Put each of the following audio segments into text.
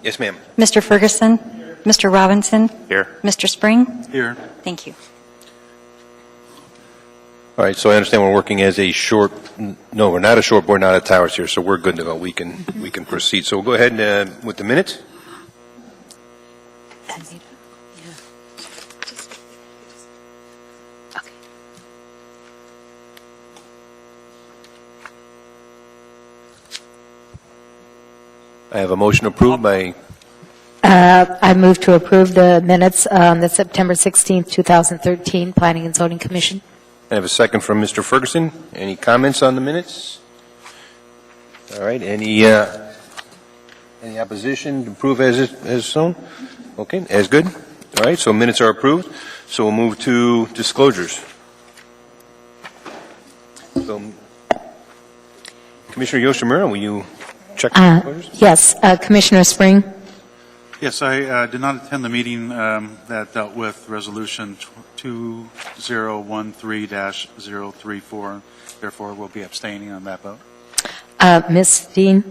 Yes, ma'am. Mr. Ferguson? Mr. Robinson? Here. Mr. Spring? Here. Thank you. All right, so I understand we're working as a short, no, we're not a short board, not a towers here, so we're good to go. We can proceed. So we'll go ahead with the minutes. I have a motion approved by, I move to approve the minutes on the September 16th, 2013 Planning and Zoning Commission. I have a second from Mr. Ferguson. Any comments on the minutes? All right, any opposition to approve as shown? Okay, as good. All right, so minutes are approved. So we'll move to disclosures. So, Commissioner Yoshimura, will you check the disclosures? Yes, Commissioner Spring. Yes, I did not attend the meeting that dealt with Resolution 2013-034. Therefore, we'll be abstaining on that vote. Ms. Dean.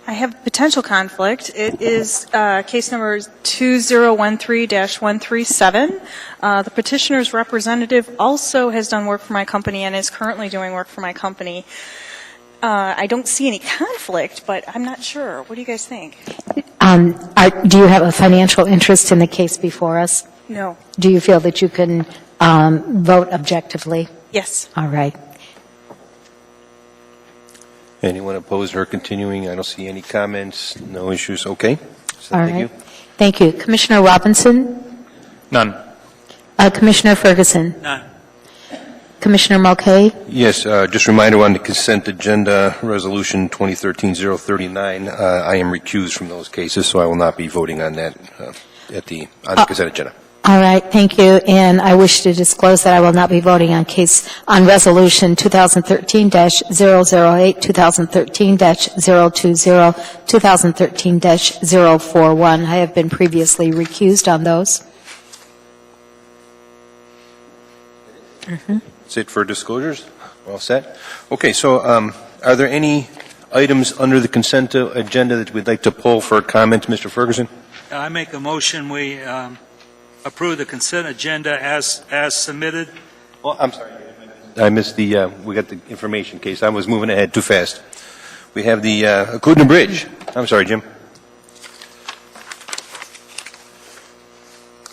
I have potential conflict. It is case number 2013-137. The petitioner's representative also has done work for my company and is currently doing work for my company. I don't see any conflict, but I'm not sure. What do you guys think? Do you have a financial interest in the case before us? No. Do you feel that you can vote objectively? Yes. All right. Anyone opposed or continuing? I don't see any comments. No issues. Okay. So All thank right. you. Thank you. Commissioner Robinson? None. Commissioner Ferguson? None. Commissioner Mulcahy? Yes, just a reminder on the consent agenda, Resolution 2013-039. I am recused from those cases, so I will not be voting on that on the consent agenda. All right, thank you. And I wish to disclose that I will not be voting on Resolution 2013-008, 2013-020, 2013-041. I have been previously recused on those. That's it for disclosures? All set? Okay, so are there any items under the consent agenda that we'd like to pull for comment, Mr. Ferguson? I make a motion we approve the consent agenda as submitted. Well, I'm sorry. I missed we got the information case. I was moving ahead too fast. We have the Eklutna Bridge. I'm sorry, Jim.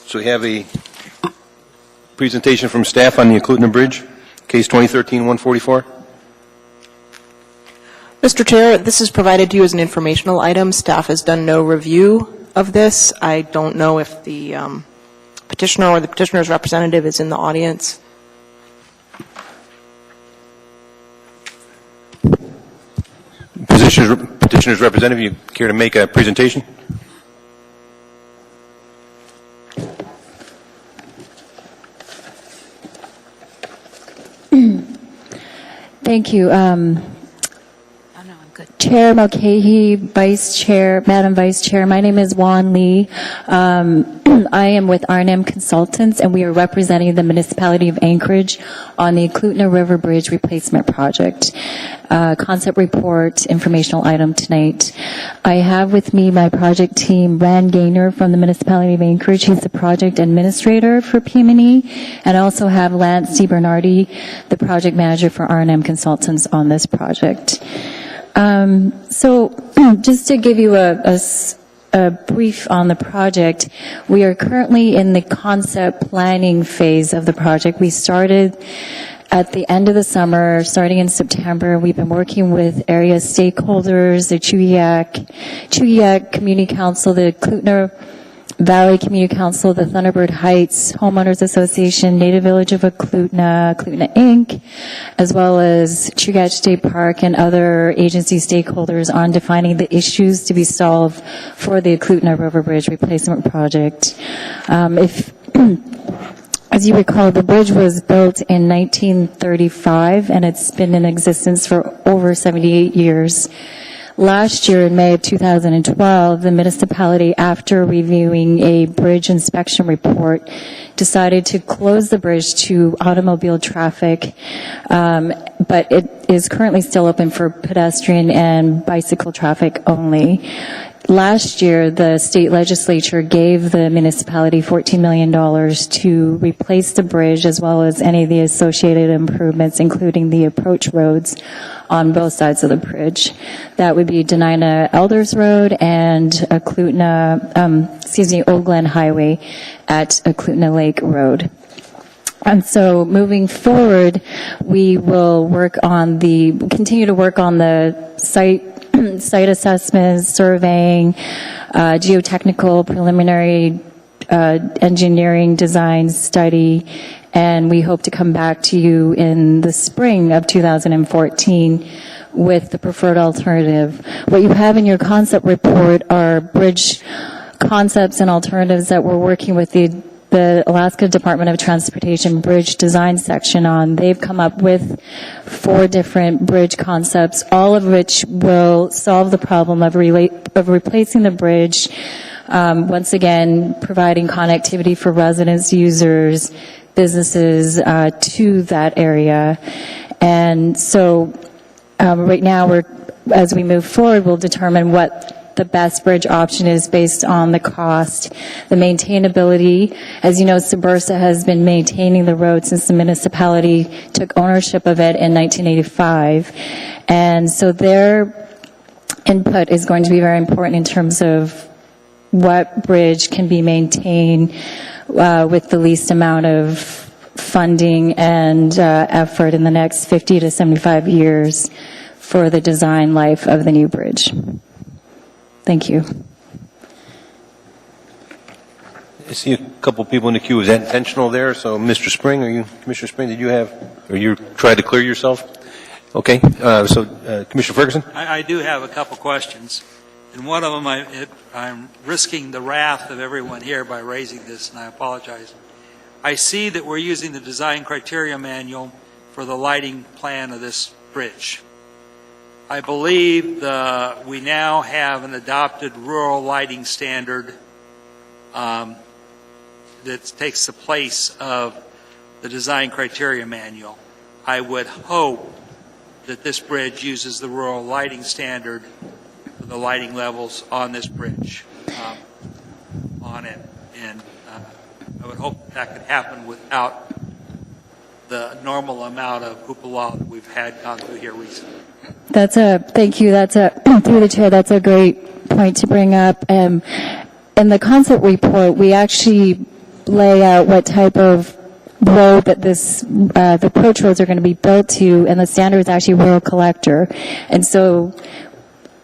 So we have a presentation from staff on the Eklutna Bridge, case 2013-144. Mr. Chair, this is provided to you as an informational item. Staff has done no review of this. I don't know if the petitioner or the petitioner's representative is in the audience. Petitioner's representative, you care to make a presentation? Thank you. Chair Mulcahy, Vice Chair, Madam Vice Chair, my name is Juan Lee. I am with R&M Consultants, and we are representing the municipality of Anchorage on the Eklutna River Bridge Replacement Project. Concept report, informational item tonight. I have with me my project team, Rand Gaynor from the municipality of Anchorage. He's the project administrator for PM&E, and I also have Lance DiBernardi, the project manager for R&M Consultants on this project. So just to give you a brief on the project, we are currently in the concept planning phase of the project. We started at the end of the summer, starting in September. We've been working with area stakeholders, the Chugiak Community Council, the Eklutna Valley Community Council, the Thunderbird Heights Homeowners Association, Native Village of Eklutna, Eklutna Inc., as well as Chugach State Park and other agency stakeholders on defining the issues to be solved for the Eklutna River Bridge Replacement Project. As you recall, the bridge was built in 1935, and it's been in existence for over 78 years. Last year, in May of 2012, the municipality, after reviewing a bridge inspection report, decided to close the bridge to automobile traffic, but it is currently still open for pedestrian and bicycle traffic only. last year, the state legislature gave the municipality $14 million to replace the bridge as well as any of the associated improvements, including the approach roads on both sides of the bridge. That would be Denina Elders Road and Old Glen Highway at Aklutna Lake Road. And so moving forward, we will continue to work on the site assessments, surveying, geotechnical, preliminary engineering design study, and we hope to come back to you in the spring of 2014 with the preferred alternative. What you have in your concept report are bridge concepts and alternatives that we're working with the Alaska Department of Transportation Bridge Design Section on. They've come up with 4 different bridge concepts, all of which will solve the problem of replacing the bridge, once again, providing connectivity for residents, users, businesses to that area. And so right now, as we move forward, we'll determine what the best bridge option is based on the cost, the maintainability. As you know, Subursa has been maintaining the road since the municipality took ownership of it in 1985. And so their input is going to be very important in terms of what bridge can be maintained with the least amount of funding and effort in the next 50 to 75 years for the design life of the new bridge. Thank you. I see a couple people in the queue. Is that intentional there? So, Mr. Spring, Commissioner Spring, or you tried to clear yourself? Okay. Commissioner Ferguson? I do have a couple questions. And one of them, I'm risking the wrath of everyone here by raising this, and I apologize. I see that we're using the design criteria manual for the lighting plan of this bridge. I believe we now have an adopted rural lighting standard that takes the place of the design criteria manual. I would hope that this bridge uses the rural lighting standard for the lighting levels on this bridge on it. And I would hope that could happen without the normal amount of hoopla that we've had gone through here recently. Thank you. Through the chair, that's a great point to bring up. In the concept report, we actually lay out what type of road that the approach roads are going to be built to, and the standard is actually rural collector. And so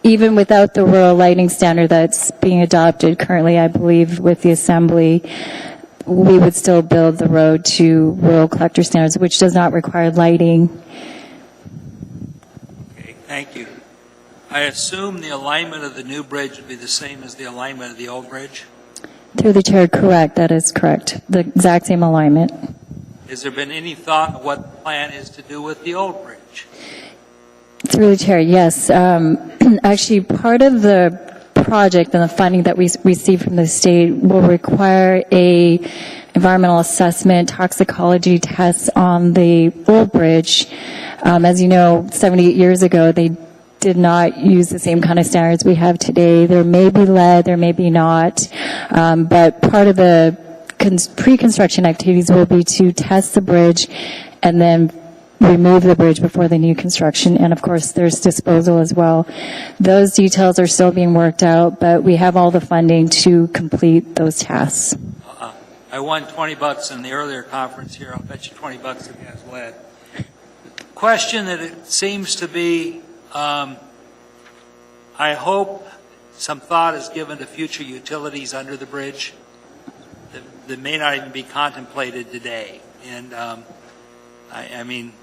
even without the rural lighting standard that's being adopted currently, I believe, with the Assembly, we would still build the road to rural collector standards, which does not require lighting. Okay, thank you. I assume the alignment of the new bridge would be the same as the alignment of the old bridge? Through the chair, correct. That is correct. The exact same alignment. Has there been any thought of what the plan is to do with the old bridge? Through the chair, yes. Actually, part of the project and the funding that we receive from the state will require a environmental assessment, toxicology tests on the old bridge. As you know, 78 years ago, they did not use the same kind of standards we have today. There may be lead, there may be not, but part of the pre-construction activities will be to test the bridge and then remove the bridge before the new construction, and of course there's disposal as well. Those details are still being worked out, but we have all the funding to complete those tasks. I won $20 in the earlier conference here. I'll bet you $20 if it has lead. Question that it seems to be, I hope some thought is given to future utilities under the bridge that may not even be contemplated today. And I mean,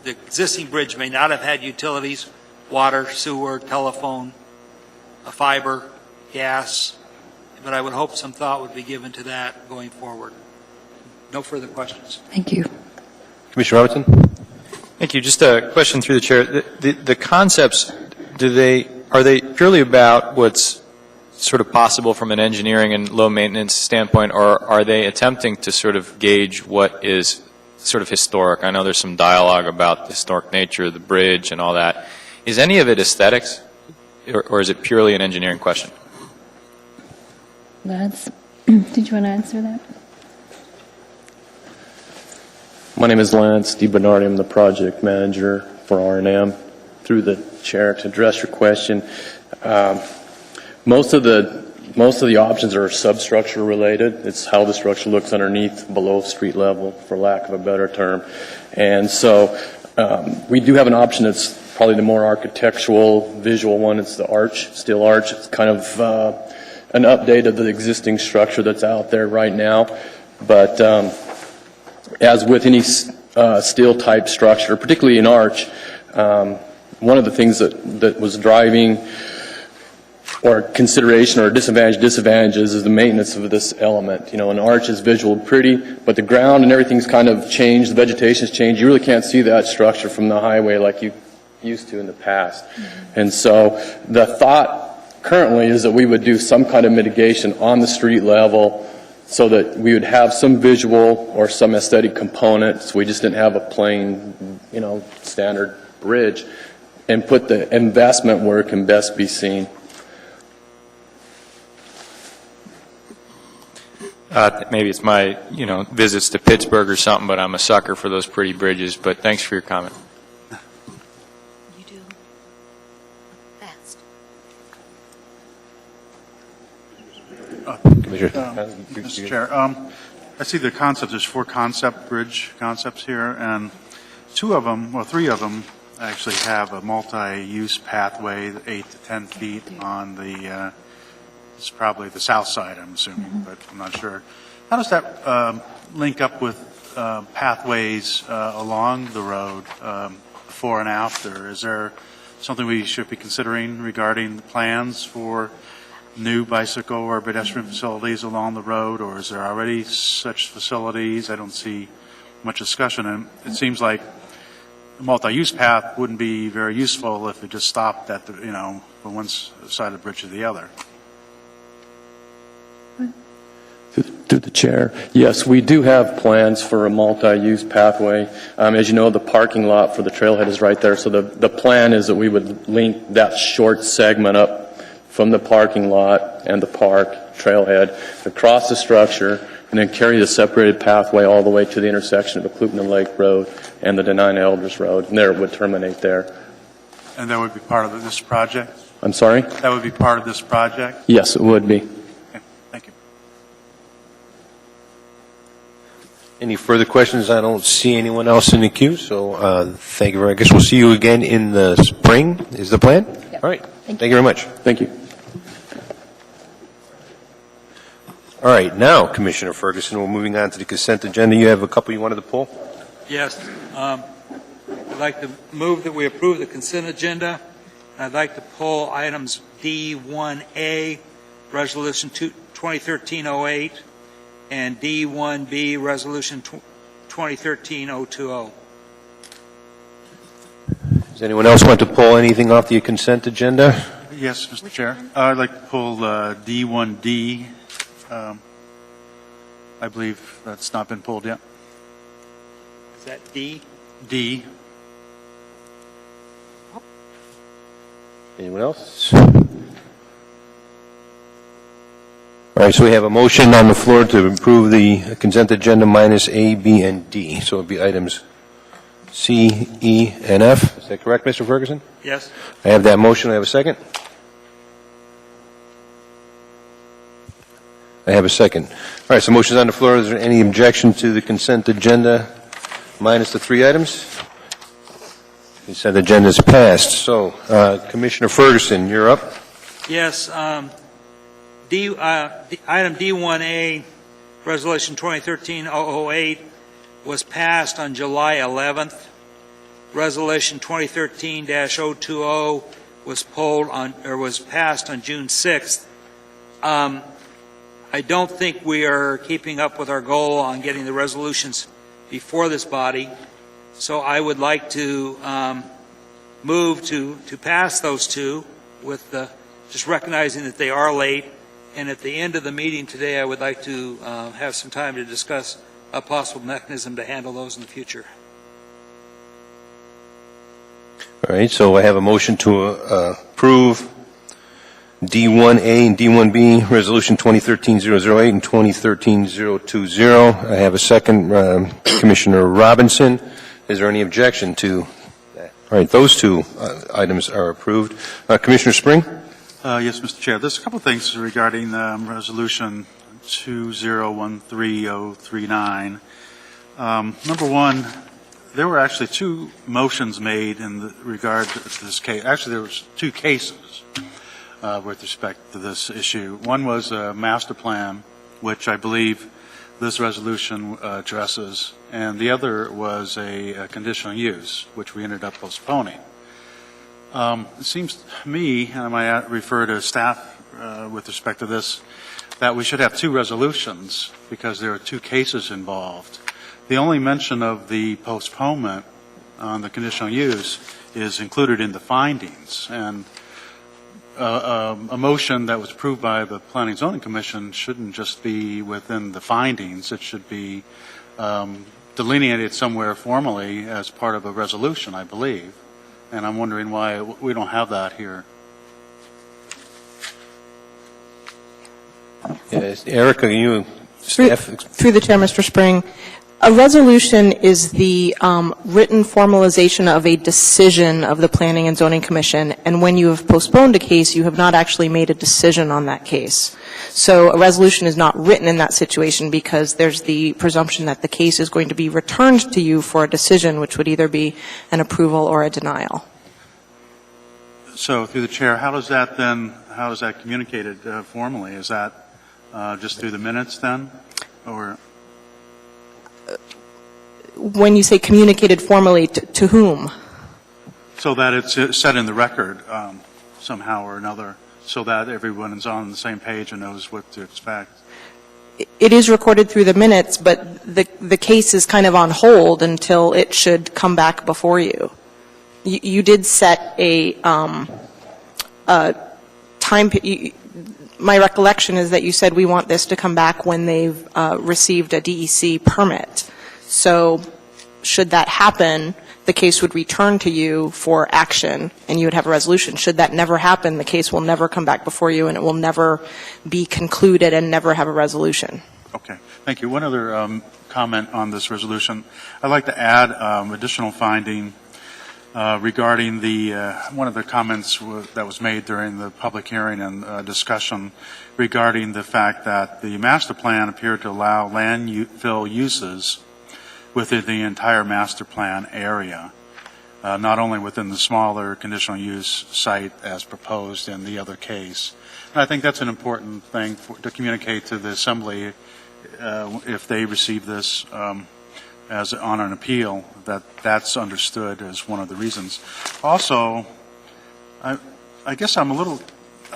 the existing bridge may not have had utilities, water, sewer, telephone, fiber, gas, but I would hope some thought would be given to that going forward. No further questions. Thank you. Commissioner Robertson? Thank you. Just a question through the chair. The concepts, are they purely about what's sort of possible from an engineering and low maintenance standpoint, or are they attempting to sort of gauge what is sort of historic? I know there's some dialogue about the historic nature of the bridge and all that. Is any of it aesthetics, or is it purely an engineering question? Lance, did you want to answer that? My name is Lance DiBernardi. I'm the project manager for R&M. Through the chair, to address your question, most of the options are substructure related. It's how the structure looks underneath, below street level, for lack of a better term. And so we do have an option that's probably the more architectural, visual one. It's the arch, steel arch. It's kind of an update of the existing structure that's out there right now. But as with any steel type structure, particularly an arch, one of the things that was driving or consideration or disadvantages is the maintenance of this element. You know, an arch is visual pretty, but the ground and everything's kind of changed, the vegetation's changed. You really can't see that structure from the highway like you used to in the past. Mm-hmm. And so the thought currently is that we would do some kind of mitigation on the street level so that we would have some visual or some aesthetic components. We just didn't have a plain, you know, standard bridge, and put the investment where it can best be seen. Maybe it's my, visits to Pittsburgh or something, but I'm a sucker for those pretty bridges. But thanks for your comment. You do. Fast. Mr. Chair, I see the concept. There's 4 bridge concepts here, and 2 of them, well, 3 of them, actually have a multi-use pathway, 8 to 10 feet on the. It's probably the south side, I'm assuming, but I'm not sure. How does that link up with pathways along the road, before and after? Is there something we should be considering regarding the plans for new bicycle or pedestrian facilities along the road, or is there already such facilities? I don't see much discussion, and it seems like a multi-use path wouldn't be very useful if it just stopped at the, from one side of the bridge to the other. Through the chair, yes, we do have plans for a multi-use pathway. As you know, the parking lot for the trailhead is right there, so the plan is that we would link that short segment up from the parking lot and the park trailhead across the structure, and then carry the separated pathway all the way to the intersection of Eklutna Lake Road and the Denine Elders Road, and there it would terminate there. And that would be part of this project? I'm sorry? That would be part of this project? Yes, it would be. Okay, thank you. Any further questions? I don't see anyone else in the queue, so thank you very much. I guess we'll see you again in the spring, is the plan? Yep. All right. Thank you very much. Thank you. All right, now, Commissioner Ferguson, we're moving on to the consent agenda. You have a couple you wanted to pull? Yes. I'd like to move that we approve the consent agenda. I'd like to pull items D1A, Resolution 2013-08, and D1B, Resolution 2013-020. Does anyone else want to pull anything off the consent agenda? Yes, Mr. Chair. I'd like to pull D1D. I believe that's not been pulled yet. Is that D? D. Anyone else? All right, so we have a motion on the floor to approve the consent agenda minus A, B, and D. So it would be items C, E, and F. Is that correct, Mr. Ferguson? Yes. I have that motion. I have a second. I have a second. All right, so motion's on the floor. Is there any objection to the consent agenda minus the 3 items? Consent agenda is passed. So, Commissioner Ferguson, you're up. Yes. Item D1A, Resolution 2013-008, was passed on July 11th. Resolution 2013-020 was passed on June 6th. I don't think we are keeping up with our goal on getting the resolutions before this body, so I would like to move to pass those 2 with just recognizing that they are late, and at the end of the meeting today I would like to have some time to discuss a possible mechanism to handle those in the future. All right, so I have a motion to approve D1A and D1B, Resolution 2013-008 and 2013-020. I have a second, Commissioner Robinson. Is there any objection to that? All right, those two items are approved. Commissioner Spring? Yes, Mr. Chair. There's a couple of things regarding Resolution 2013-039. Number one, there were actually two motions made in regard to this case. Actually, there was two cases with respect to this issue. One was a master plan, which I believe this resolution addresses, and the other was a conditional use, which we ended up postponing. It seems to me, and I might refer to staff with respect to this, that we should have two resolutions because there are two cases involved. The only mention of the postponement on the conditional use is included in the findings, and a motion that was approved by the Planning and Zoning Commission shouldn't just be within the findings. It should be delineated somewhere formally as part of a resolution, I believe. And I'm wondering why we don't have that here. Yes, Erica, you staff? Through the chair, Mr. Spring, a resolution is the written formalization of a decision of the Planning and Zoning Commission, and when you have postponed a case, you have not actually made a decision on that case. So a resolution is not written in that situation because there's the presumption that the case is going to be returned to you for a decision, which would either be an approval or a denial. So through the chair, how is that communicated formally? Is that just through the minutes then, or? When you say communicated formally, to whom? So that it's set in the record somehow or another, so that everyone is on the same page and knows what to expect. It is recorded through the minutes, but the case is kind of on hold until it should come back before you. You did set a time. My recollection is that you said we want this to come back when they've received a DEC permit. So should that happen, the case would return to you for action and you would have a resolution. Should that never happen, the case will never come back before you and it will never be concluded and never have a resolution. Okay. Thank you. One other comment on this resolution. I'd like to add additional finding regarding one of the comments that was made during the public hearing and discussion regarding the fact that the master plan appeared to allow landfill uses within the entire master plan area, not only within the smaller conditional use site as proposed in the other case. And I think that's an important thing to communicate to the Assembly if they receive this as on an appeal, that's understood as one of the reasons. Also, I guess I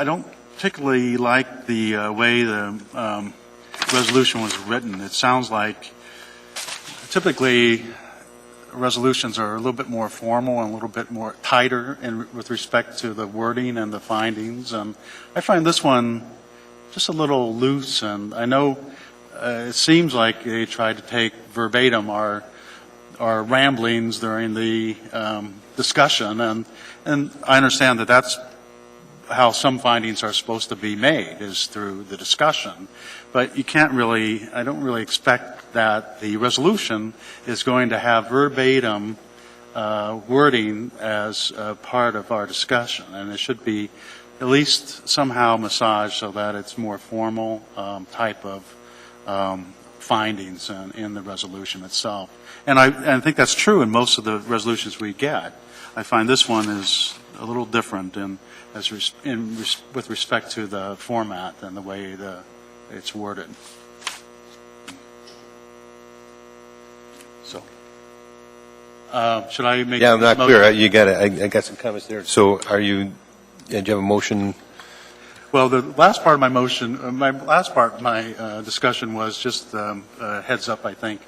don't particularly like the way the resolution was written. It sounds like typically resolutions are a little bit more formal and a little bit more tighter with respect to the wording and the findings. And I find this one just a little loose, and I know it seems like they tried to take verbatim our ramblings during the discussion, and I understand that that's how some findings are supposed to be made, is through the discussion. But you can't really, I don't really expect that the resolution is going to have verbatim wording as part of our discussion, and it should be at least somehow massaged so that it's more formal type of findings in the resolution itself. And I think that's true in most of the resolutions we get. I find this one is a little different with respect to the format and the way it's worded. So, should I make? Yeah, I'm not clear. You got it. I got some comments there. So, do you have a motion? Well, the last part of my motion, my discussion was just a heads up, I think,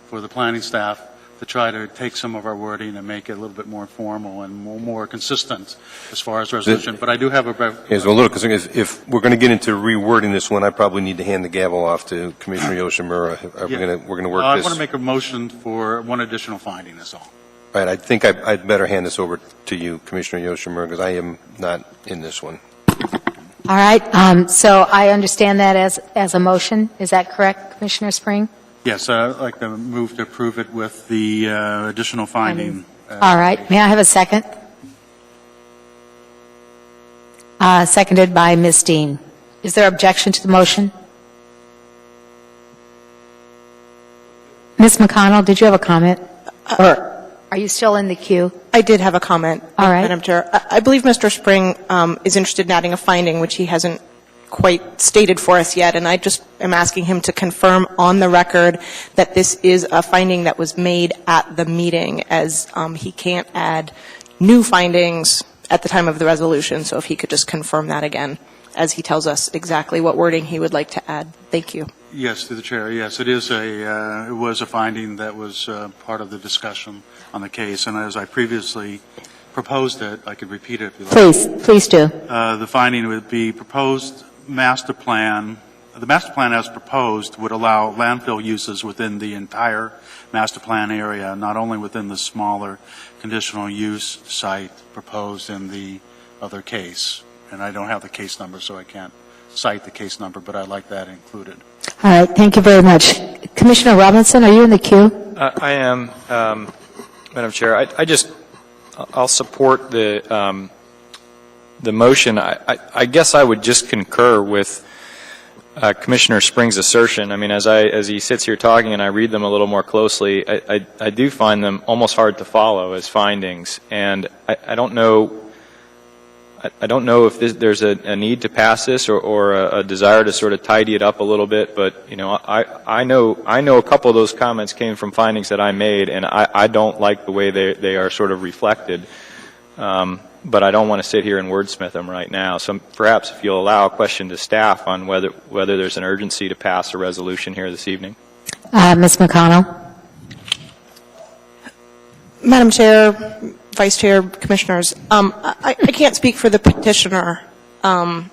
for the planning staff to try to take some of our wording and make it a little bit more formal and more consistent as far as resolution. But I do have a... Yes, well, look, if we're going to get into rewording this one, I probably need to hand the gavel off to Commissioner Yoshimura. We're going to work I this. want to make a motion for one additional finding, that's all. All right, I think I'd better hand this over to you, Commissioner Yoshimura, because I am not in this one. All right, so I understand that as a motion. Is that correct, Commissioner Spring? Yes, I'd like to move to approve it with the additional finding. All right, may I have a second? Seconded by Ms. Dean. Is there objection to the motion? Ms. McConnell, did you have a comment? Or are you still in the queue? I did have a comment, All right. Madam Chair. I believe Mr. Spring is interested in adding a finding, which he hasn't quite stated for us yet, and I just am asking him to confirm on the record that this is a finding that was made at the meeting, as he can't add new findings at the time of the resolution, so if he could just confirm that again, as he tells us exactly what wording he would like to add. Thank you. Yes, to the chair. Yes, it is it was a finding that was part of the discussion on the case, and as I previously proposed it, I could repeat it if you like. Please do. The finding would be proposed master plan. The master plan as proposed would allow landfill uses within the entire master plan area, not only within the smaller conditional use site proposed in the other case. And I don't have the case number, so I can't cite the case number, but I'd like that included. All right, thank you very much. Commissioner Robinson, are you in the queue? I am, Madam Chair. I'll support the motion. I guess I would just concur with Commissioner Spring's assertion. I mean, as he sits here talking and I read them a little more closely, I do find them almost hard to follow as findings. And I don't know if there's a need to pass this or a desire to sort of tidy it up a little bit. But you know, I know a couple of those comments came from findings that I made, and I don't like the way they are sort of reflected. But I don't want to sit here and wordsmith them right now. So perhaps if you'll allow a question to staff on whether there's an urgency to pass a resolution here this evening. Ms. McConnell? Madam Chair, Vice Chair, Commissioners, I can't speak for the petitioner. Well,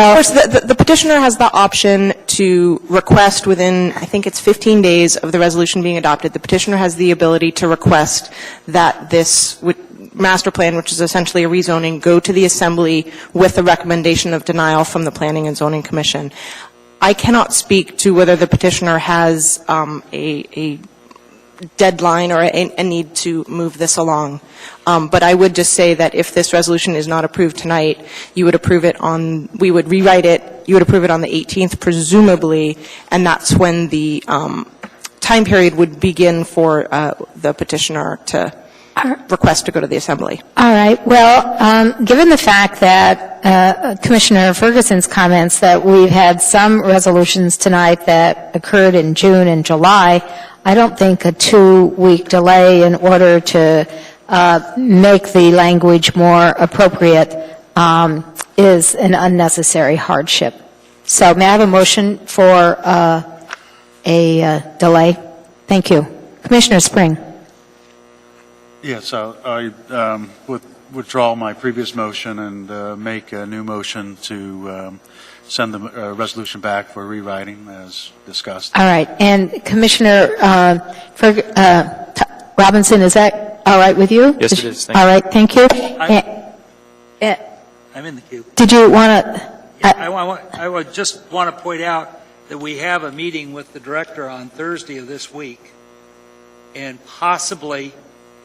of course, the petitioner has the option to request within, I think it's 15 days of the resolution being adopted. The petitioner has the ability to request that this master plan, which is essentially a rezoning, go to the Assembly with a recommendation of denial from the Planning and Zoning Commission. I cannot speak to whether the petitioner has a deadline or a need to move this along. But I would just say that if this resolution is not approved tonight, you would approve it we would rewrite it, you would approve it on the 18th, presumably, and that's when the time period would begin for the petitioner to request to go to the Assembly. All right. Well, given the fact that Commissioner Ferguson's comments that we've had some resolutions tonight that occurred in June and July, I don't think a 2-week delay in order to make the language more appropriate is an unnecessary hardship. So may I have a motion for a delay? Thank you. Commissioner Spring. Yes, I would withdraw my previous motion and make a new motion to send the resolution back for rewriting as discussed. All right. And Commissioner Robinson, is that all right with you? Yes, it is. Thank all you. right. Thank you. I'm in the queue. Did you want to? I would just want to point out that we have a meeting with the director on Thursday of this week, and possibly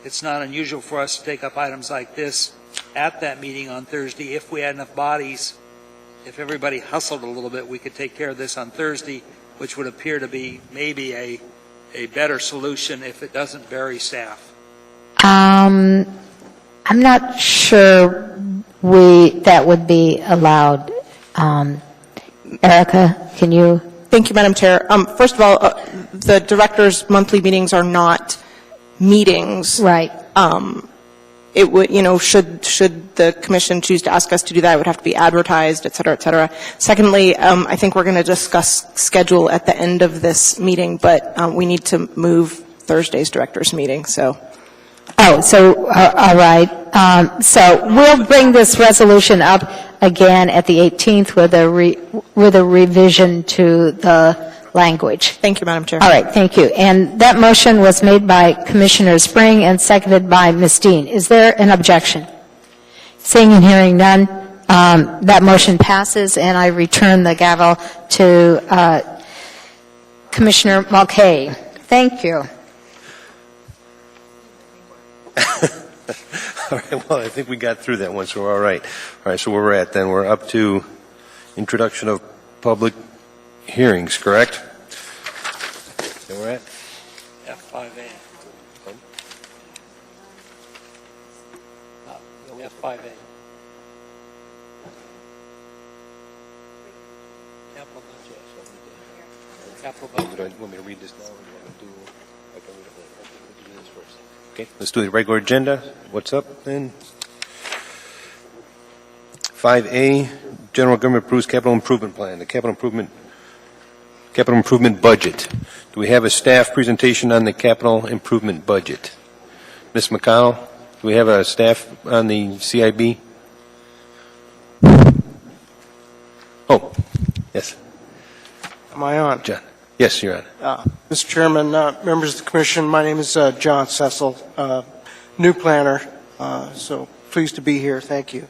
it's not unusual for us to take up items like this at that meeting on Thursday. If we had enough bodies, if everybody hustled a little bit, we could take care of this on Thursday, which would appear to be maybe a better solution if it doesn't bury staff. I'm not sure that would be allowed. Erica, can you? Thank you, Madam Chair. First of all, the director's monthly meetings are not meetings. Right. It would, should the commission choose to ask us to do that, it would have to be advertised, et cetera, et cetera. Secondly, I think we're going to discuss schedule at the end of this meeting, but we need to move Thursday's director's meeting, so. Oh, so, all right. So we'll bring this resolution up again at the 18th with a revision to the language. Thank you, Madam Chair. All right, thank you. And that motion was made by Commissioner Spring and seconded by Ms. Dean. Is there an objection? Seeing and hearing none, that motion passes, and I return the gavel to Commissioner Mulcahy. Thank you. All right, well, I think we got through that one, so we're all right. All right, so where we're at then, we're up to introduction of public hearings, correct? There we're at? F5A. F5A. Capital budget. Capital budget. Do you want me to read this now? Or do you want to do, I can read it later. Let's do this first. Okay, let's do the regular agenda. What's up then? 5A, General Government approves capital improvement plan, the capital improvement budget. Do we have a staff presentation on the capital improvement budget? Ms. McConnell, do we have a staff on the CIB? Oh, yes. Am I on? John. Yes, you're on. Mr. Chairman, members of the Commission, my name is John Cecil, new planner, so pleased to be here. Thank you.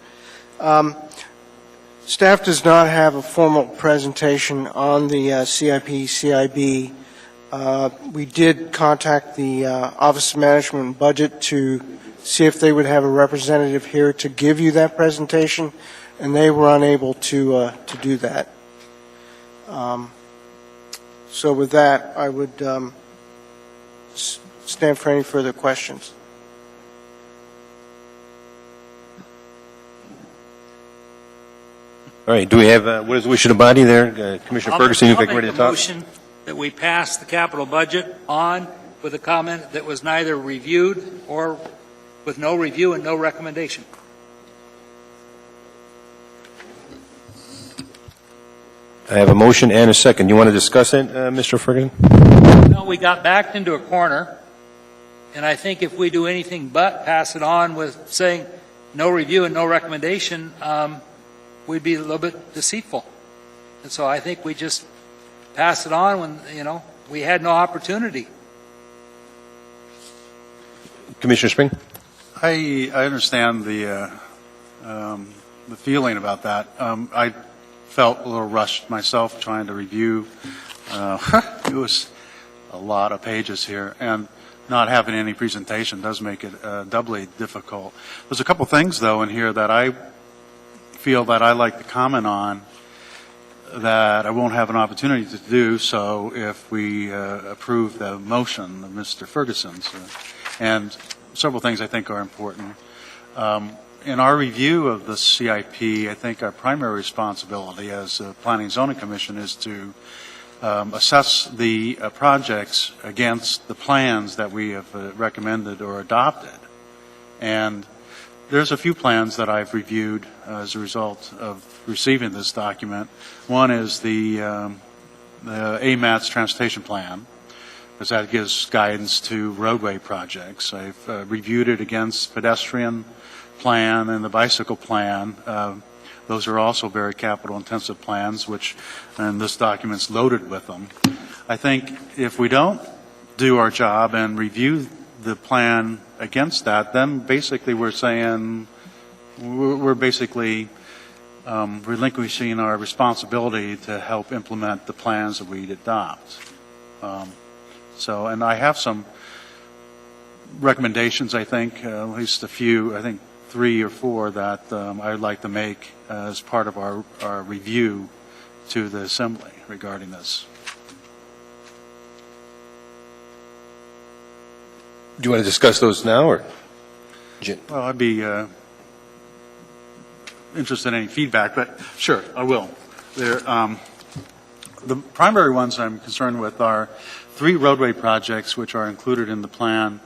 Staff does not have a formal presentation on the CIB. We did contact the Office of Management and Budget to see if they would have a representative here to give you that presentation, and they were unable to do that. So with that, I would stand for any further questions. All right, do we have, what is the wish of the body there? Commissioner Ferguson, you I'll ready to make a talk? motion that we pass the capital budget on with a comment that was neither reviewed or with no review and no recommendation. I have a motion and a second. You want to discuss it, Mr. Ferguson? No, we got backed into a corner, and I think if we do anything but pass it on with saying no review and no recommendation, we'd be a little bit deceitful. And so I think we just pass it on when, we had no opportunity. Commissioner Spring? I understand the feeling about that. I felt a little rushed myself trying to review. It was a lot of pages here, and not having any presentation does make it doubly difficult. There's a couple things, though, in here that I feel that I'd like to comment on that I won't have an opportunity to do so if we approve the motion of Mr. Ferguson's. And several things I think are important. In our review of the CIP, I think our primary responsibility as a Planning and Zoning Commission is to assess the projects against the plans that we have recommended or adopted. And there's a few plans that I've reviewed as a result of receiving this document. One is the AMATS transportation plan, because that gives guidance to roadway projects. I've reviewed it against pedestrian plan and the bicycle plan. Those are also very capital-intensive plans, and this document's loaded with them. I think if we don't do our job and review the plan against that, then basically we're saying we're basically relinquishing our responsibility to help implement the plans that we adopt. And I have some recommendations, I think, at least a few, I think 3 or 4 that I'd like to make as part of our review to the Assembly regarding this. Do you want to discuss those now, or? Well, I'd be interested in any feedback, but sure, I will. The primary ones I'm concerned with are 3 roadway projects which are included in the plan,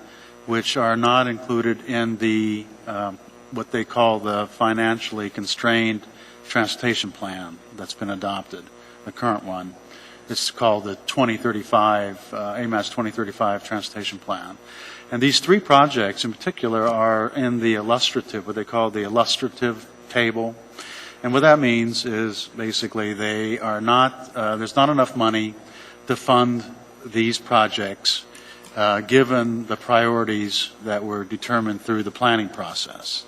which are not included in the what they call the financially constrained transportation plan that's been adopted, the current one. It's called the 2035, AMATS 2035 transportation plan. And these 3 projects in particular are in the illustrative, what they call the illustrative table. And what that means is basically they are not, there's not enough money to fund these projects, given the priorities that were determined through the planning process.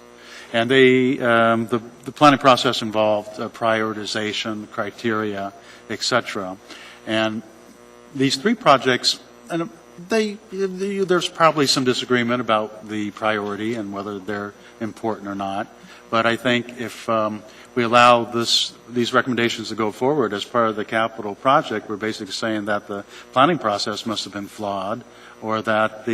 And the planning process involved prioritization, criteria, et cetera. And these three projects, and there's probably some disagreement about the priority and whether they're important or not. But I think if we allow these recommendations to go forward as part of the capital project, we're basically saying that the planning process must have been flawed, or that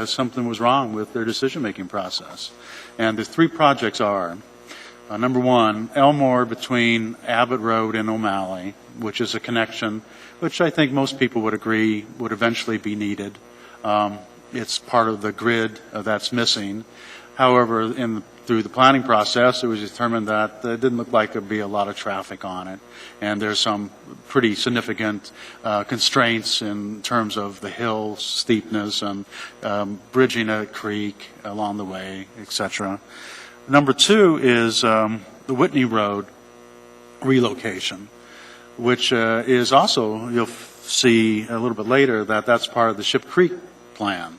something was wrong with their decision-making process. And the three projects are, number one, Elmore between Abbott Road and O'Malley, which is a connection which I think most people would agree would eventually be needed. It's part of the grid that's missing. However, through the planning process, it was determined that it didn't look like there'd be a lot of traffic on it. And there's some pretty significant constraints in terms of the hill steepness and bridging a creek along the way, et cetera. Number two is the Whitney Road relocation, which is also, you'll see a little bit later, that's part of the Ship Creek plan.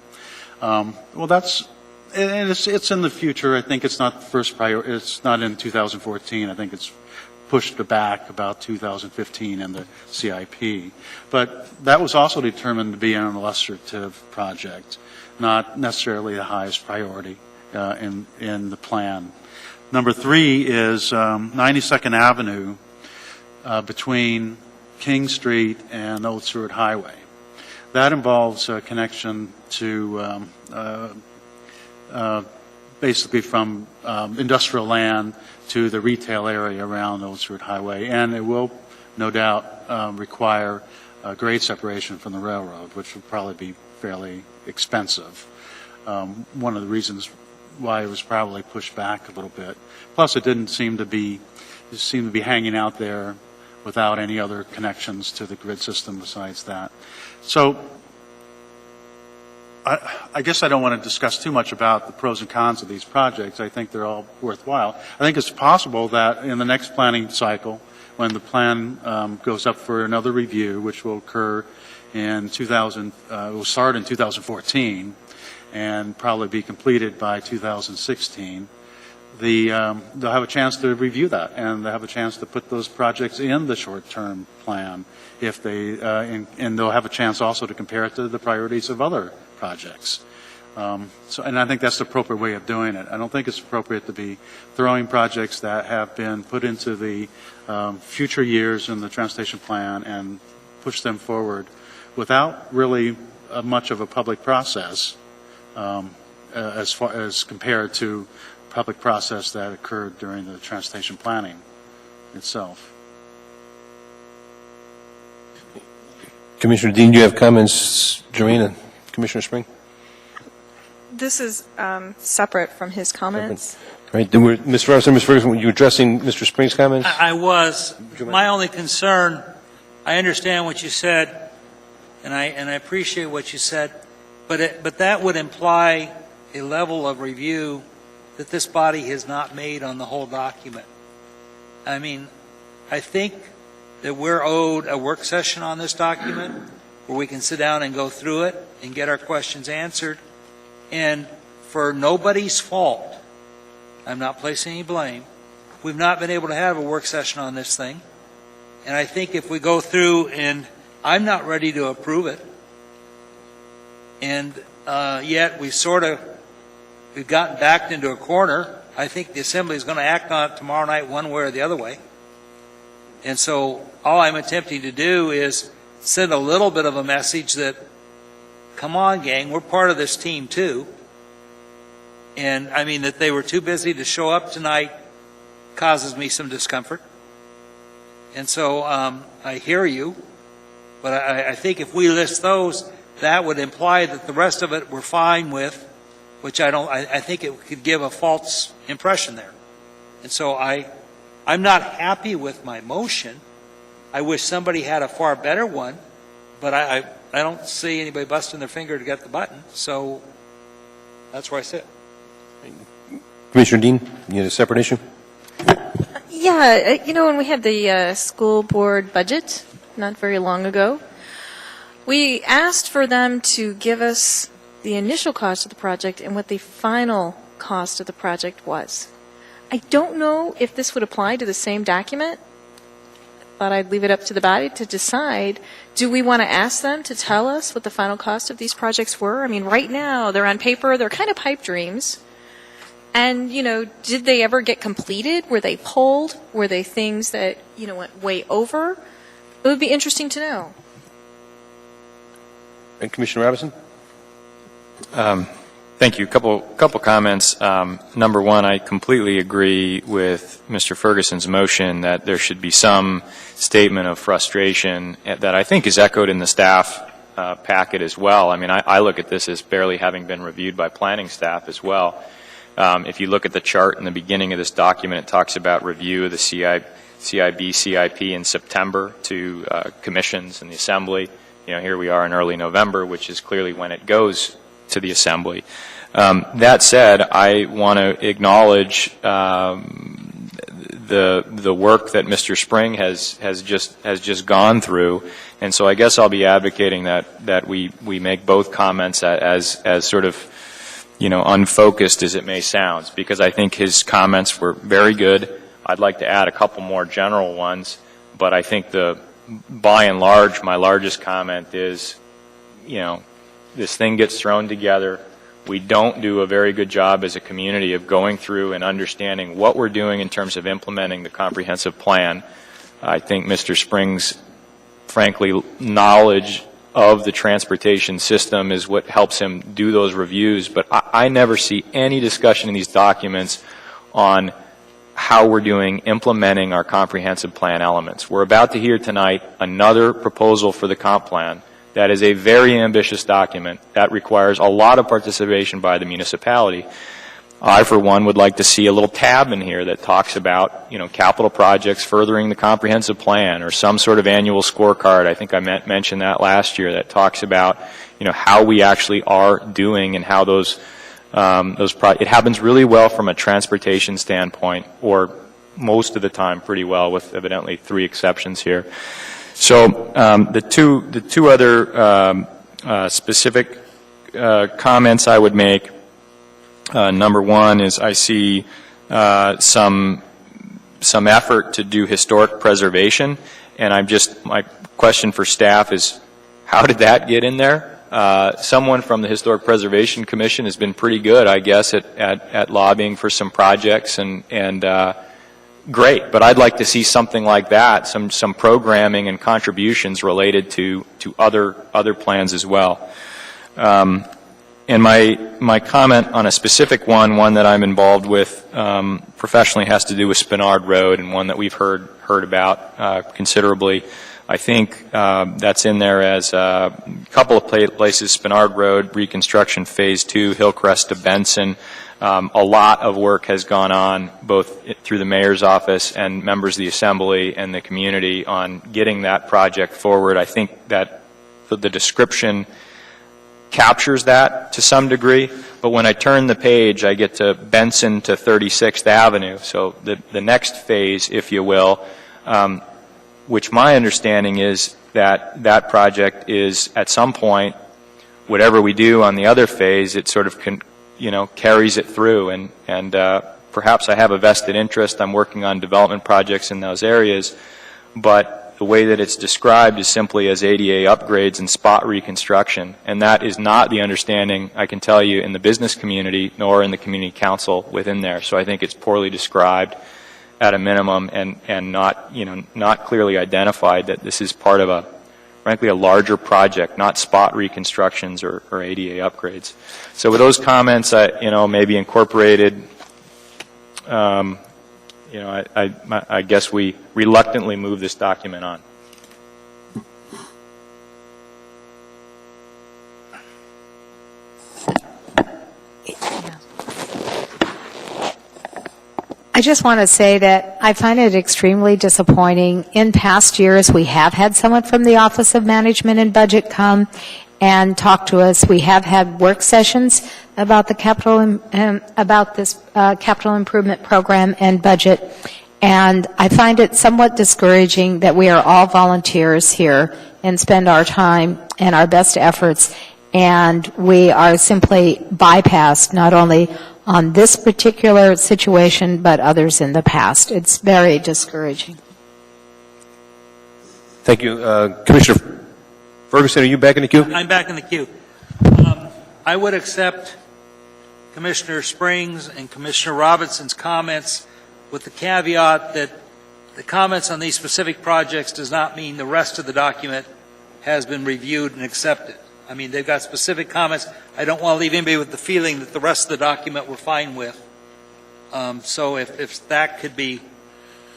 And it's in the future. I think it's not the first priority. It's not in 2014. I think it's pushed back about 2015 in the CIP. But that was also determined to be an illustrative project, not necessarily the highest priority in the plan. Number three is 92nd Avenue between King Street and Old Stewart Highway. That involves a connection to basically from industrial land to the retail area around Old Stewart Highway, and it will no doubt require grade separation from the railroad, which will probably be fairly expensive. One of the reasons why it was probably pushed back a little bit. Plus, it didn't seem to be hanging out there without any other connections to the grid system besides that. So I guess I don't want to discuss too much about the pros and cons of these projects. I think they're all worthwhile. I think it's possible that in the next planning cycle, when the plan goes up for another review, which will occur in will start in 2014 and probably be completed by 2016, they'll have a chance to review that, and they'll have a chance to put those projects in the short-term plan if they, and they'll have a chance also to compare it to the priorities of other projects. And I think that's the appropriate way of doing it. I don't think it's appropriate to be throwing projects that have been put into the future years in the transportation plan and push them forward without really much of a public process as far as compared to public process that occurred during the transportation planning itself. Commissioner Dean, do you have comments? Jermaine, Commissioner Spring? This is separate from his comments. Right. Ms. Ferguson, were you addressing Mr. Spring's comments? I was. My only concern, I understand what you said, and I appreciate what you said, but that would imply a level of review that this body has not made on the whole document. I mean, I think that we're owed a work session on this document where we can sit down and go through it and get our questions answered. And for nobody's fault, I'm not placing any blame, we've not been able to have a work session on this thing. And I think if we go through, and I'm not ready to approve it, and yet we've gotten backed into a corner. I think the Assembly is going to act on it tomorrow night one way or the other way. And so all I'm attempting to do is send a little bit of a message that, come on, gang, we're part of this team too. And I mean, that they were too busy to show up tonight causes me some discomfort. And so I hear you, but I think if we list those, that would imply that the rest of it we're fine with, which I think it could give a false impression there. And so I'm not happy with my motion. I wish somebody had a far better one, but I don't see anybody busting their finger to get the button, so that's where I sit. Commissioner Dean, you had a separate issue? Yeah, when we had the school board budget not very long ago, We asked for them to give us the initial cost of the project and what the final cost of the project was. I don't know if this would apply to the same document, but I'd leave it up to the body to decide. Do we want to ask them to tell us what the final cost of these projects were? I mean, right now, they're on paper, they're kind of pipe dreams. And, did they ever get completed? Were they pulled? Were they things that, went way over? It would be interesting to know. And Commissioner Robinson? Thank you. Couple comments. Number one, I completely agree with Mr. Ferguson's motion that there should be some statement of frustration that I think is echoed in the staff packet as well. I mean, I look at this as barely having been reviewed by planning staff as well. If you look at the chart in the beginning of this document, it talks about review of the CIB, CIP in September to commissions and the Assembly. Here we are in early November, which is clearly when it goes to the Assembly. That said, I want to acknowledge the work that Mr. Spring has just gone through, and so I guess I'll be advocating that we make both comments as sort of unfocused as it may sound, because I think his comments were very good. I'd like to add a couple more general ones, but I think by and large, my largest comment is, this thing gets thrown together. We don't do a very good job as a community of going through and understanding what we're doing in terms of implementing the comprehensive plan. I think Mr. Spring's, frankly, knowledge of the transportation system is what helps him do those reviews, but I never see any discussion in these documents on how we're doing implementing our comprehensive plan elements. We're about to hear tonight another proposal for the comp plan. That is a very ambitious document that requires a lot of participation by the municipality. I, for one, would like to see a little tab in here that talks about, capital projects furthering the comprehensive plan, or some sort of annual scorecard. I think I mentioned that last year, that talks about, how we actually are doing and how it happens really well from a transportation standpoint, or most of the time pretty well, with evidently 3 exceptions here. So the two other specific comments I would make. Number one is I see some effort to do historic preservation, and my question for staff is, how did that get in there? Someone from the Historic Preservation Commission has been pretty good, I guess, at lobbying for some projects, and great, but I'd like to see something like that, some programming and contributions related to other plans as well. And my comment on a specific one that I'm involved with professionally has to do with Spenard Road, and one that we've heard about considerably. I think that's in there as a couple of places: Spenard Road, reconstruction phase 2, Hillcrest to Benson. A lot of work has gone on, both through the mayor's office and members of the Assembly and the community, on getting that project forward. I think that the description captures that to some degree, but when I turn the page, I get to Benson to 36th Avenue, so the next phase, if you will, which my understanding is that project is, at some point, whatever we do on the other phase, it sort of carries it through, and perhaps I have a vested interest. I'm working on development projects in those areas, but the way that it's described is simply as ADA upgrades and spot reconstruction, and that is not the understanding, I can tell you, in the business community nor in the community council within there. So I think it's poorly described at a minimum, and not clearly identified that this is part of frankly a larger project, not spot reconstructions or ADA upgrades. So with those comments, maybe incorporated, I guess we reluctantly move this document on. I just want to say that I find it extremely disappointing. In past years, we have had someone from the Office of Management and Budget come and talk to us. We have had work sessions about the about this capital improvement program and budget, and I find it somewhat discouraging that we are all volunteers here and spend our time and our best efforts, and we are simply bypassed not only on this particular situation, but others in the past. It's very discouraging. Thank you. Commissioner Ferguson, are you back in the queue? I'm back in the queue. I would accept Commissioner Springs and Commissioner Robinson's comments with the caveat that the comments on these specific projects does not mean the rest of the document has been reviewed and accepted. I mean, they've got specific comments. I don't want to leave anybody with the feeling that the rest of the document we're fine with. So if that could be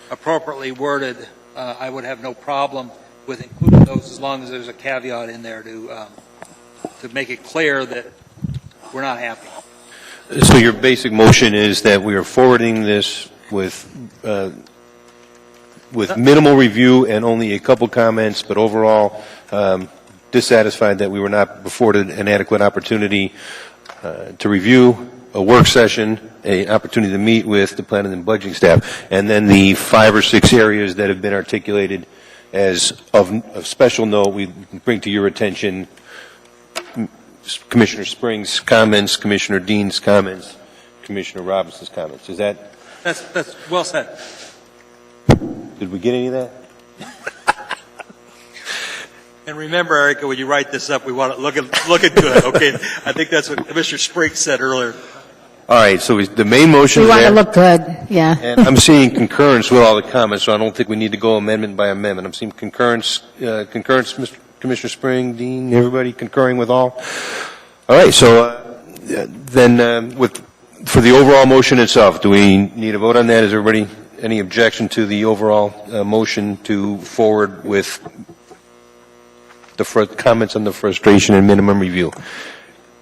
appropriately worded, I would have no problem with including those as long as there's a caveat in there to make it clear that we're not happy. So your basic motion is that we are forwarding this with minimal review and only a couple comments, but overall dissatisfied that we were not afforded an adequate opportunity to review, a work session, an opportunity to meet with the planning and budgeting staff, and then the 5 or 6 areas that have been articulated as of special note, we bring to your attention Commissioner Springs' comments, Commissioner Dean's comments, Commissioner Robinson's comments. Is that? That's well said. Did we get any of that? And remember, Erica, when you write this up, we want to look into it, okay? I think that's what Commissioner Springs said earlier. All right, so the main motion We is want to there. look good, yeah. And I'm seeing concurrence with all the comments, so I don't think we need to go amendment by amendment. I'm seeing concurrence, Mr. Commissioner Spring, Dean, everybody concurring with all. All right, so then for the overall motion itself, do we need a vote on that? Is everybody any objection to the overall motion to forward with the comments on the frustration and minimum review?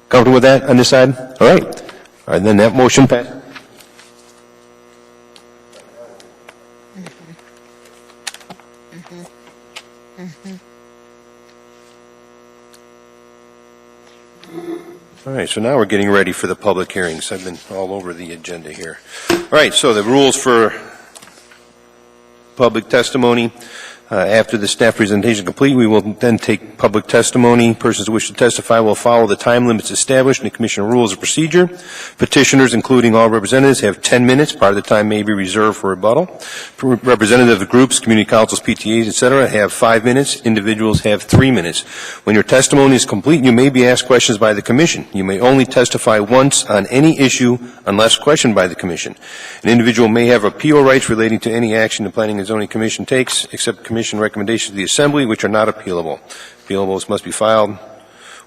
Comfortable with that on this side? All right. All right, then that motion passed. All right, so now we're getting ready for the public hearings. I've been all over the agenda here. All right, so the rules for public testimony. After the staff presentation is complete, we will then take public testimony. Persons who wish to testify will follow the time limits established in the Commission Rules of Procedure. Petitioners, including all representatives, have 10 minutes. Part of the time may be reserved for rebuttal. Representative of groups, community councils, PTAs, etc., have 5 minutes. Individuals have 3 minutes. When your testimony is complete, you may be asked questions by the Commission. You may only testify once on any issue unless questioned by the Commission. An individual may have appeal rights relating to any action the Planning and Zoning Commission takes, except Commission recommendations to the Assembly, which are not appealable. Appealables must be filed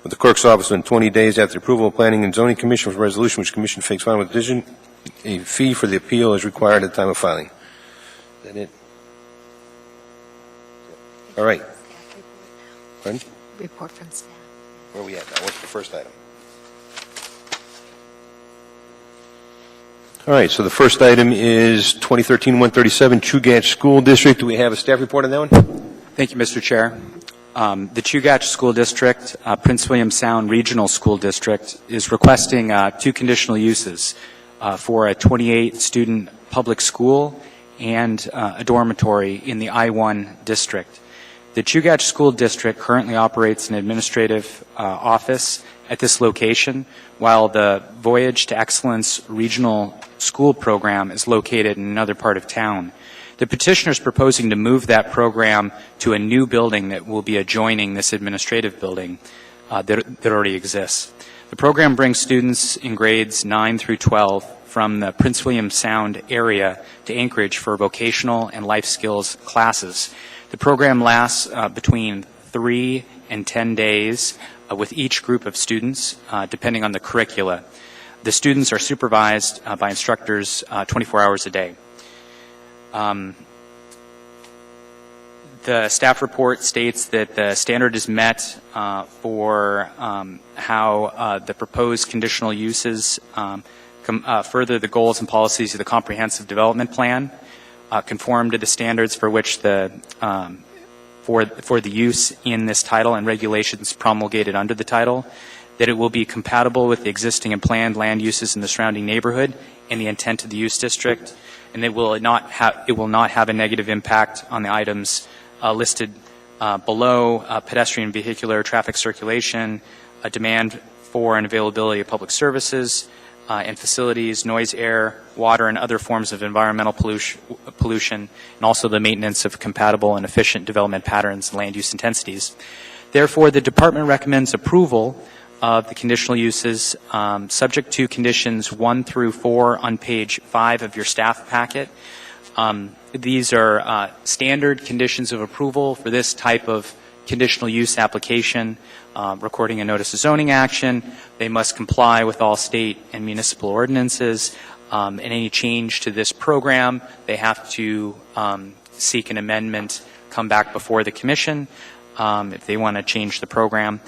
with the Clerk's Office within 20 days after the approval of Planning and Zoning Commission for a resolution which the Commission takes final decision. A fee for the appeal is required at the time of filing. Is that it? All right. Pardon? Report from staff. Where are we at now? What's the first item? All right, so the first item is 2013-137 Chugach School District. Do we have a staff report on that one? Thank you, Mr. Chair. The Chugach School District, Prince William Sound Regional School District, is requesting 2 conditional uses for a 28-student public school and a dormitory in the I-1 district. The Chugach School District currently operates an administrative office at this location, while the Voyage to Excellence Regional School Program is located in another part of town. The petitioner is proposing to move that program to a new building that will be adjoining this administrative building that already exists. The program brings students in grades 9 through 12 from the Prince William Sound area to Anchorage for vocational and life skills classes. The program lasts between 3 and 10 days with each group of students, depending on the curricula. The students are supervised by instructors 24 hours a day. The staff report states that the standard is met for how the proposed conditional uses further the goals and policies of the Comprehensive Development Plan, conform to the standards for which the for the use in this title and regulations promulgated under the title, that it will be compatible with the existing and planned land uses in the surrounding neighborhood and the intent of the use district, and it will not have a negative impact on the items listed below pedestrian vehicular traffic circulation, a demand for and availability of public services and facilities, noise, air, water, and other forms of environmental pollution, and also the maintenance of compatible and efficient development patterns and land use intensities. Therefore, the department recommends approval of the conditional uses subject to conditions 1 through 4 on page 5 of your staff packet. These are standard conditions of approval for this type of conditional use application. Recording a notice of zoning action. They must comply with all state and municipal ordinances. And any change to this program, they have to seek an amendment, come back before the commission if they want to change the program.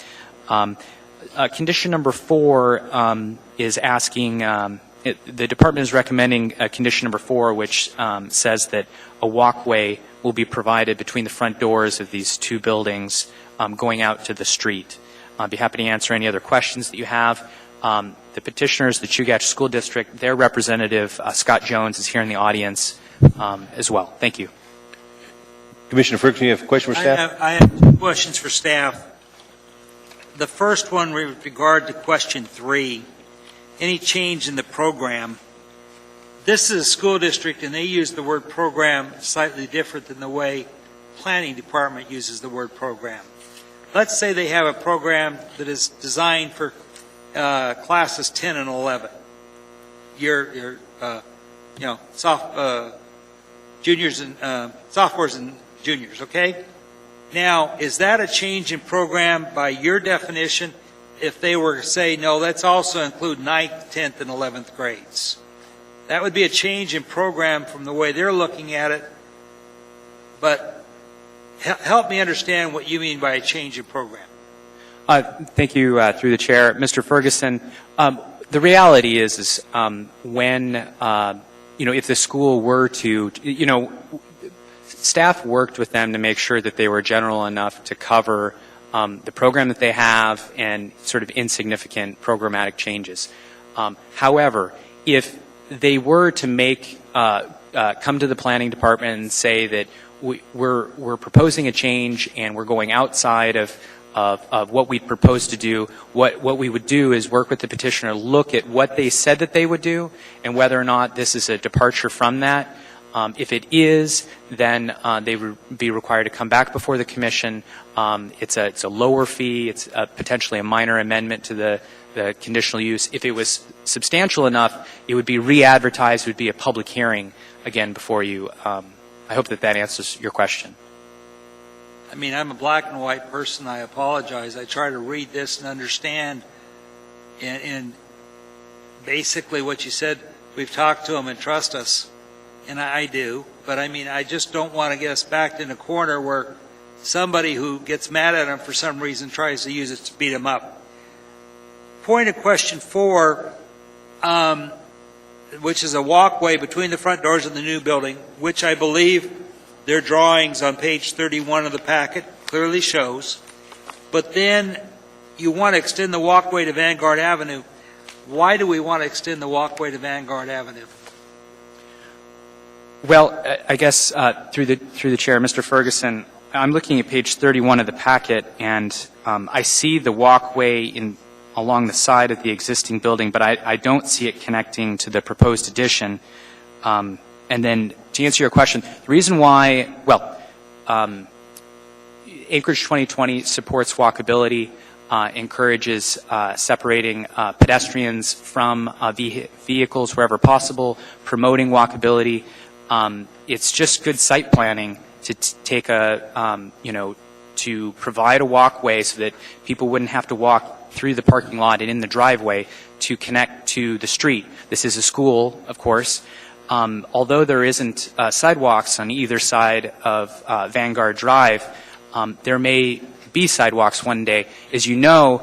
Condition number 4 is asking, the department is recommending condition number 4, which says that a walkway will be provided between the front doors of these two buildings going out to the street. I'll be happy to answer any other questions that you have. The petitioners, the Chugach School District, their representative, Scott Jones, is here in the audience as well. Thank you. Commissioner Ferguson, you have a question for staff? I have 2 questions for staff. The first one with regard to question 3, any change in the program. This is a school district, and they use the word program slightly different than the way planning department uses the word program. Let's say they have a program that is designed for classes 10 and 11. Your juniors and sophomores and juniors. Okay. Now, is that a change in program by your definition? If they were to say, no, let's also include 9th, 10th, and 11th grades. That would be a change in program from the way they're looking at it. But help me understand what you mean by a change in program. Thank you, through the chair. Mr. Ferguson, the reality is when, if the school were to, staff worked with them to make sure that they were general enough to cover the program that they have and sort of insignificant programmatic changes. However, if they were to make come to the planning department and say that we're proposing a change and we're going outside of what we propose to do, what we would do is work with the petitioner, look at what they said that they would do and whether or not this is a departure from that. If it is, then they would be required to come back before the commission. It's a lower fee. It's potentially a minor amendment to the conditional use. If it was substantial enough, it would be re-advertised. It would be a public hearing again before you. I hope that answers your question. I mean, I'm a black and white person. I apologize. I try to read this and understand. And basically what you said, we've talked to them and trust us. And I do. But I mean, I just don't want to get us backed in a corner where somebody who gets mad at them for some reason tries to use it to beat them up. Point of question 4, which is a walkway between the front doors of the new building, which I believe their drawings on page 31 of the packet clearly shows. But then you want to extend the walkway to Vanguard Avenue. Why do we want to extend the walkway to Vanguard Avenue? Well, I guess through the chair, Mr. Ferguson, I'm looking at page 31 of the packet, and I see the walkway along the side of the existing building, but I don't see it connecting to the proposed addition. And then to answer your question, the reason why, Anchorage 2020 supports walkability, encourages separating pedestrians from vehicles wherever possible, promoting walkability. It's just good site planning to take to provide a walkway so that people wouldn't have to walk through the parking lot and in the driveway to connect to the street. This is a school, of course. Although there isn't sidewalks on either side of Vanguard Drive, there may be sidewalks one day. As you know,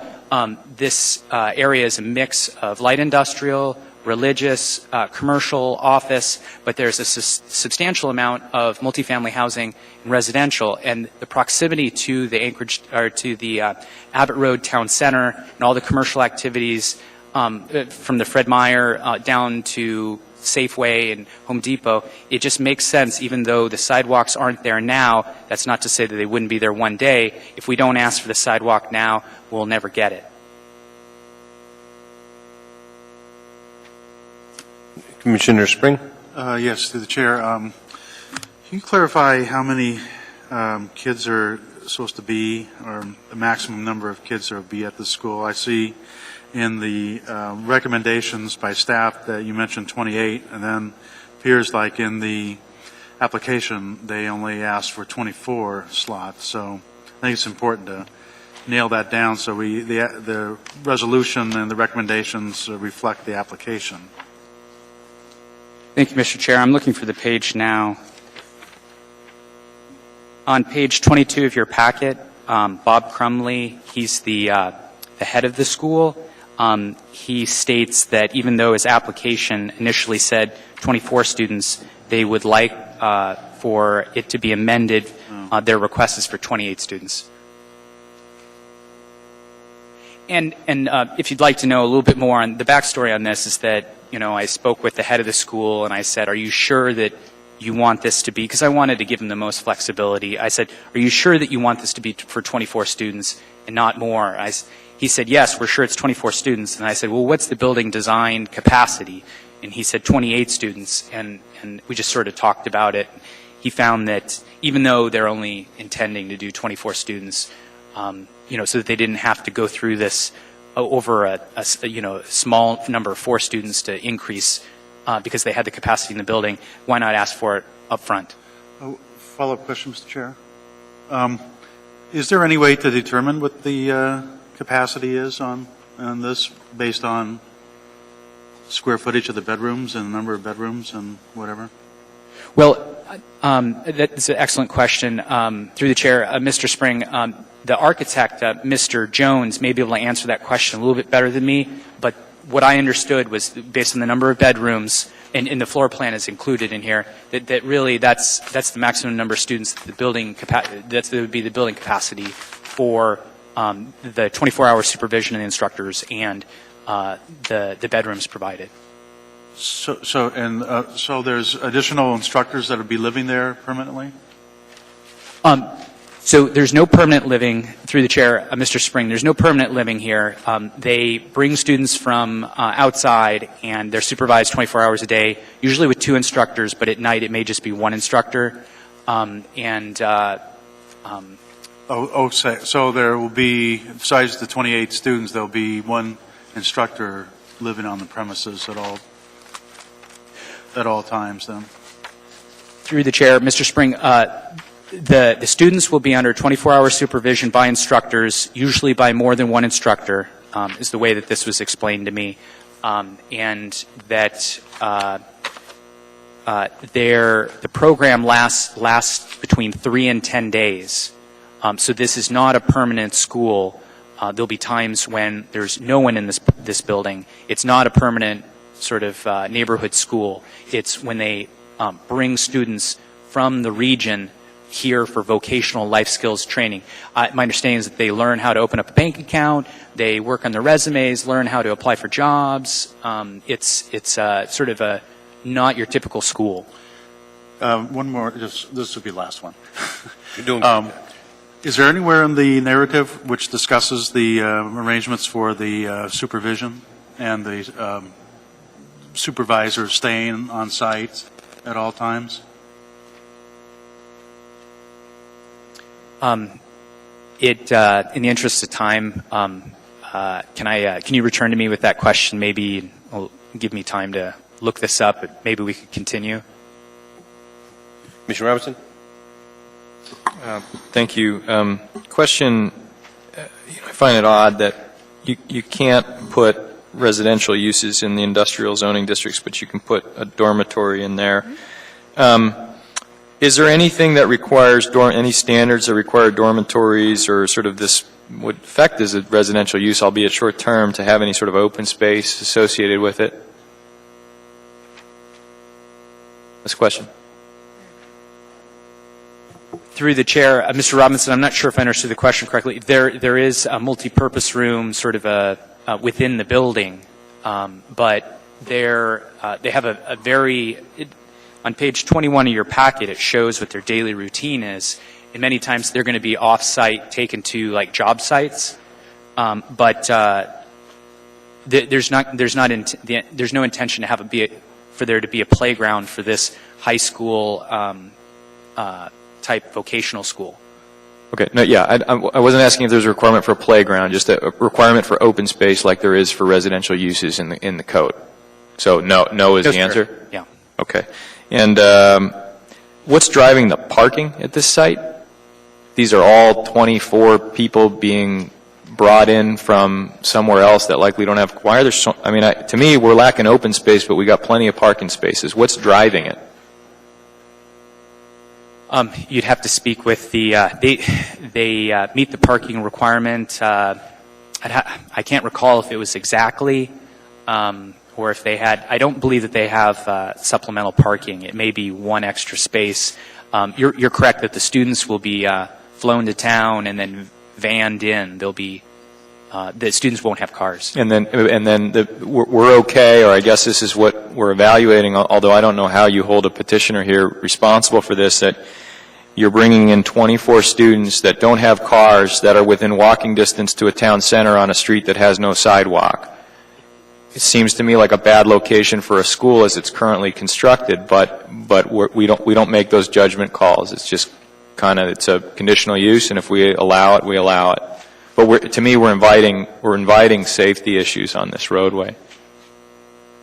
this area is a mix of light industrial, religious, commercial, office, but there's a substantial amount of multifamily housing and residential, and the proximity to the Anchorage or to the Abbott Road Town Center and all the commercial activities from the Fred Meyer down to Safeway and Home Depot, it just makes sense, even though the sidewalks aren't there now. That's not to say that they wouldn't be there one day. If we don't ask for the sidewalk now, we'll never get it. Commissioner Spring? Yes, through the chair. Can you clarify how many kids are supposed to be, or the maximum number of kids that will be at the school? I see in the recommendations by staff that you mentioned 28, and then appears like in the application they only asked for 24 slots. So I think it's important to nail that down so the resolution and the recommendations reflect the application. Thank you, Mr. Chair. I'm looking for the page now. On page 22 of your packet, Bob Crumley, he's the head of the school. He states that even though his application initially said 24 students, they would like for it to be amended. Their request is for 28 students. And if you'd like to know a little bit more on the backstory on this, is that, you know, I spoke with the head of the school and I said, are you sure that you want this to be, because I wanted to give him the most flexibility. I said, are you sure that you want this to be for 24 students and not more? He said, yes, we're sure it's 24 students. And I said, well, what's the building design capacity? And he said 28 students, and we just sort of talked about it. He found that even though they're only intending to do 24 students, you know, so that they didn't have to go through this over a small number of 4 students to increase because they had the capacity in the building, why not ask for it up front? Follow-up question, Mr. Chair. Is there any way to determine what the capacity is on this based on square footage of the bedrooms and the number of bedrooms and whatever? Well, that's an excellent question. Through the chair, Mr. Spring, the architect, Mr. Jones, may be able to answer that question a little bit better than me, but what I understood was based on the number of bedrooms, and the floor plan is included in here, that really that's the maximum number of students that would be the building capacity for the 24-hour supervision of the instructors and the bedrooms provided. So there's additional instructors that will be living there permanently? So there's no permanent living, through the chair, Mr. Spring, there's no permanent living here. They bring students from outside, and they're supervised 24 hours a day, usually with 2 instructors, but at night it may just be 1 instructor. So there will be, besides the 28 students, there will be 1 instructor living on the premises at all times then? Through the chair, Mr. Spring, the students will be under 24-hour supervision by instructors, usually by more than 1 instructor, is the way that this was explained to me, and that the program lasts between 3 and 10 days. So this is not a permanent school. There'll be times when there's no one in this building. It's not a permanent sort of neighborhood school. It's when they bring students from the region here for vocational life skills training. My understanding is that they learn how to open up a bank account, they work on their resumes, learn how to apply for jobs. It's sort of a not your typical school. One more, this will be the last one. You're doing good. Is there anywhere in the narrative which discusses the arrangements for the supervision and the supervisor staying on site at all times? In the interest of time, can you return to me with that question? Maybe it'll give me time to look this up. But maybe we could continue. Commissioner Robinson? Thank you. Question, I find it odd that you can't put residential uses in the industrial zoning districts, but you can put a dormitory in there. Is there anything that requires, any standards that require dormitories or sort of this would affect as a residential use, albeit short term, to have any sort of open space associated with it? This question. Through the chair, Mr. Robinson, I'm not sure if I understood the question correctly. There is a multi-purpose room sort of within the building, but they have a very, on page 21 of your packet, it shows what their daily routine is. And many times they're going to be off-site, taken to like job sites. But there's no intention to have for there to be a playground for this high school type vocational school. Okay, no, yeah, I wasn't asking if there's a requirement for a playground, just a requirement for open space like there is for residential uses in the code. So no is the answer? Yeah. Okay. And what's driving the parking at this site? These are all 24 people being brought in from somewhere else that likely don't have, why are there so, I mean, to me, we're lacking open space, but we got plenty of parking spaces. What's driving it? You'd have to speak with the, they meet the parking requirement. I can't recall if it was exactly, or if they had, I don't believe that they have supplemental parking. It may be one extra space. You're correct that the students will be flown to town and then vanned in. They'll be, the students won't have cars. And then we're okay, or I guess this is what we're evaluating, although I don't know how you hold a petitioner here responsible for this, that you're bringing in 24 students that don't have cars that are within walking distance to a town center on a street that has no sidewalk. It seems to me like a bad location for a school as it's currently constructed, but we don't make those judgment calls. It's just kind of, it's a conditional use, and if we allow it, we allow it. But to me, we're inviting safety issues on this roadway.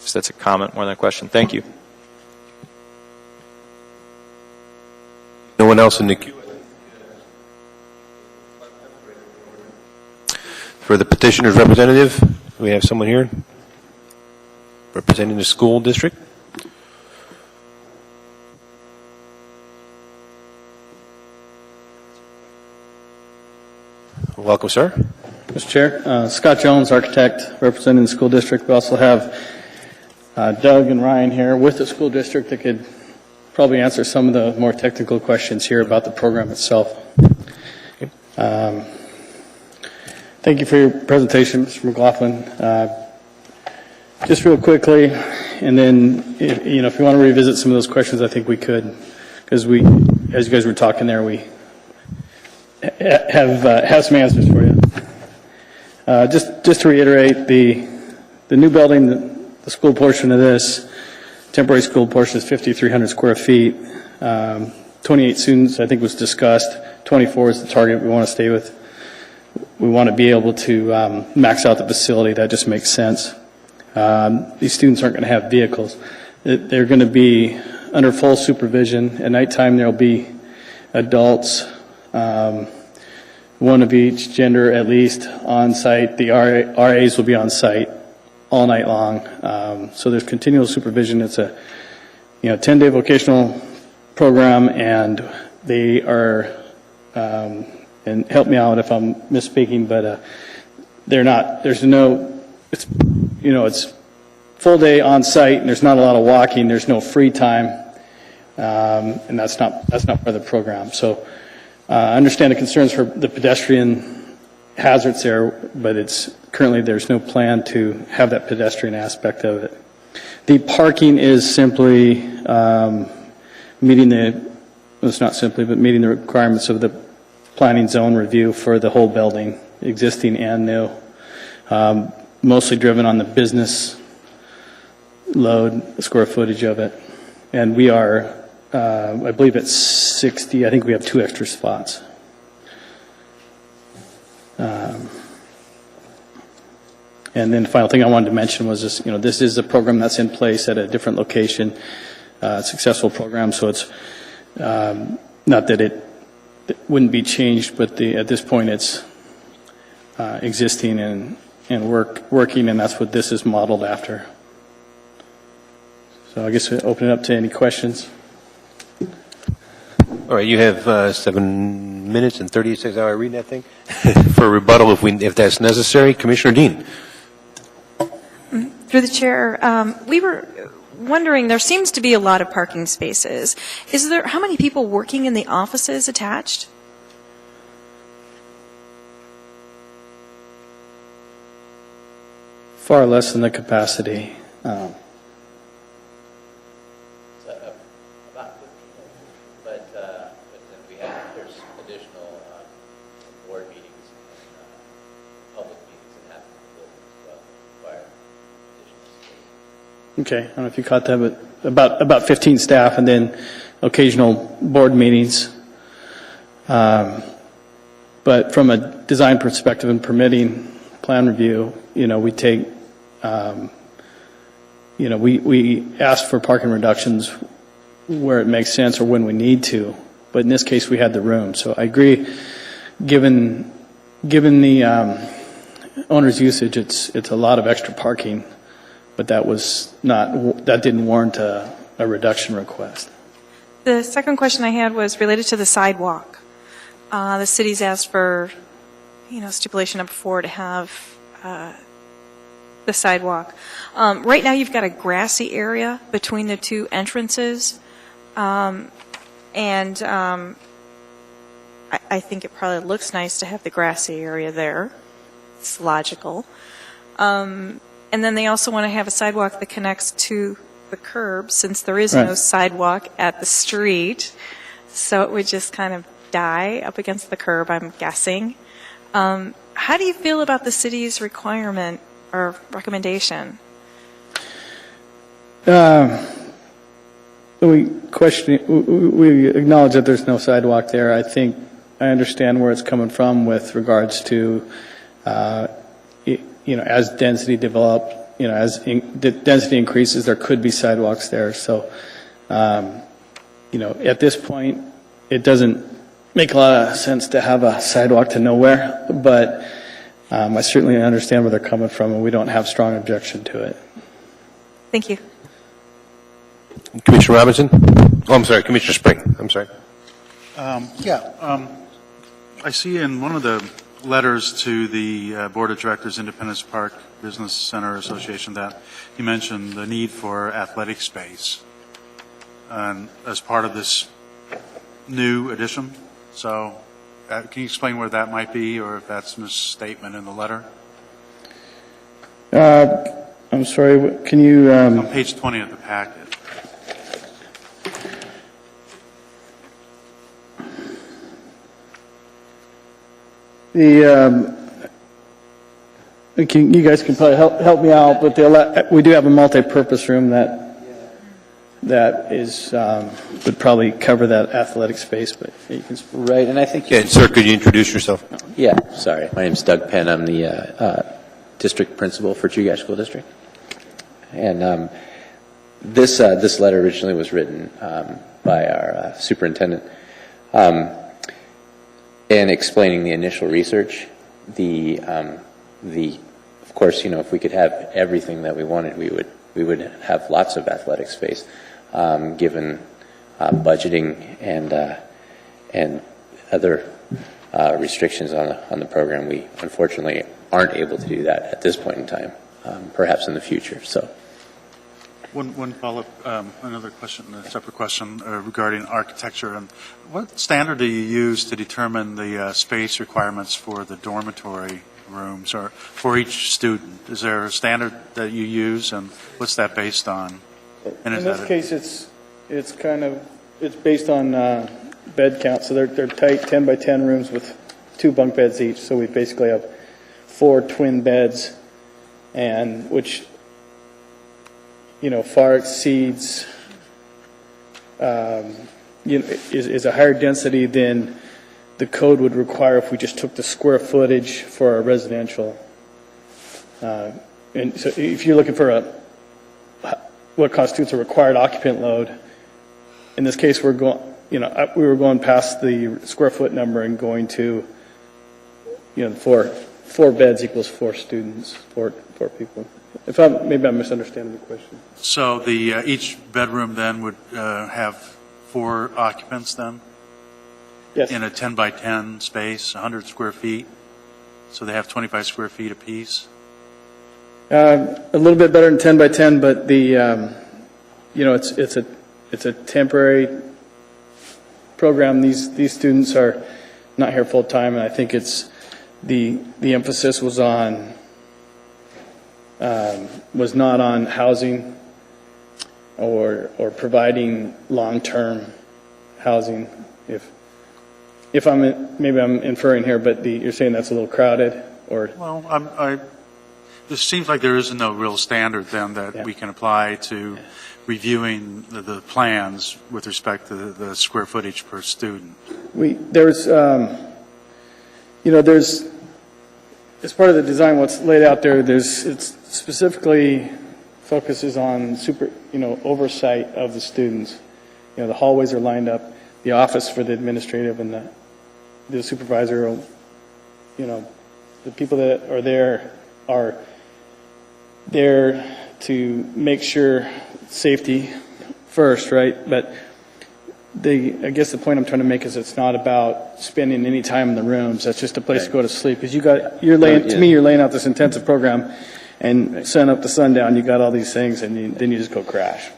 So that's a comment more than a question. Thank you. No one else in the queue? For the petitioner's representative, we have someone here representing the school district. Welcome, sir. Mr. Chair, Scott Jones, architect, representing the school district. We also have Doug and Ryan here with the school district that could probably answer some of the more technical questions here about the program itself. Thank you for your presentation, Mr. McLaughlin. Just real quickly, and then if you want to revisit some of those questions, I think we could, because we, as you guys were talking there, we have some answers for you. Just to reiterate, the new building, the school portion of this, temporary school portion is 5,300 square feet. 28 students, I think, was discussed. 24 is the target we want to stay with. We want to be able to max out the facility. That just makes sense. These students aren't going to have vehicles. They're going to be under full supervision. At nighttime, there'll be adults, one of each gender at least, on site. The RAs will be on site all night long. So there's continual supervision. It's a 10-day vocational program, and they are, and help me out if I'm misspeaking, but they're not, there's no, it's full day on site, and there's not a lot of walking. There's no free time, and that's not part of the program. So I understand the concerns for the pedestrian hazards there, but currently there's no plan to have that pedestrian aspect of it. The parking is simply meeting the requirements of the planning zone review for the whole building, existing and new. Mostly driven on the business load, the square footage of it. And we are, I believe it's 60, I think we have 2 extra spots. And then the final thing I wanted to mention was this, this is a program that's in place at a different location, successful program, so it's not that it wouldn't be changed, but at this point it's existing and working, and that's what this is modeled after. So I guess we open it up to any questions. All right, you have 7 minutes and 38 seconds. I read that thing for a rebuttal if that's necessary. Commissioner Dean. Through the chair, we were wondering, there seems to be a lot of parking spaces. How many people working in the offices attached? Far less than the capacity. about 15, but then there's additional board meetings and public meetings that happen in the building as well, require additional space. Okay, I don't know if you caught that, but about 15 staff and then occasional board meetings. But from a design perspective and permitting plan review, we take, we ask for parking reductions where it makes sense or when we need to. But in this case, we had the room. So I agree, given the owner's usage, it's a lot of extra parking, but that didn't warrant a reduction request. The second question I had was related to the sidewalk. The city's asked for, stipulation number 4 to have the sidewalk. Right now, you've got a grassy area between the two entrances, and I think it probably looks nice to have the grassy area there. It's logical. And then they also want to have a sidewalk that connects to the curb, since there is no sidewalk at the street, so it would just kind of die up against the curb, I'm guessing. How do you feel about the city's requirement or recommendation? We acknowledge that there's no sidewalk there. I think I understand where it's coming from with regards to, as density developed, as density increases, there could be sidewalks there. So, at this point, it doesn't make a lot of sense to have a sidewalk to nowhere, but I certainly understand where they're coming from, and we don't have strong objection to it. Thank you. Commissioner Robinson? Oh, I'm sorry, Commissioner Spring. I'm sorry. I see in one of the letters to the Board of Directors, Independence Park Business Center Association, that you mentioned the need for athletic space as part of this new addition. So can you explain where that might be, or if that's a misstatement in the letter? I'm sorry, can you... On page 20 of the packet. You guys can probably help me out, but we do have a multi-purpose room that is would probably cover that athletic space, but you can. Right, and I think. Yeah, sir, could you introduce yourself? Yeah, sorry. My name is Doug Penn. I'm the district principal for Chugach School District, and this letter originally was written by our superintendent, and explaining the initial research. Of course, if we could have everything that we wanted, we would have lots of athletic space. Given budgeting and other restrictions on the program, we unfortunately aren't able to do that at this point in time. Perhaps in the future. So, one follow-up, another question, a separate question regarding architecture. And what standard do you use to determine the space requirements for the dormitory rooms or for each student? Is there a standard that you use, and what's that based on? And in this case, it's based on bed count. So they're tight 10 by 10 rooms with 2 bunk beds each. So we basically have 4 twin beds, and which far exceeds is a higher density than the code would require if we just took the square footage for our residential. And so if you're looking for what constitutes a required occupant load, in this case we were going past the square foot number and going to, 4 beds equals 4 students, 4 people. Maybe I'm misunderstanding the question. So each bedroom then would have 4 occupants then? Yes. In a 10 by 10 space, 100 square feet. So they have 25 square feet apiece. A little bit better than 10 by 10, but it's a temporary program. These students are not here full time, and I think it's the emphasis was not on housing or providing long-term housing. If maybe I'm inferring here, but you're saying that's a little crowded, or? Well, this seems like there is no real standard then that we can apply to reviewing the plans with respect to the square footage per student. There's, as part of the design, what's laid out there, it specifically focuses on oversight of the students. The hallways are lined up, the office for the administrative and the supervisor, the people that are there to make sure safety first, right? But I guess the point I'm trying to make is it's not about spending any time in the rooms. That's just a place to go to sleep. Because you're laying out this intensive program, and sun up to sundown, you got all these things, and then you just go crash.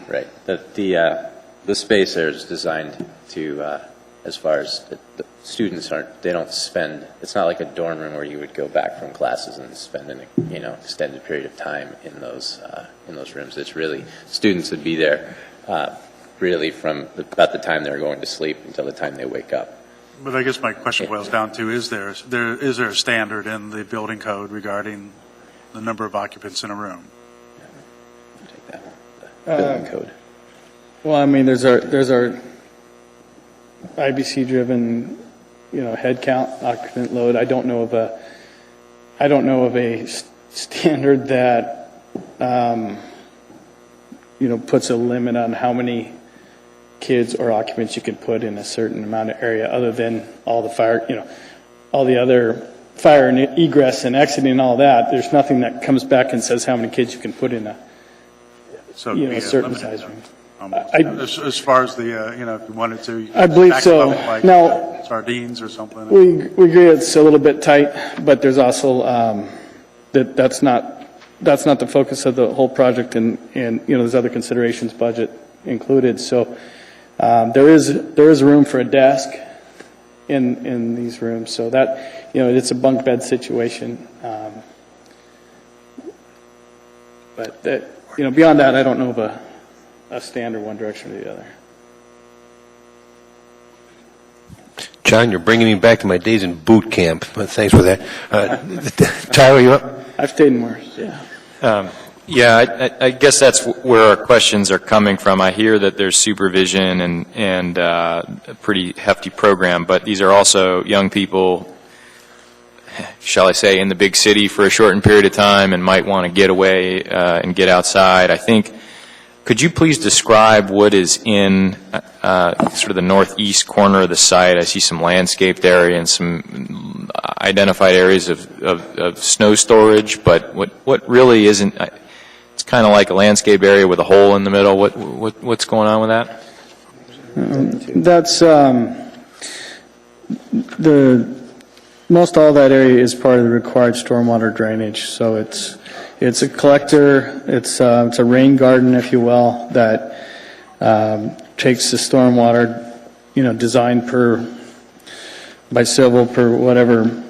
Right. The space there is designed to, as far as the students they don't spend. It's not like a dorm room where you would go back from classes and spend an extended period of time in those rooms. It's really students would be there. Really from about the time they're going to sleep until the time they wake up. But I guess my question boils down to, is there a standard in the building code regarding the number of occupants in a room? Take that one, the building code. Well, I mean, there's our IBC-driven, head count, occupant load. I don't know of a standard that, puts a limit on how many kids or occupants you can put in a certain amount of area, other than all the other fire and egress and exiting and all that. There's nothing that comes back and says how many kids you can put in a certain size room. As far as the, if you wanted to, I believe so. Like now, sardines or something. We agree it's a little bit tight, but there's also that's not the focus of the whole project, and there's other considerations, budget included. So there is room for a desk in these rooms, so that it's a bunk bed situation. But beyond that, I don't know of a standard one direction or the other. John, you're bringing me back to my days in boot camp. Thanks for that. Tyler, you up? I've stayed in worse. I guess that's where our questions are coming from. I hear that there's supervision and a pretty hefty program, but these are also young people, shall I say, in the big city for a shortened period of time and might want to get away and get outside. I think, could you please describe what is in sort of the northeast corner of the site? I see some landscaped area and some identified areas of snow storage, but what really isn't, it's kind of like a landscape area with a hole in the middle. What's going on with that? That's most all that area is part of the required stormwater drainage. So it's a collector. It's a rain garden, if you will, that takes the stormwater, designed by civil per whatever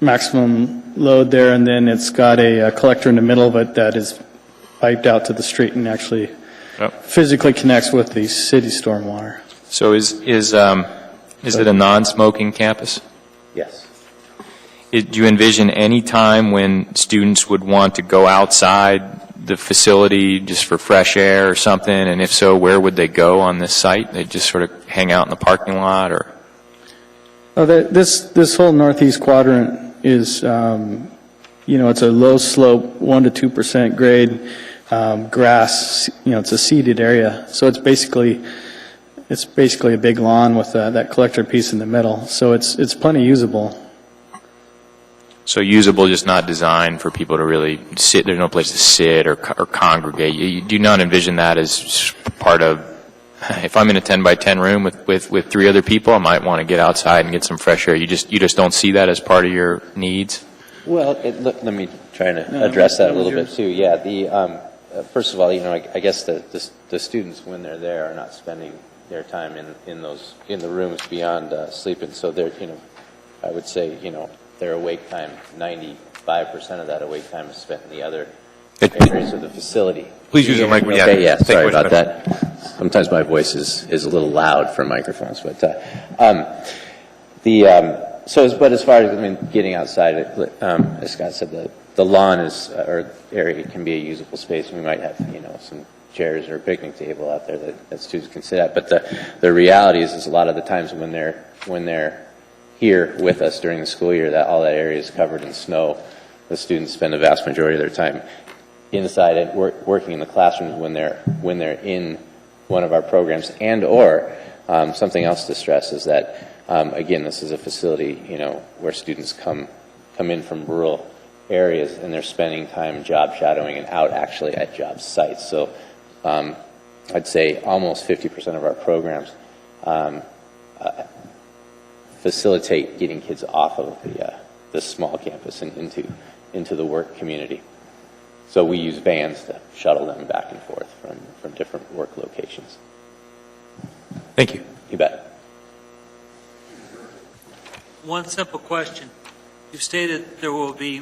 maximum load there, and then it's got a collector in the middle of it that is piped out to the street and actually physically connects with the city stormwater. So is it a non-smoking campus? Yes. Do you envision any time when students would want to go outside the facility just for fresh air or something? And if so, where would they go on this site? They just sort of hang out in the parking lot, or? Oh, this whole northeast quadrant is, it's a low slope, 1% to 2% grade grass. It's a seeded area, so it's basically a big lawn with that collector piece in the middle. So it's plenty usable. So usable, just not designed for people to really sit. There's no place to sit or congregate. You do not envision that as part of, if I'm in a 10 by 10 room with three other people, I might want to get outside and get some fresh air. You just don't see that as part of your needs? Well, let me try to address that a little bit too. Yeah, first of all, I guess the students, when they're there, are not spending their time in the rooms beyond sleeping. So they're, I would say, their awake time, 95% of that awake time is spent in the other areas of the facility. Please use the mic. Yeah. Okay, yeah, Thank sorry you, about Commissioner. that. Sometimes my voice is a little loud for microphones, but but as far as getting outside, as Scott said, the lawn or area can be a usable space. We might have some chairs or a picnic table out there that students can sit at. But the reality is a lot of the times when they're here with us during the school year, that all that area is covered in snow. The students spend the vast majority of their time inside and working in the classrooms when they're in one of our programs. Or something else to stress is that again, this is a facility where students come in from rural areas and they're spending time job shadowing and out actually at job sites. So I'd say almost 50% of our programs facilitate getting kids off of the small campus and into the work community. So we use vans to shuttle them back and forth from different work locations. Thank you. You bet. One simple question. You've stated there will be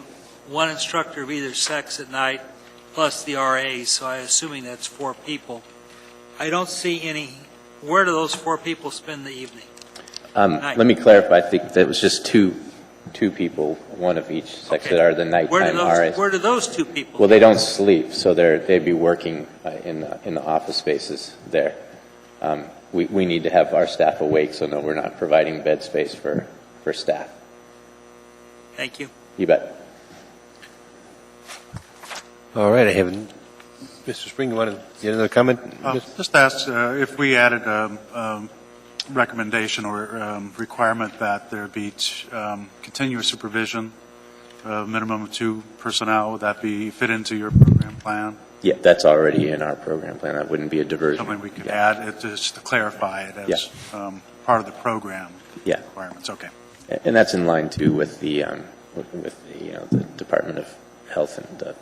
one instructor of either sex at night plus the RAs, so I'm assuming that's 4 people. I don't see any. Where do those 4 people spend the evening? Let me clarify. I think that was just two people, one of each sex, that are the nighttime RAs. Where do those 2 people? Well, they don't sleep, so they'd be working in the office spaces there. We need to have our staff awake, so no, we're not providing bed space for staff. Thank you. You bet. All right, I have Mr. Spring. You want to get another comment? Just ask if we added a recommendation or requirement that there be continuous supervision, minimum of 2 personnel. Would that fit into your program plan? Yeah, that's already in our program plan. That wouldn't be a diversion. Something we could add it just to clarify it as part of the program requirements. Okay. And that's in line too with the the Department of Health and the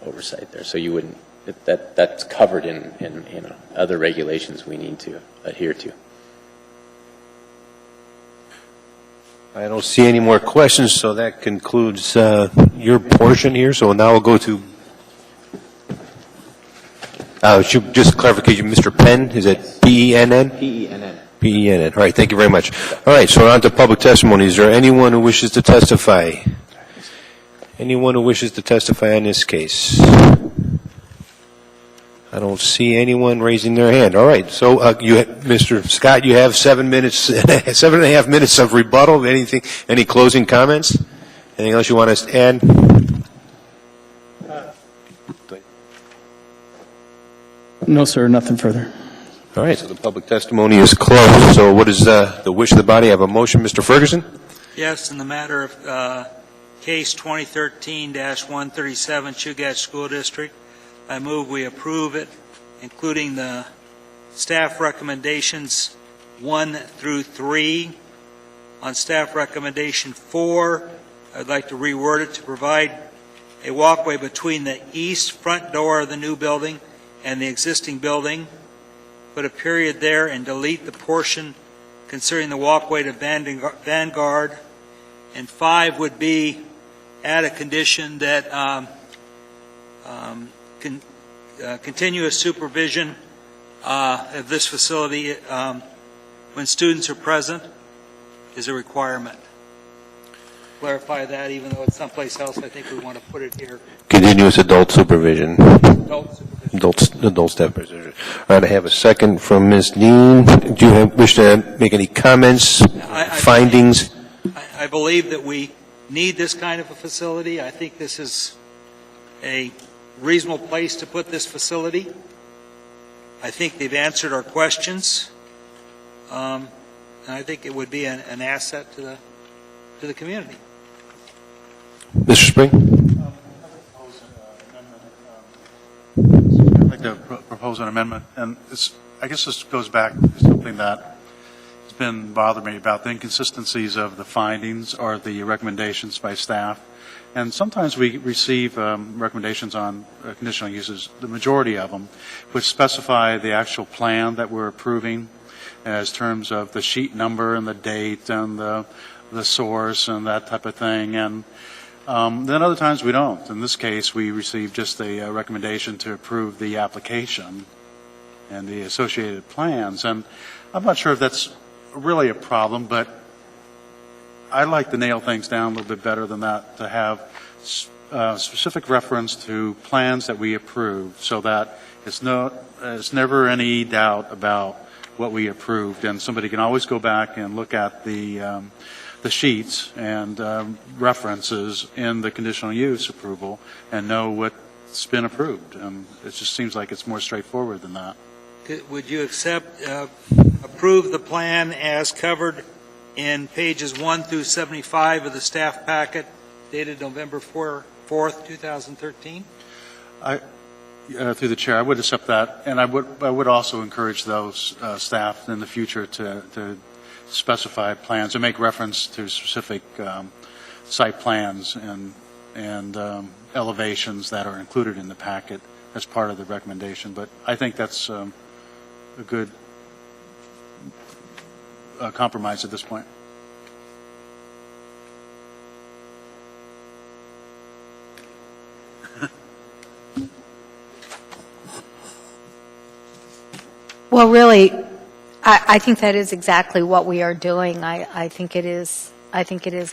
oversight there. So you wouldn't that's covered in other regulations we need to adhere to. I don't see any more questions, so that concludes your portion here. So now we'll go to just clarification, Mr. Penn, is it P-E-N-N? P-E-N-N. P-E-N-N. All right, thank you very much. All right, so on to public testimony. Is there anyone who wishes to testify? Anyone who wishes to testify on this case? I don't see anyone raising their hand. All right, so Mr. Scott, you have 7.5 minutes of rebuttal. Any closing comments? Anything else you want to add? No, sir, nothing further. All right, so the public testimony is closed. So what is the wish of the body? I have a motion, Mr. Ferguson? Yes, in the matter of case 2013-137, Chugach School District, I move we approve it, including the staff recommendations 1 through 3. On staff recommendation 4, I'd like to reword it to provide a walkway between the east front door of the new building and the existing building, put a period there and delete the portion concerning the walkway to Vanguard. And 5 would be add a condition that continuous supervision of this facility when students are present is a requirement. Clarify that, even though it's someplace else, I think we want to put it here. Continuous adult supervision. Adult supervision. Adult staff supervision. All right, I have a second from Ms. Dean. Do you wish to make any comments, findings? I believe that we need this kind of a facility. I think this is a reasonable place to put this facility. I think they've answered our questions. And I think it would be an asset to the community. Mr. Spring? I'd like to propose an amendment, and I guess this goes back to something that has been bothering me about the inconsistencies of the findings or the recommendations by staff. And sometimes we receive recommendations on conditional uses, the majority of them, which specify the actual plan that we're approving as terms of the sheet number and the date and the source and that type of thing. And Then other times we don't. In this case, we received just a recommendation to approve the application and the associated plans. And I'm not sure if that's really a problem, but I like to nail things down a little bit better than that, to have specific reference to plans that we approve so that it's never any doubt about what we approved. And somebody can always go back and look at the sheets and references in the conditional use approval and know what's been approved. And it just seems like it's more straightforward than that. Would you approve the plan as covered in pages 1 through 75 of the staff packet dated November 4th, 2013? Through the chair, I would accept that, and I would also encourage those staff in the future to specify plans and make reference to specific site plans and elevations that are included in the packet as part of the recommendation. But I think that's a good compromise at this point. Well, really, I think that is exactly what we are doing. I think it is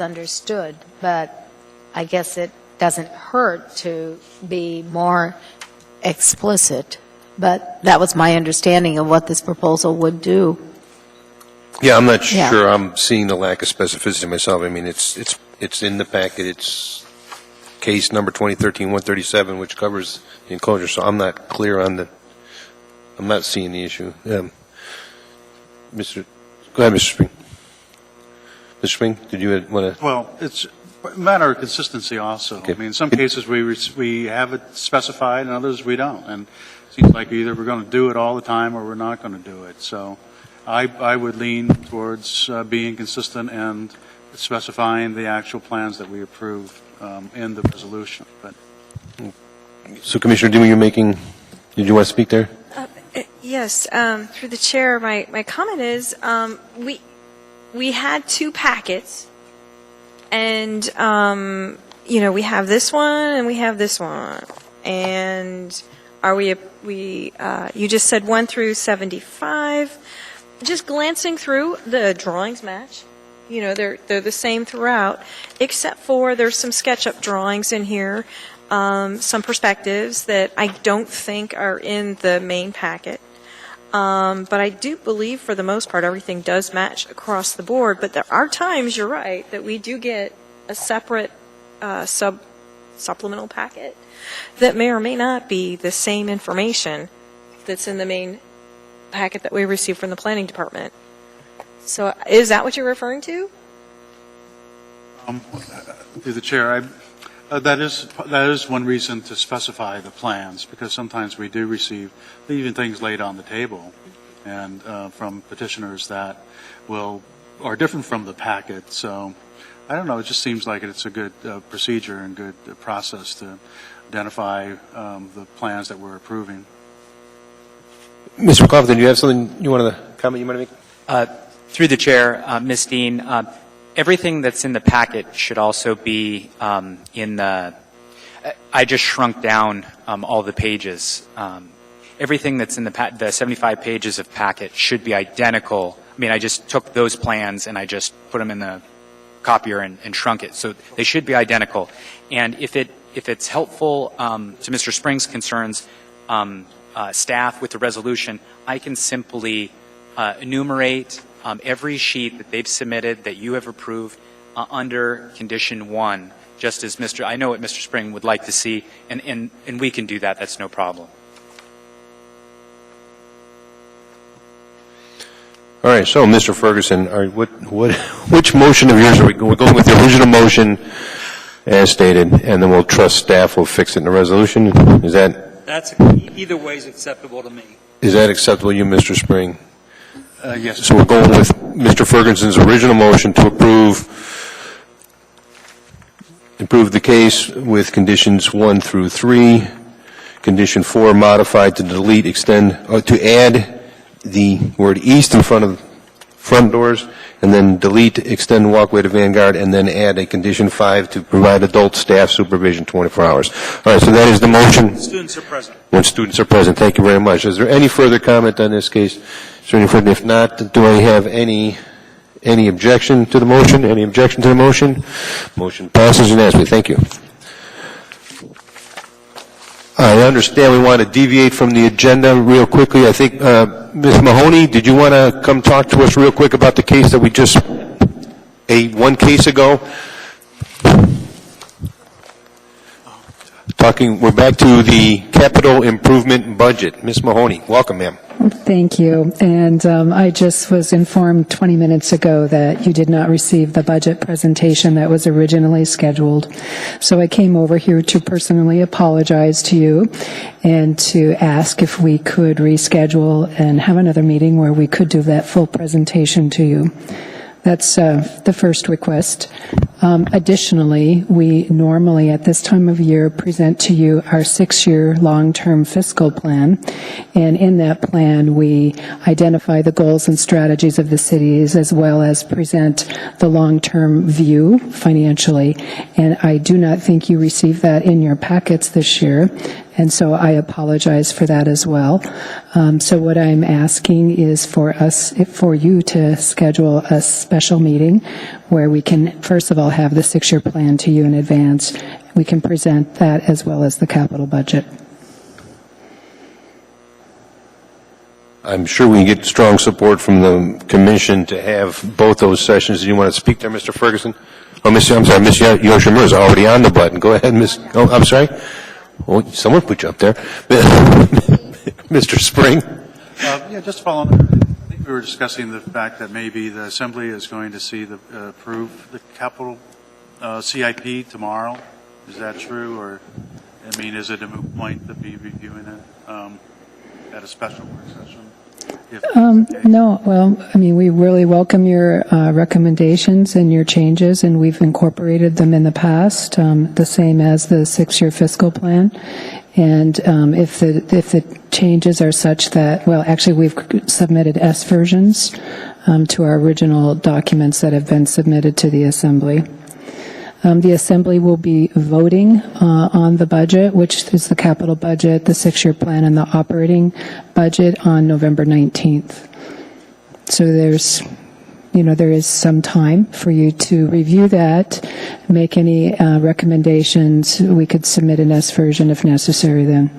understood, but I guess it doesn't hurt to be more explicit. But that was my understanding of what this proposal would do. Yeah, I'm not sure I'm seeing the lack of specificity myself. I mean, it's in the packet. It's case number 2013-137, which covers the enclosure. So I'm not clear on I'm not seeing the issue. Go ahead, Mr. Spring. Mr. Spring, did you want to? Well, it's a matter of consistency also. Okay. I mean, in some cases we have it specified, and others we don't. And it seems like either we're going to do it all the time or we're not going to do it. So I would lean towards being consistent and specifying the actual plans that we approve in the resolution. But So, Commissioner Dewey, did you want to speak there? Yes, through the chair, my comment is we had two packets, and we have this one and we have this one, and you just said 1 through 75. Just glancing through, the drawings match. They're the same throughout, except for there's some SketchUp drawings in here, some perspectives that I don't think are in the main packet. But I do believe, for the most part, everything does match across the board. But there are times, you're right, that we do get a separate supplemental packet that may or may not be the same information that's in the main packet that we received from the planning department. So is that what you're referring to? through the chair, that is one reason to specify the plans, because sometimes we do receive even things laid on the table and from petitioners that are different from the packet. So I don't know, it just seems like it's a good procedure and good process to identify the plans that we're approving. Mr. McLaughlin, do you have something you want to comment you want to make? Through the chair, Ms. Dean, everything that's in the packet should also be in the, I just shrunk down all the pages. Everything that's in the 75 pages of packet should be identical. I mean, I just took those plans and I just put them in the copier and shrunk it. So they should be identical. And if it's helpful to Mr. Spring's concerns, staff with the resolution, I can simply enumerate every sheet that they've submitted that you have approved under condition 1, just as I know what Mr. Spring would like to see, and we can do that. That's no problem. All right, so Mr. Ferguson, which motion of yours are we going? We're going with the original motion as stated, and then we'll trust staff will fix it in the resolution. Is that? That's either way is acceptable to me. Is that acceptable to you, Mr. Spring? Yes. So we're going with Mr. Ferguson's original motion to approve the case with conditions 1 through 3. Condition 4 modified to delete, extend, or to add the word east in front of front doors, and then delete extend walkway to Vanguard, and then add a condition 5 to provide adult staff supervision 24 hours. All right, so that is the motion. Students are present. When students are present. Thank you very much. Is there any further comment on this case? Is there any further? If not, do I have any objection to the motion? Any objection to the motion? Motion passes unanimously. Thank you. I understand we want to deviate from the agenda real quickly. I think, Ms. Mahoney, did you want to come talk to us real quick about the case that we just, one case ago? We're back to the capital improvement budget. Ms. Mahoney, welcome, ma'am. Thank you. And I just was informed 20 minutes ago that you did not receive the budget presentation that was originally scheduled. So I came over here to personally apologize to you and to ask if we could reschedule and have another meeting where we could do that full presentation to you. That's the first request. Additionally, we normally at this time of year present to you our 6-year long-term fiscal plan, and in that plan we identify the goals and strategies of the cities as well as present the long-term view financially, and I do not think you received that in your packets this year, and so I apologize for that as well. So what I'm asking is for you to schedule a special meeting where we can, first of all, have the 6-year plan to you in advance. We can present that as well as the capital budget. I'm sure we can get strong support from the commission to have both those sessions. Do you want to speak there, Mr. Ferguson? Oh, I'm sorry, Ms. Yoshimura is already on the button. Go ahead, Ms. Oh, I'm sorry. Oh, someone put you up there. Mr. Spring? Yeah, just following up. I think we were discussing the fact that maybe the Assembly is going to approve the capital CIP tomorrow. Is that true? Or, I mean, is it a moot point to be reviewing it at a special work session? No, well, I mean, we really welcome your recommendations and your changes, and we've incorporated them in the past, the same as the 6-year fiscal plan. And if the changes are such that, well, actually, we've submitted S versions to our original documents that have been submitted to the Assembly. The Assembly will be voting on the budget, which is the capital budget, the 6-year plan, and the operating budget on November 19th. So there is some time for you to review that, make any recommendations. We could submit an S version if necessary then.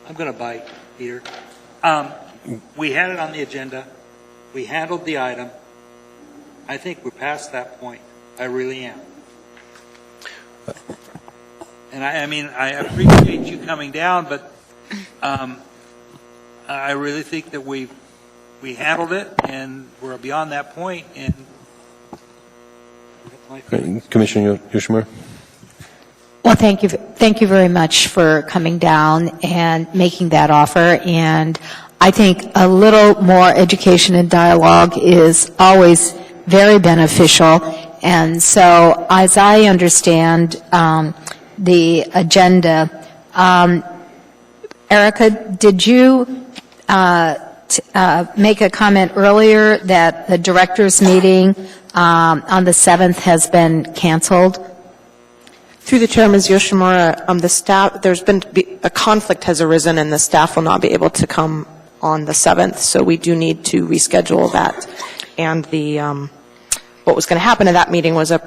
I'm going to bite, Peter. We had it on the agenda. We handled the item. I think we're past that point. I really am. And I mean, I appreciate you coming down, but I really think that we handled it, and we're beyond that point. And Commissioner Yoshimura? Well, thank you very much for coming down and making that offer. And I think a little more education and dialogue is always very beneficial. And so, as I understand the agenda, Erica, did you make a comment earlier that the directors' meeting on the 7th has been canceled? Through the chair, Ms. Yoshimura, the staff, there's been a conflict has arisen, and the staff will not be able to come on the 7th, so we do need to reschedule that. And what was going to happen at that meeting was a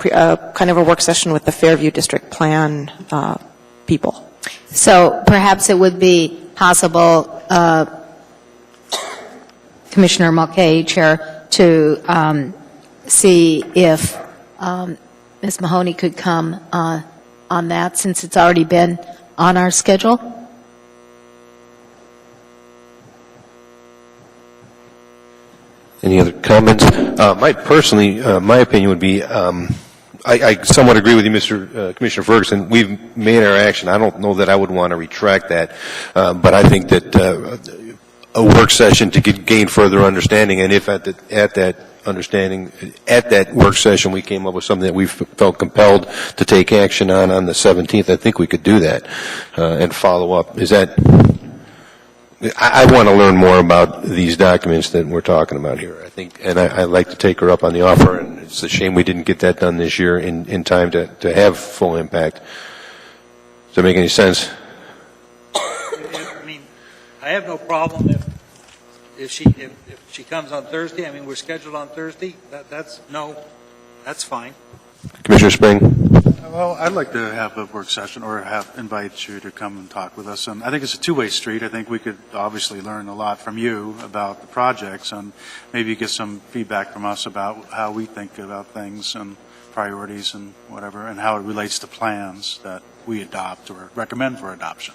kind of a work session with the Fairview District Plan people. So perhaps it would be possible, Commissioner Mulcahy, Chair, to see if Ms. Mahoney could come on that, since it's already been on our schedule. Any other comments? My opinion would be, I somewhat agree with you, Commissioner Ferguson. We've made our action. I don't know that I would want to retract that, but I think that a work session to gain further understanding, and if at that understanding. At that work session, we came up with something that we felt compelled to take action on the 17th. I think we could do that and follow up. Is that? I want to learn more about these documents that we're talking about here. I think, and I'd like to take her up on the offer. And it's a shame we didn't get that done this year in time to have full impact. Does that make any sense? I mean, I have no problem if she comes on Thursday. I mean, we're scheduled on Thursday. That's fine. Commissioner Spring? Well, I'd like to have a work session or invite you to come and talk with us. And I think it's a two-way street. I think we could obviously learn a lot from you about the projects and maybe get some feedback from us about how we think about things and priorities and whatever, and how it relates to plans that we adopt or recommend for adoption.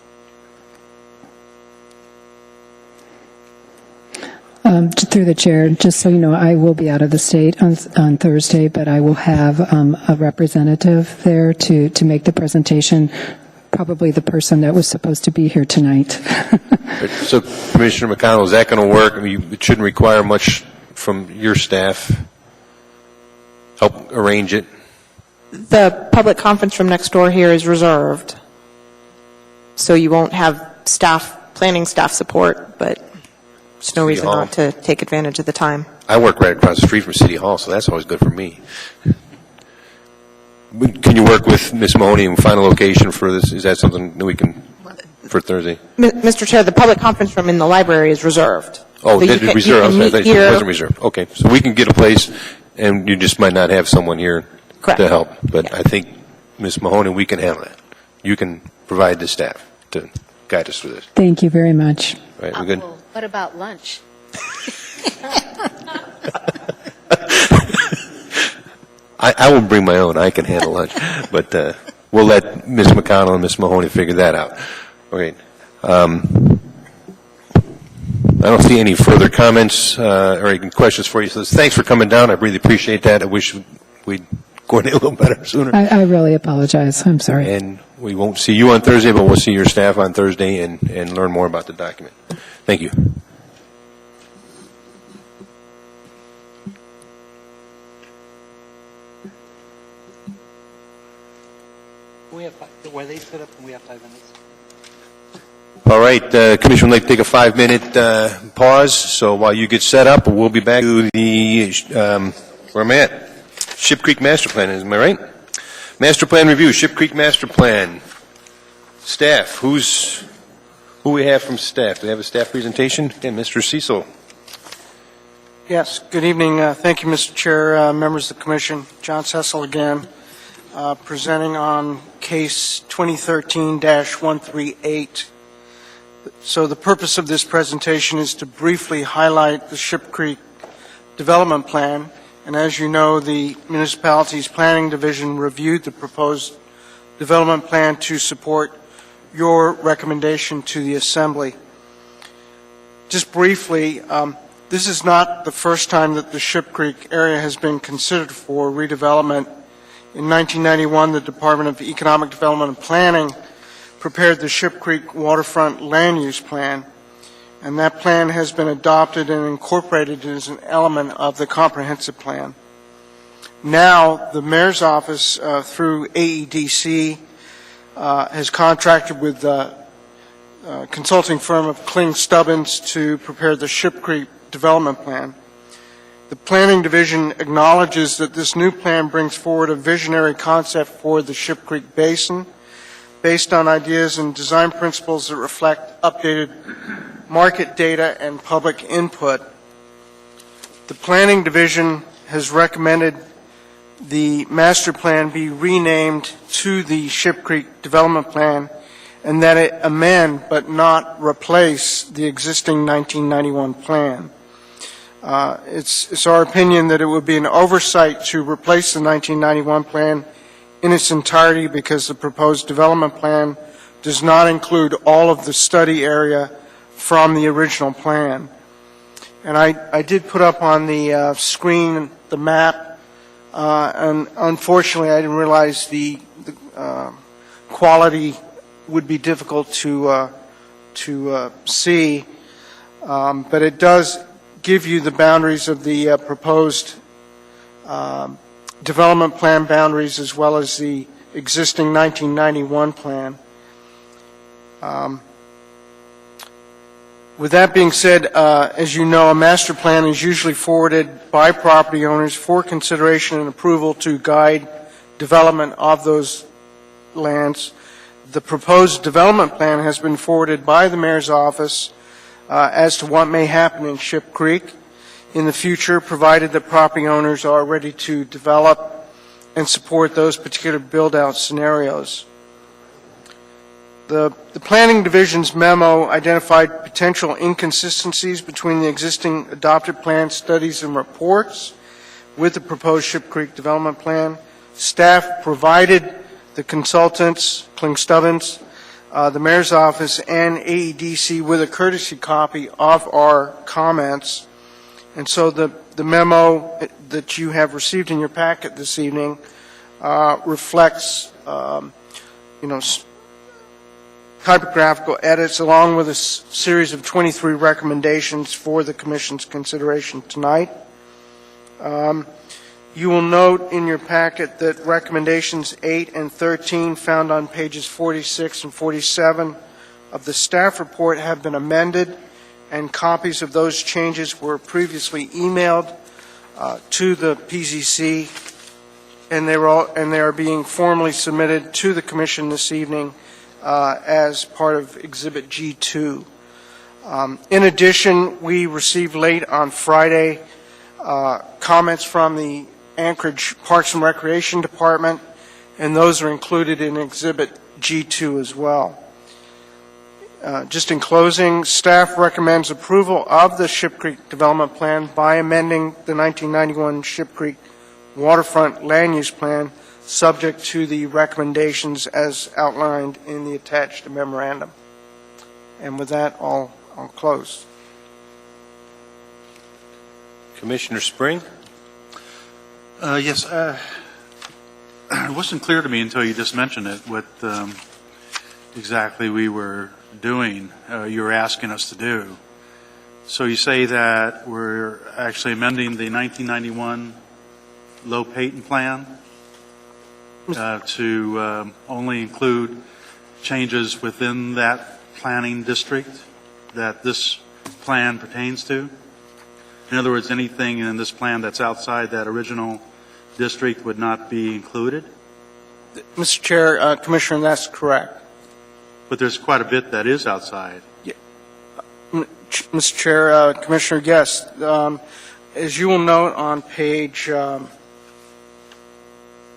Through the chair, just so you know, I will be out of the state on Thursday, but I will have a representative there to make the presentation, probably the person that was supposed to be here tonight. So, Commissioner McConnell, is that going to work? I mean, it shouldn't require much from your staff. Help arrange it. The public conference room next door here is reserved, so you won't have planning staff support, but there's no reason not to take advantage of the time. I work right across the street from City Hall, so that's always good for me. Can you work with Ms. Mahoney and find a location for this? Is that something that we can, for Thursday? Mr. Chair, the public conference room in the library is reserved. Oh, So it is reserved. I thought it wasn't reserved. Okay, so we can get a place, and you just might not have someone here to help. But I think, Ms. Mahoney, we can handle that. You can provide the staff to guide us through this. Thank you very much. Right, we're good? What about lunch? I will bring my own. I can handle lunch. But we'll let Ms. McConnell and Ms. Mahoney figure that out. Okay. I don't see any further comments or any questions for you. So thanks for coming down. I really appreciate that. I wish we'd coordinate a little better sooner. I really apologize. I'm sorry. And we won't see you on Thursday, but we'll see your staff on Thursday and learn more about the document. Thank you. Were they set up and we have 5 minutes? All right, Commission would like to take a 5-minute pause. So while you get set up, we'll be back to the, where am I at? Ship Creek Master Plan, am I right? Master Plan Review, Ship Creek Master Plan. Staff, who we have from staff? Do we have a staff presentation? Again, Mr. Cecil. Yes, good evening. Thank you, Mr. Chair, members of the Commission. John Cecil again, presenting on case 2013-138. So the purpose of this presentation is to briefly highlight the Ship Creek Development Plan. And as you know, the municipality's planning division reviewed the proposed development plan to support your recommendation to the Assembly. Just briefly, this is not the first time that the Ship Creek area has been considered for redevelopment. In 1991, the Department of Economic Development and Planning prepared the Ship Creek Waterfront Land Use Plan, and that plan has been adopted and incorporated as an element of the comprehensive plan. Now, the Mayor's Office, through AEDC, has contracted with the consulting firm of Kling Stubbins to prepare the Ship Creek Development Plan. The Planning Division acknowledges that this new plan brings forward a visionary concept for the Ship Creek Basin based on ideas and design principles that reflect updated market data and public input. The Planning Division has recommended the master plan be renamed to the Ship Creek Development Plan and that it amend but not replace the existing 1991 plan. It's our opinion that it would be an oversight to replace the 1991 plan in its entirety because the proposed development plan does not include all of the study area from the original plan. And I did put up on the screen the map, and unfortunately I didn't realize the quality would be difficult to see, but it does give you the boundaries of the proposed development plan boundaries as well as the existing 1991 plan. With that being said, as you know, a master plan is usually forwarded by property owners for consideration and approval to guide development of those lands. The proposed development plan has been forwarded by the mayor's office as to what may happen in Ship Creek in the future, provided that property owners are ready to develop and support those particular build-out scenarios. The Planning Division's memo identified potential inconsistencies between the existing adopted plan studies and reports with the proposed Ship Creek development plan. Staff provided the consultants, Kling-Stubbins, the mayor's office, and AEDC with a courtesy copy of our comments. And so the memo that you have received in your packet this evening reflects, typographical edits along with a series of 23 recommendations for the Commission's consideration tonight. You will note in your packet that recommendations 8 and 13 found on pages 46 and 47 of the staff report have been amended, and copies of those changes were previously emailed to the PZC, and they are being formally submitted to the Commission this evening as part of Exhibit G2. In addition, we received late on Friday comments from the Anchorage Parks and Recreation Department, and those are included in Exhibit G2 as well. Just in closing, staff recommends approval of the Ship Creek Development Plan by amending the 1991 Ship Creek Waterfront Land Use Plan, subject to the recommendations as outlined in the attached memorandum. And with that, I'll close. Commissioner Spring? Yes, it wasn't clear to me until you just mentioned it what exactly we were doing, you were asking us to do. So you say that we're actually amending the 1991 low patent plan to only include changes within that planning district that this plan pertains to? In other words, anything in this plan that's outside that original district would not be included? Mr. Chair, Commissioner, that's correct. But there's quite a bit that is outside. Yeah. Mr. Chair, Commissioner, yes. As you will note on page, I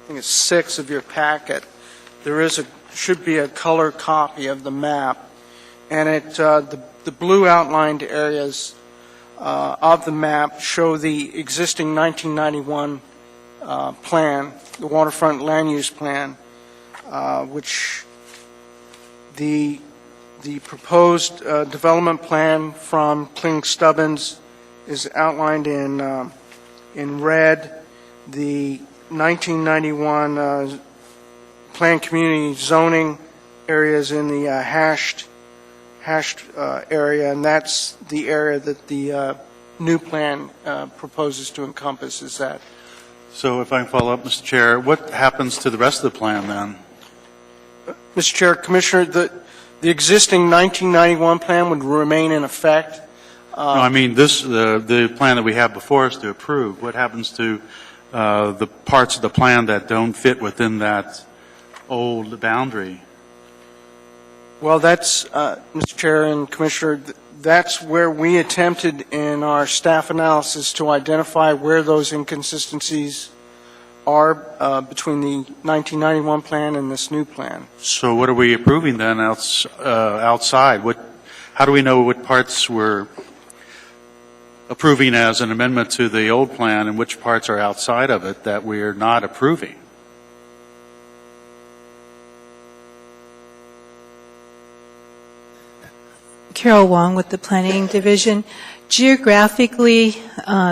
think it's 6 of your packet, there should be a color copy of the map, and the blue outlined areas of the map show the existing 1991 plan, the Waterfront Land Use Plan, which the proposed development plan from Kling-Stubbins is outlined in red. The 1991 planned community zoning areas in the hashed area, and that's the area that the new plan proposes to encompass. Is that? So if I can follow up, Mr. Chair, what happens to the rest of the plan then? Mr. Chair, Commissioner, the existing 1991 plan would remain in effect. No, I mean the plan that we have before us to approve. What happens to the parts of the plan that don't fit within that old boundary? Well, that's, Mr. Chair and Commissioner, that's where we attempted in our staff analysis to identify where those inconsistencies are between the 1991 plan and this new plan. So what are we approving then outside? How do we know what parts we're approving as an amendment to the old plan and which parts are outside of it that we're not approving? Carol Wong with the Planning Division. Geographically,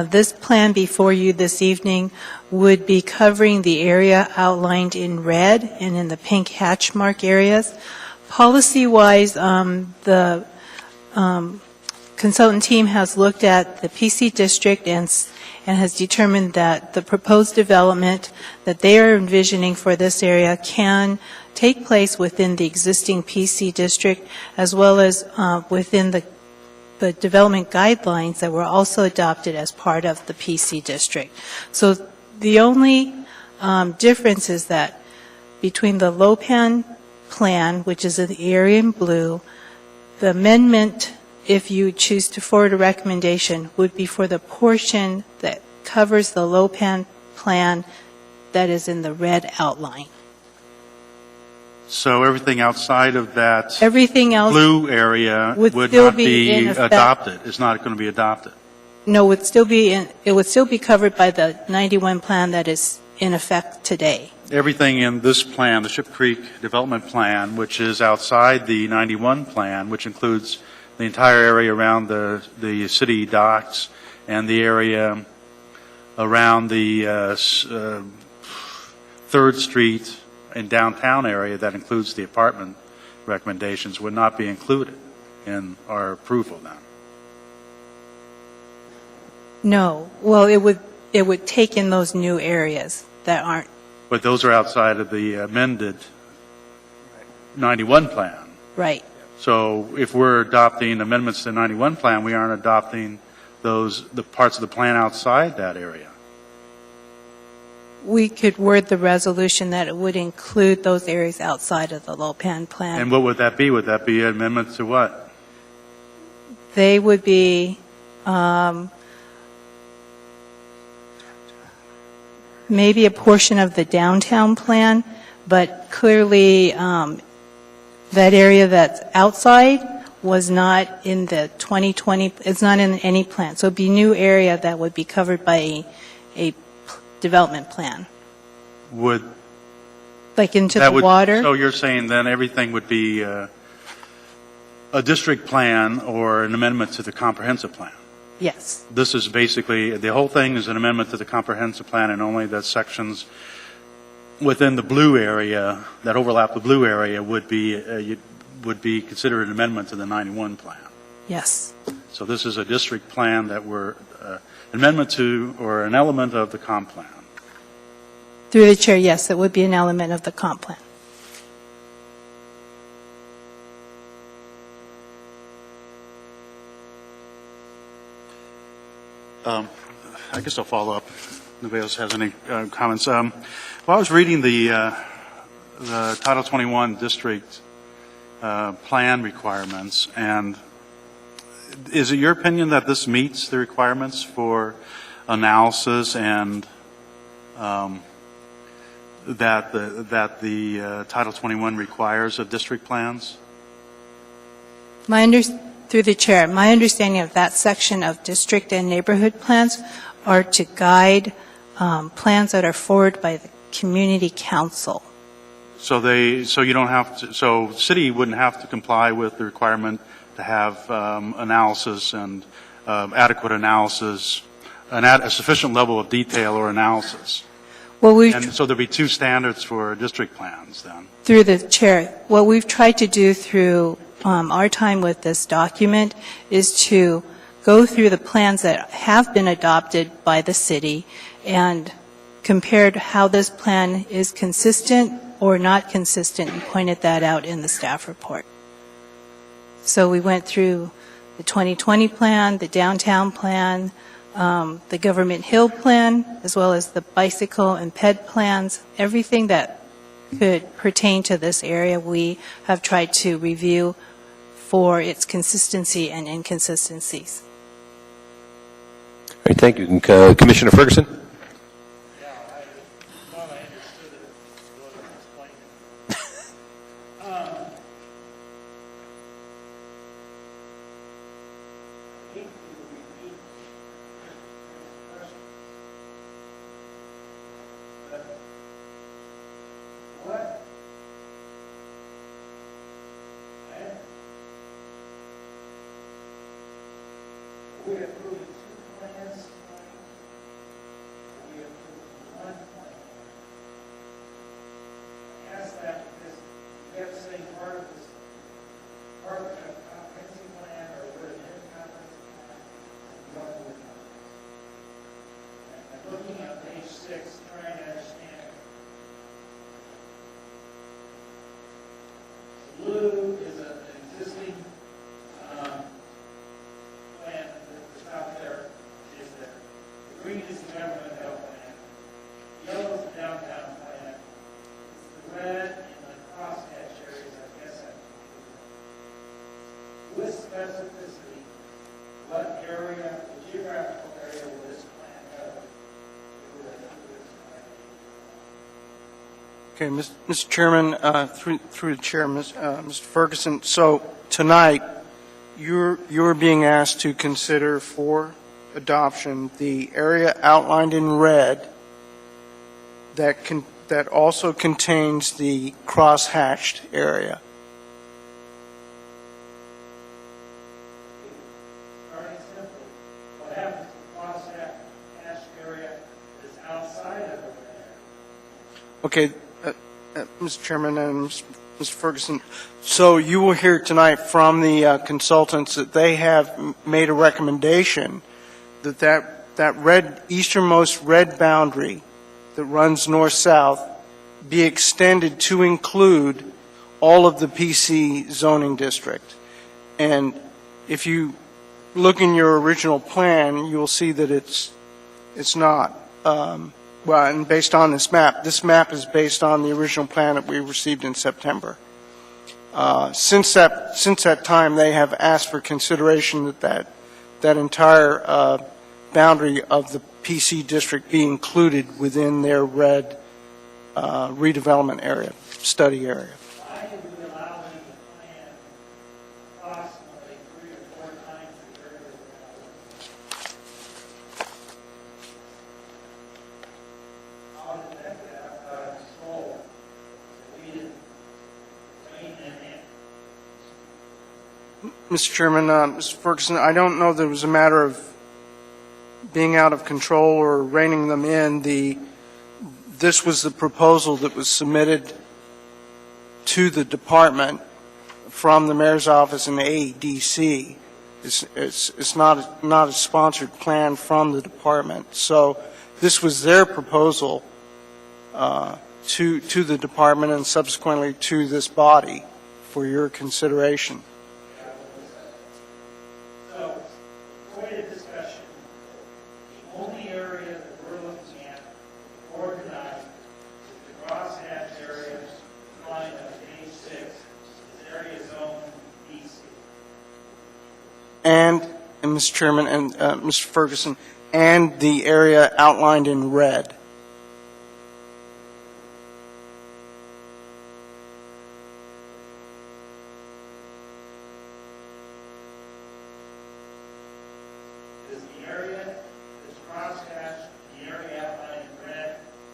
this plan before you this evening would be covering the area outlined in red and in the pink hatch mark areas. Policy-wise, the consultant team has looked at the PC district and has determined that the proposed development that they are envisioning for this area can take place within the existing PC district, as well as within the development guidelines that were also adopted as part of the PC district. So the only difference is that between the LOPAN plan, which is in the area in blue, the amendment, if you choose to forward a recommendation, would be for the portion that covers the LOPAN plan that is in the red outline. So everything outside of that Everything else blue area would would still not be be in effect. adopted. It's not going to be adopted. No, it would still be covered by the 91 plan that is in effect today. Everything in this plan, the Ship Creek Development Plan, which is outside the 91 plan, which includes the entire area around the city docks and the area around the 3rd Street and downtown area that includes the apartment recommendations, would not be included in our approval then. No, well, it would take in those new areas that aren't. But those are outside of the amended 91 plan. Right. So if we're adopting amendments to the 91 plan, we aren't adopting the parts of the plan outside that area. We could word the resolution that it would include those areas outside of the LOPAN plan. And what would that be? Would that be an amendment to what? They would be maybe a portion of the downtown plan, but clearly that area that's outside was not in the 2020, it's not in any plan. So it'd be a new area that would be covered by a development plan. Would like into that the water? So you're saying then everything would be a district plan or an amendment to the comprehensive plan? Yes. This is basically, the whole thing is an amendment to the comprehensive plan, and only the sections within the blue area, that overlap the blue area, would be considered an amendment to the 91 plan. Yes. So this is a district plan that we're amendment to, or an element of the comp plan. Through the chair, yes, it would be an element of the comp plan. I guess I'll follow up. Nobody else has any comments. Well, I was reading the Title 21 district plan requirements, and is it your opinion that this meets the requirements for analysis and that the Title 21 requires of district plans? Through the chair, my understanding of that section of district and neighborhood plans are to guide plans that are forwarded by the community council. So you don't have to, so city wouldn't have to comply with the requirement to have analysis and adequate analysis, a sufficient level of detail or analysis. Well, and so there'd be two standards for district plans then. Through the chair, what we've tried to do through our time with this document is to go through the plans that have been adopted by the city and compared how this plan is consistent or not consistent, and pointed that out in the staff report. So we went through the 2020 plan, the downtown plan, the Government Hill plan, as well as the bicycle and ped plans. Everything that could pertain to this area, we have tried to review for its consistency and inconsistencies. All right, thank you. Commissioner Ferguson? We approved 2 plans. We approved 1 plan. I asked that because you have to say part of the comprehensive plan or would it have comprehensive with specificity what area, the geographical area will this plan cover? Okay, Mr. Chairman, through the chair, Mr. Ferguson, so tonight, you're being asked to consider for adoption the area outlined in red that also contains the cross-hatched area. Very simply, what happens to the cross-hatched area is outside of the area? Okay, Mr. Chairman and Mr. Ferguson, so you will hear tonight from the consultants that they have made a recommendation that red, easternmost red boundary that runs north-south be extended to include all of the PC zoning district. And if you look in your original plan, you'll see that it's not. Well, and based on this map is based on the original plan that we received in September. Since that time, they have asked for consideration that entire boundary of the PC district be included within their red redevelopment area, study area. Why did we allow them to plan approximately 3 or 4 times the area How did that get out of control? We didn't rein them in. Mr. Chairman, Mr. Ferguson, I don't know that it was a matter of being out of control or reining them in. This was the proposal that was submitted to the department from the mayor's office and the AEDC. It's not a sponsored plan from the department. So this was their proposal to the department and subsequently to this body for your consideration. So, for the discussion, the only area that we're looking at organized is the crosshatch area line of page 6, is area zone BC. And Mr. Chairman and Mr. Ferguson, and the area outlined in red. Does the area that's crosshatched, the area outlined in red,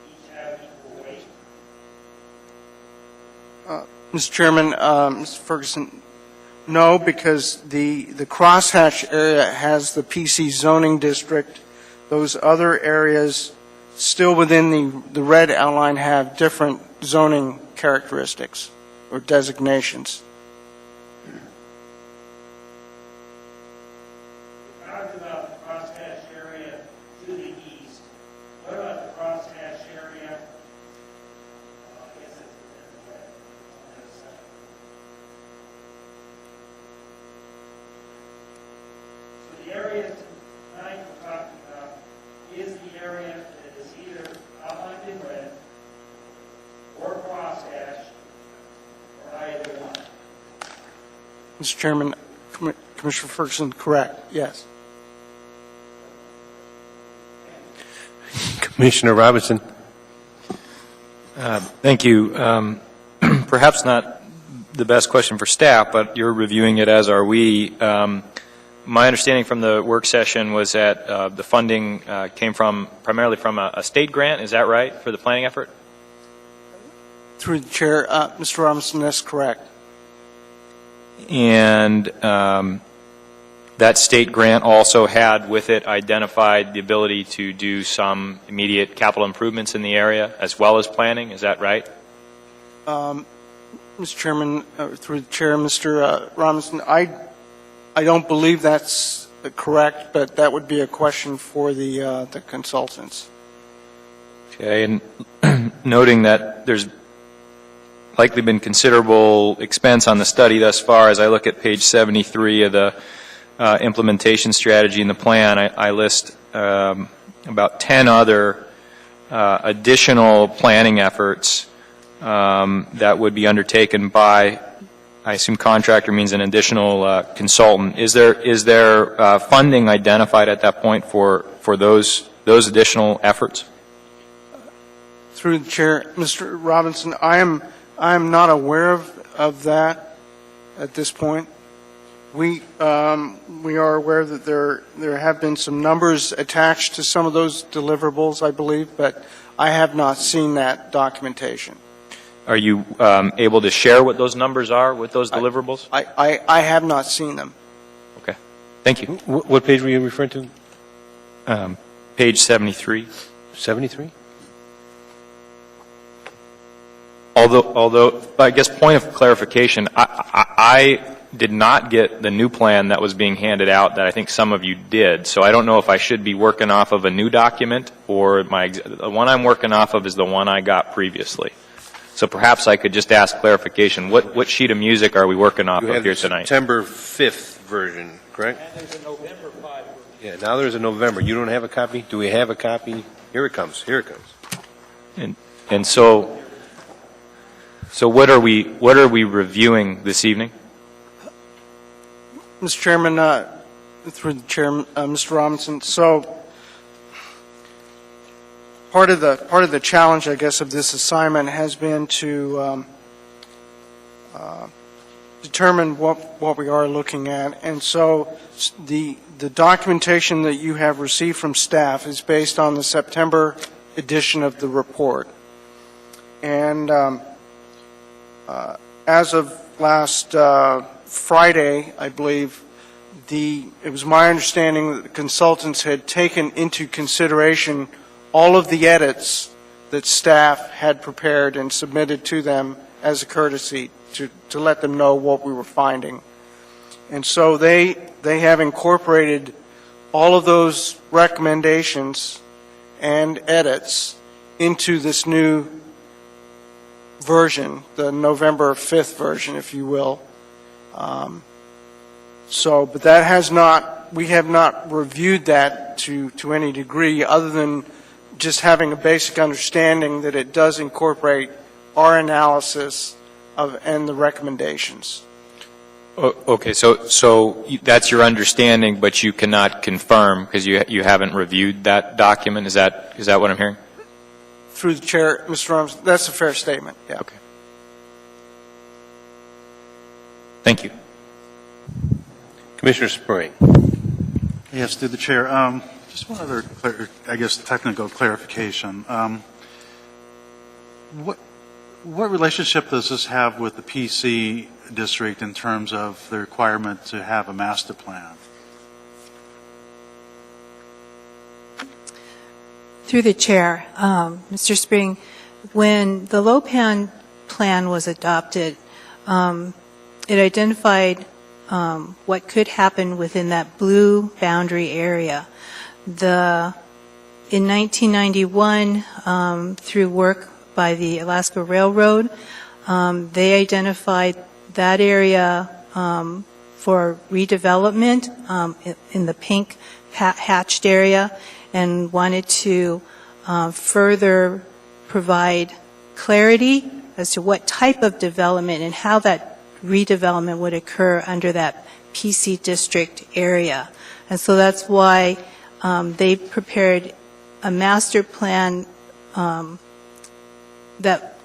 each have equal weight? Mr. Chairman, Mr. Ferguson, no, because the crosshatch area has the PC zoning district. Those other areas still within the red outline have different zoning characteristics or designations. We talked about the crosshatch area to the east. What about the crosshatch area? I guess it's in the red. On the other side. So the area tonight we're talking about is the area that is either outlined in red or crosshatched or either one. Mr. Chairman, Commissioner Ferguson, correct, yes. Commissioner Robinson. Thank you. Perhaps not the best question for staff, but you're reviewing it, as are we. My understanding from the work session was that the funding came primarily from a state grant. Is that right, for the planning effort? Through the chair, Mr. Robinson, that's correct. And that state grant also had with it identified the ability to do some immediate capital improvements in the area as well as planning. Is that right? Mr. Chairman, through the chair, Mr. Robinson, I don't believe that's correct, but that would be a question for the consultants. Okay, and noting that there's likely been considerable expense on the study thus far, as I look at page 73 of the implementation strategy in the plan, I list about 10 other additional planning efforts that would be undertaken by I assume contractor means an additional consultant. Is there funding identified at that point for those additional efforts? Through the chair, Mr. Robinson, I am not aware of that at this point. We are aware that there have been some numbers attached to some of those deliverables, I believe, but I have not seen that documentation. Are you able to share what those numbers are with those deliverables? I have not seen them. Okay. Thank you. What page were you referring to? Page 73. 73? Although, I guess point of clarification, I did not get the new plan that was being handed out that I think some of you did. So I don't know if I should be working off of a new document or the one I'm working off of is the one I got previously. So perhaps I could just ask clarification. What sheet of music are we working off of here tonight? September 5th version, correct? And there's a November 5 version. Yeah, now there's a November. You don't have a copy? Do we have a copy? Here it comes. Here it comes. And so what are we reviewing this evening? Mr. Chairman, through the chair, Mr. Robinson, so part of the challenge, I guess, of this assignment has been to determine what we are looking at, and so the documentation that you have received from staff is based on the September edition of the report, and as of last Friday, I believe, it was my understanding that the consultants had taken into consideration all of the edits that staff had prepared and submitted to them as a courtesy to let them know what we were finding. And so they have incorporated all of those recommendations and edits into this new version, the November 5th version, if you will. But that has not, we have not reviewed that to any degree other than just having a basic understanding that it does incorporate our analysis and the recommendations. Okay, so that's your understanding, but you cannot confirm because you haven't reviewed that document. Is that what I'm hearing? Through the chair, Mr. Rams, that's a fair statement. Yeah. Okay. Thank you. Commissioner Spring. Yes, through the chair. Just one other, I guess, technical clarification. What relationship does this have with the PC district in terms of the requirement to have a master plan? Through the chair, Mr. Spring, when the LOPAN plan was adopted, it identified what could happen within that blue boundary area. In 1991, through work by the Alaska Railroad, they identified that area for redevelopment in the pink hatched area and wanted to further provide clarity as to what type of development and how that redevelopment would occur under that PC district area. And so that's why they prepared a master plan that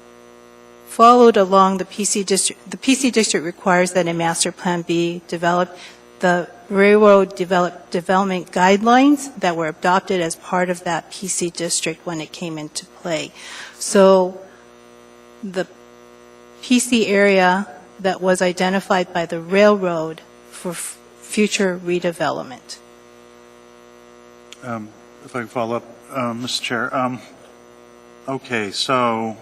followed along the PC district. The PC district requires that a master plan be developed. The railroad developed development guidelines that were adopted as part of that PC district when it came into play. So the PC area that was identified by the railroad for future redevelopment. If I can follow up, Mr. Chair. Okay, so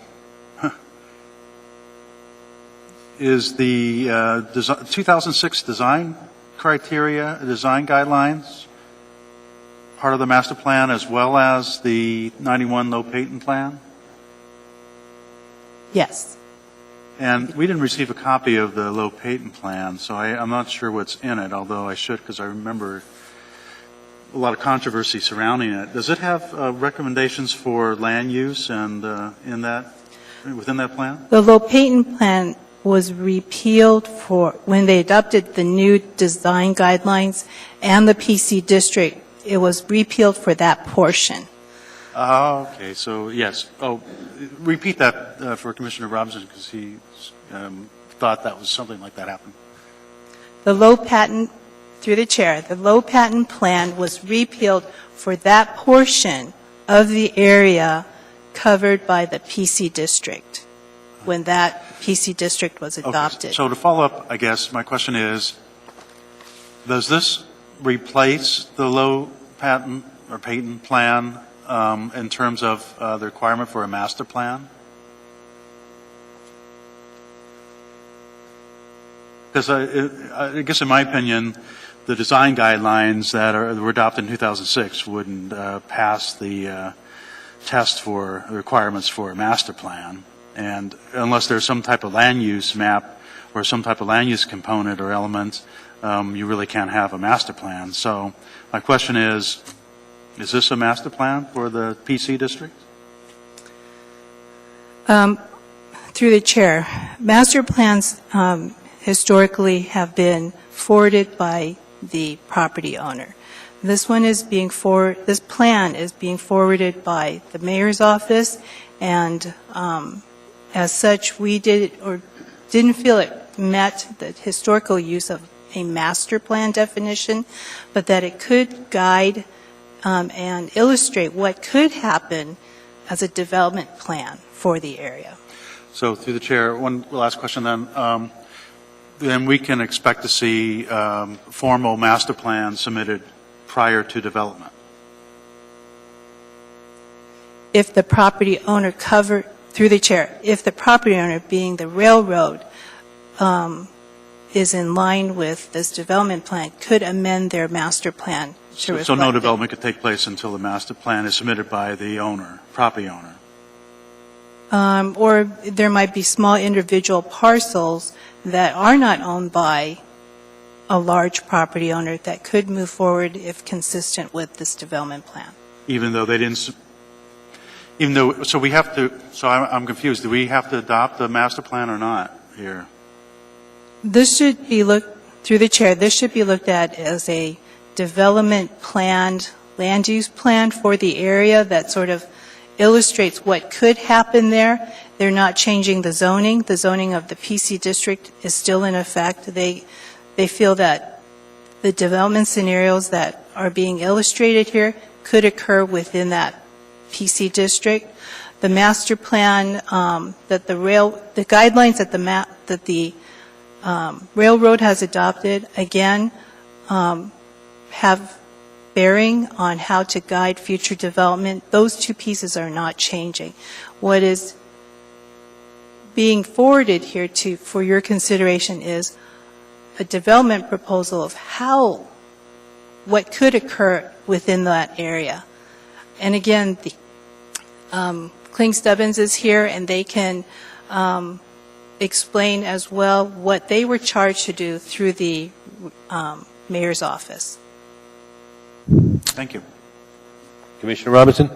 is the 2006 design criteria, design guidelines, part of the master plan as well as the 91 low patent plan? Yes. And we didn't receive a copy of the low patent plan, so I'm not sure what's in it, although I should because I remember a lot of controversy surrounding it. Does it have recommendations for land use and within that plan? The low patent plan was repealed when they adopted the new design guidelines and the PC district. It was repealed for that portion. Okay, so yes. Oh, repeat that for Commissioner Robinson, because he thought that was something like that happened. The low patent, through the chair, the low patent plan was repealed for that portion of the area covered by the PC district when that PC district was adopted. Okay, so to follow up, I guess my question is, does this replace the low patent or patent plan in terms of the requirement for a master plan? Because I guess in my opinion, the design guidelines that were adopted in 2006 wouldn't pass the test for requirements for a master plan. And unless there's some type of land use map or some type of land use component or element, you really can't have a master plan. So my question is this a master plan for the PC district? Through the chair, master plans historically have been forwarded by the property owner. This plan is being forwarded by the mayor's office, and as such, we didn't feel it met the historical use of a master plan definition, but that it could guide and illustrate what could happen as a development plan for the area. So through the chair, one last question then we can expect to see formal master plans submitted prior to development. If the property owner through the chair, if the property owner, being the railroad, is in line with this development plan, could amend their master plan to reflect So no it. development could take place until the master plan is submitted by the owner, property owner. Or there might be small individual parcels that are not owned by a large property owner that could move forward if consistent with this development plan. Even though they didn't, so we have to, so I'm confused. Do we have to adopt the master plan or not here? This should be through the chair, this should be looked at as a development planned land use plan for the area that sort of illustrates what could happen there. They're not changing the zoning. The zoning of the PC district is still in effect. They feel that the development scenarios that are being illustrated here could occur within that PC district. The master plan that the guidelines that the railroad has adopted, again, have bearing on how to guide future development. Those two pieces are not changing. What is being forwarded here for your consideration is a development proposal of what could occur within that area. And again, Kling Stubbins is here, and they can explain as well what they were charged to do through the mayor's office. Thank you. Commissioner Robinson?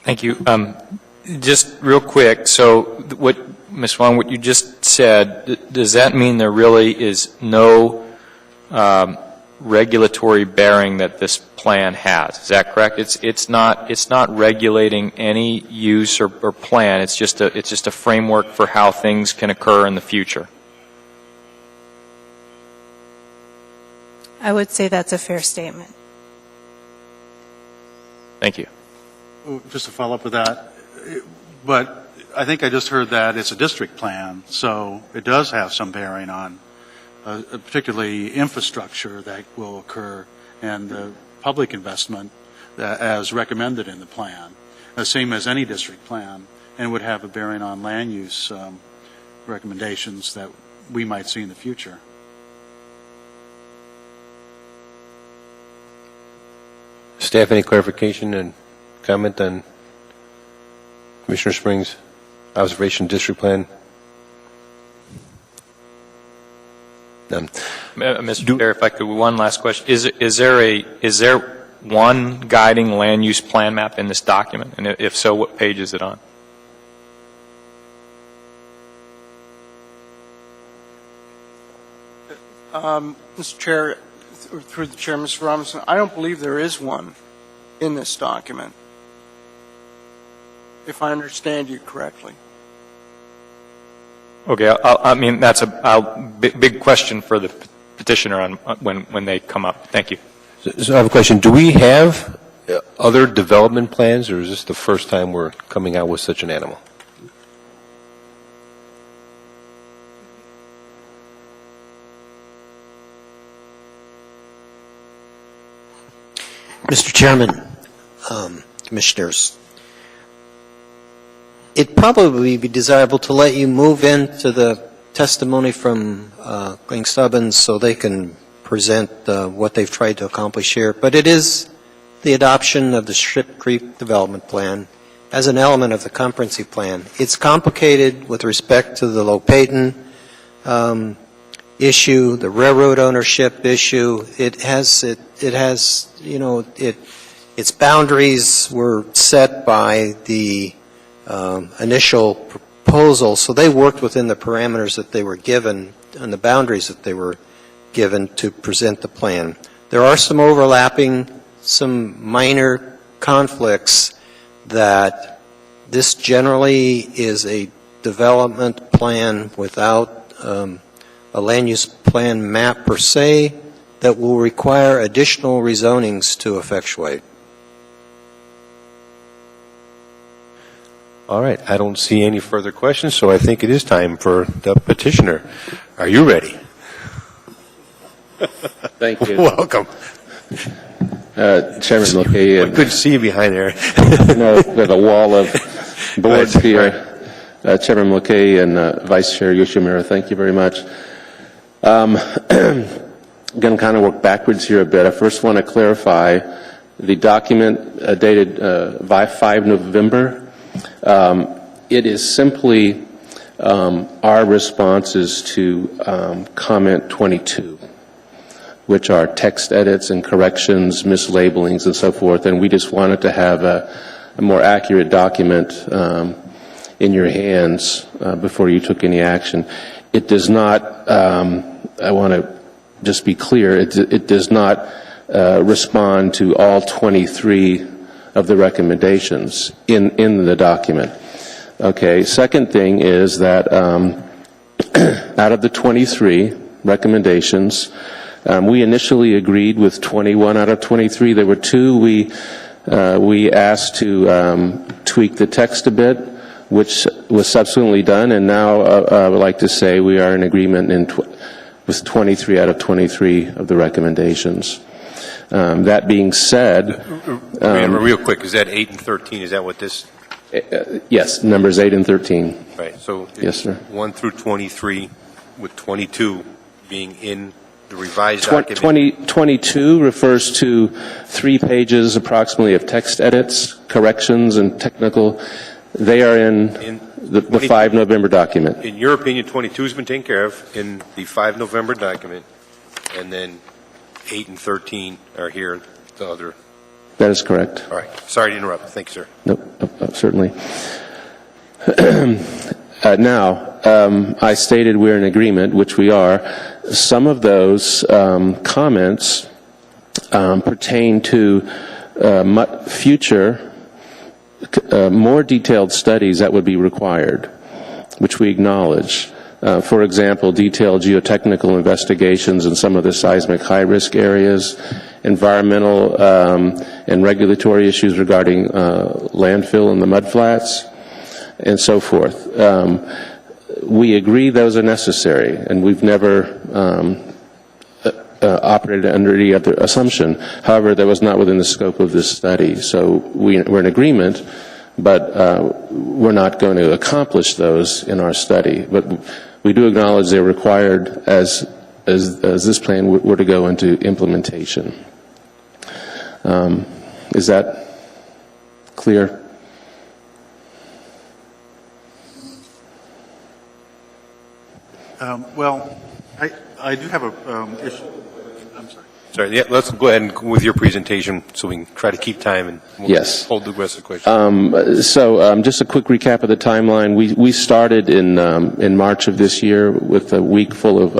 Thank you. Just real quick, so what, Ms. Wong, what you just said, does that mean there really is no regulatory bearing that this plan has? Is that correct? It's not regulating any use or plan. It's just a framework for how things can occur in the future. I would say that's a fair statement. Thank you. Just to follow up with that, but I think I just heard that it's a district plan, so it does have some bearing on particularly infrastructure that will occur and the public investment as recommended in the plan, the same as any district plan, and would have a bearing on land use recommendations that we might see in the future. Staff, any clarification and comment on Commissioner Springs' observation district plan? None. Mr. Chair, if I could, one last question. Is there one guiding land use plan map in this document? And if so, what page is it on? Mr. Chair, through the chair, Mr. Robinson, I don't believe there is one in this document, if I understand you correctly. Okay, I mean, that's a big question for the petitioner on when they come up. Thank you. So I have a question. Do we have other development plans, or is this the first time we're coming out with such an animal? Mr. Chairman, Commissioners, it'd probably be desirable to let you move into the testimony from Glenn Stubbins so they can present what they've tried to accomplish here. But it is the adoption of the Strip Creek Development Plan as an element of the comprehensive plan. It's complicated with respect to the Low-Payton issue, the railroad ownership issue. It has, you know, its boundaries were set by the initial proposal, so they worked within the parameters that they were given and the boundaries that they were given to present the plan. There are some overlapping, some minor conflicts that this generally is a development plan without a land use plan map per se that will require additional rezonings to effectuate. All right. I don't see any further questions, so I think it is time for the petitioner. Are you ready? Thank you. Welcome. Chairman Mulcahy. Good to see you behind there. We have a wall of boards here. Chairman Mulcahy and Vice Chair Yoshimura, thank you very much. I'm going to kind of work backwards here a bit. I first want to clarify the document dated 5 November. It is simply our responses to comment 22, which are text edits and corrections, mislabelings, and so forth. And we just wanted to have a more accurate document in your hands before you took any action. It does not, I want to just be clear, it does not respond to all 23 of the recommendations in the document. Okay, second thing is that out of the 23 recommendations, we initially agreed with 21 out of 23. There were two we asked to tweak the text a bit, which was subsequently done, and now I would like to say we are in agreement with 23 out of 23 of the recommendations. That being said... real quick, is that 8 and 13? Is that what this... yes, numbers 8 and 13. Right, so... Yes, sir. 1 through 23, with 22 being in the revised document. 22 refers to 3 pages approximately of text edits, corrections, and technical... They are in the 5 November document. In your opinion, 22 has been taken care of in the 5 November document, and then 8 and 13 are here, the other. That is correct. All right. Sorry to interrupt. Thank you, sir. Nope, certainly. Now, I stated we're in agreement, which we are. Some of those comments pertain to future more detailed studies that would be required, which we acknowledge. For example, detailed geotechnical investigations in some of the seismic high-risk areas, environmental and regulatory issues regarding landfill in the mudflats, and so forth. We agree those are necessary, and we've never operated under any other assumption. However, that was not within the scope of this study. So we're in agreement, but we're not going to accomplish those in our study. But we do acknowledge they're required as this plan were to go into implementation. Is that clear? Well, I do have a issue. I'm sorry. Sorry, yeah, let's go ahead and with your presentation so we can try to keep time and we'll hold the rest of the question. So just a quick recap of the timeline. We started in March of this year with a week full of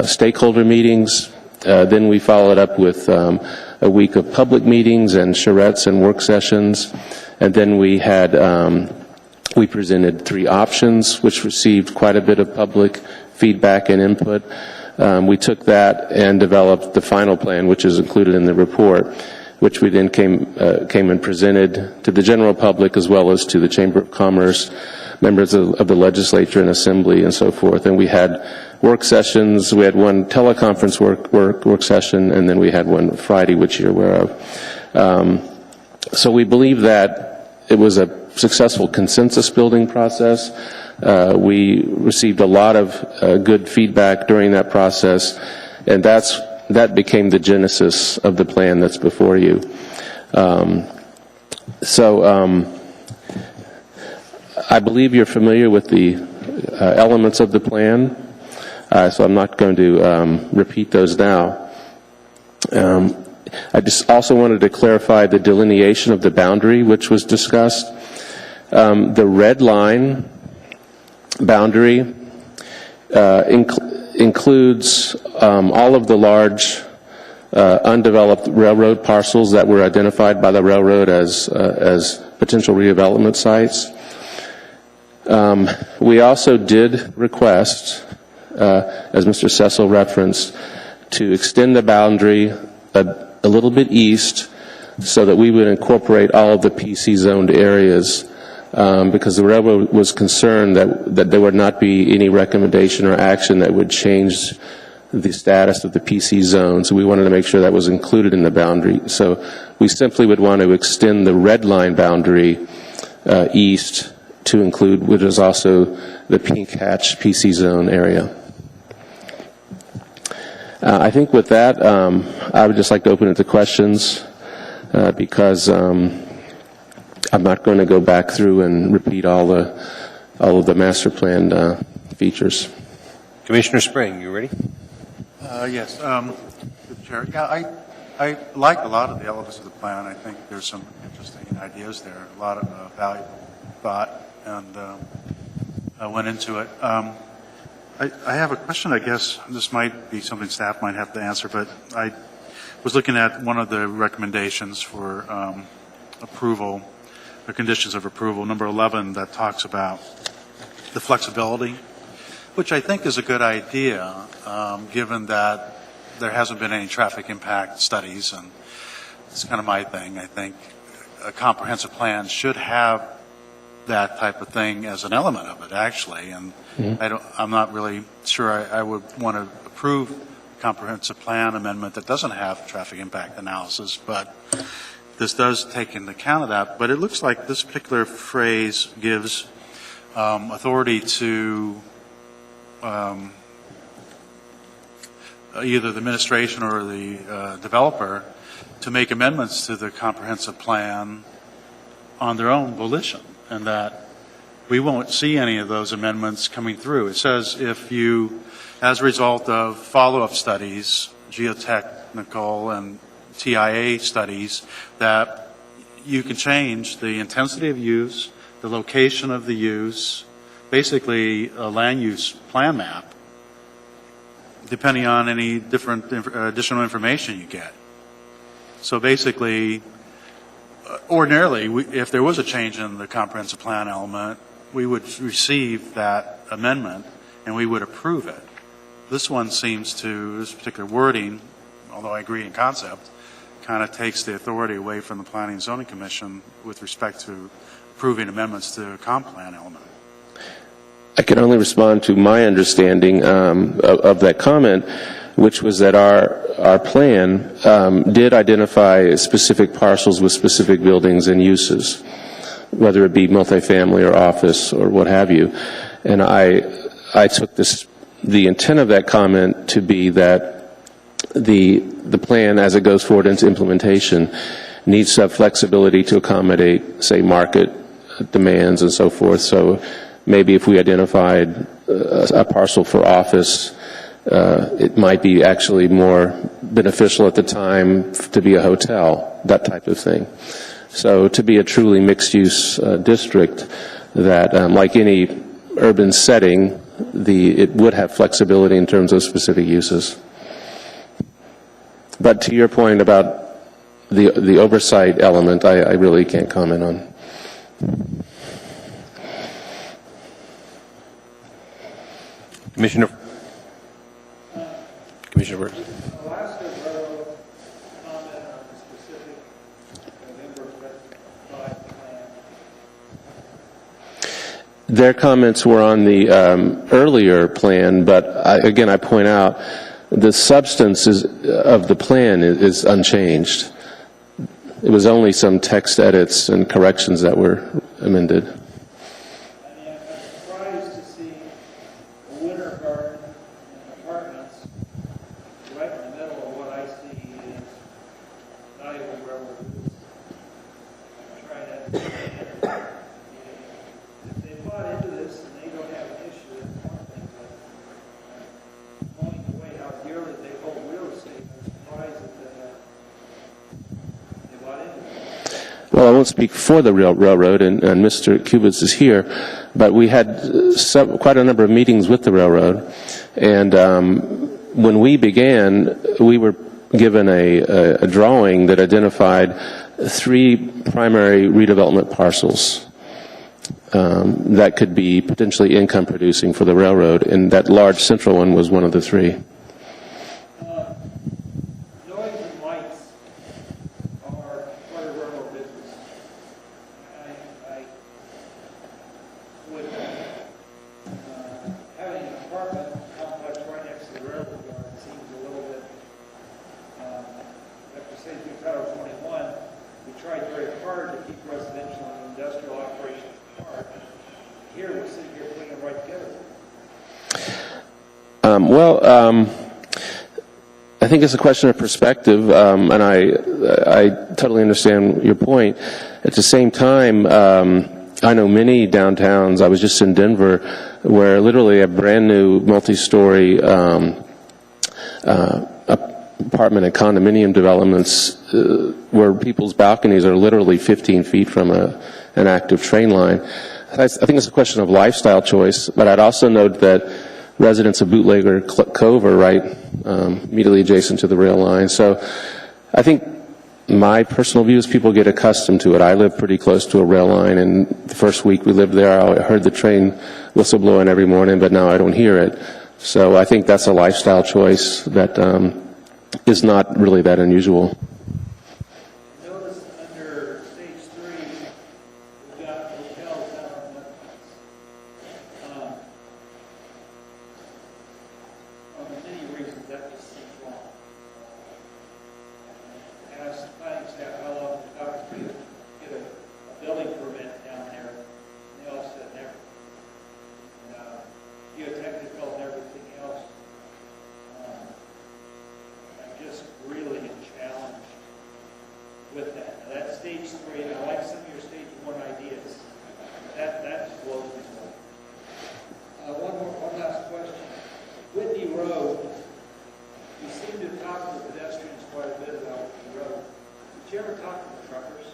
stakeholder meetings. Then we followed up with a week of public meetings and charrettes and work sessions. And then we had, we presented 3 options, which received quite a bit of public feedback and input. We took that and developed the final plan, which is included in the report, which we then came and presented to the general public as well as to the Chamber of Commerce, members of the legislature and assembly and so forth. And we had work sessions. We had one teleconference work session, and then we had one Friday, which you're aware of. So we believe that it was a successful consensus building process. We received a lot of good feedback during that process, and that became the genesis of the plan that's before you. I believe you're familiar with the elements of the plan, so I'm not going to repeat those now. I just also wanted to clarify the delineation of the boundary, which was discussed. The red line boundary includes all of the large undeveloped railroad parcels that were identified by the railroad as potential redevelopment sites. We also did request, as Mr. Cecil referenced, to extend the boundary a little bit east so that we would incorporate all of the PC zoned areas, because the railroad was concerned that there would not be any recommendation or action that would change the status of the PC zone. So we wanted to make sure that was included in the boundary. So we simply would want to extend the red line boundary east to include, which is also the pink hatch PC zone area. I think with that, I would just like to open it to questions, because I'm not going to go back through and repeat all of the master plan features. Commissioner Spring, you ready? Yes, Mr. Chair. Yeah, I like a lot of the elements of the plan. I think there's some interesting ideas there, a lot of valuable thought, and went into it. I have a question, I guess. This might be something staff might have to answer, but I was looking at one of the recommendations for approval, the conditions of approval, number 11, that talks about the flexibility, which I think is a good idea, given that there hasn't been any traffic impact studies, and it's kind of my thing. I think a comprehensive plan should have that type of thing as an element of it, actually, and I'm not really sure I would want to approve a comprehensive plan amendment that doesn't have traffic impact analysis, but this does take into account of that. But it looks like this particular phrase gives authority to either the administration or the developer to make amendments to the comprehensive plan on their own volition, and that we won't see any of those amendments coming through. It says if you, as a result of follow-up studies, geotechnical and TIA studies, that you can change the intensity of use, the location of the use, basically a land use plan map, depending on any different additional information you get. So basically, ordinarily, if there was a change in the comprehensive plan element, we would receive that amendment and we would approve it. This one seems to, this particular wording, although I agree in concept, kind of takes the authority away from the Planning and Zoning Commission with respect to approving amendments to the comp plan element. I can only respond to my understanding of that comment, which was that our plan did identify specific parcels with specific buildings and uses, whether it be multifamily or office or what have you. And I took the intent of that comment to be that the plan, as it goes forward into implementation, needs to have flexibility to accommodate, say, market demands and so forth. So maybe if we identified a parcel for office, it might be actually more beneficial at the time to be a hotel, that type of thing. So to be a truly mixed-use district that, like any urban setting, it would have flexibility in terms of specific uses. But to your point about the oversight element, I really can't comment on. Commissioner Burke. Alaska Railroad comment on the specific November 5 plan. Their comments were on the earlier plan, but again, I point out the substance of the plan is unchanged. It was only some text edits and corrections that were amended. I'm surprised to see a winter garden and apartments right in the middle of what I see is valuable railroad routes. I'm trying to understand. If they bought into this and they don't have an issue, that's one thing, but knowing the way how dearly they hold real estate, I'm surprised that they bought into it. Well, I won't speak for the railroad, and Mr. Kubitz is here, but we had quite a number of meetings with the railroad, and when we began, we were given a drawing that identified 3 primary redevelopment parcels that could be potentially income producing for the railroad, and that large central one was one of the 3. Noise and lights are part of railroad business. I would, having an apartment complex right next to the railroad yard seems a little bit, after say through Title 21, we tried very hard to keep residential and industrial operations apart. Here, we're sitting here putting them right together. I think it's a question of perspective, and I totally understand your point. At the same time, I know many downtowns. I was just in Denver, where literally a brand new multi-story apartment and condominium developments where people's balconies are literally 15 feet from an active train line. I think it's a question of lifestyle choice, but I'd also note that residents of Bootlegger Cove are right immediately adjacent to the rail line. So I think my personal view is people get accustomed to it. I live pretty close to a rail line, and the first week we lived there, I heard the train whistle blowing every morning, but now I don't hear it. So I think that's a lifestyle choice that is not really that unusual. Notice under stage 3, we've got hotels down in Memphis. For many reasons, that just seems wrong. Ask the planning staff how long it took to get a building permit down there, and they all said never. And geotechnical and everything else. I'm just really challenged with that. Now, that's stage 3, and I like some of your stage 1 ideas. That just blows me away. One last question. Whitney Road, you seem to talk to the pedestrians quite a bit about Whitney Road. Did you ever talk to the truckers?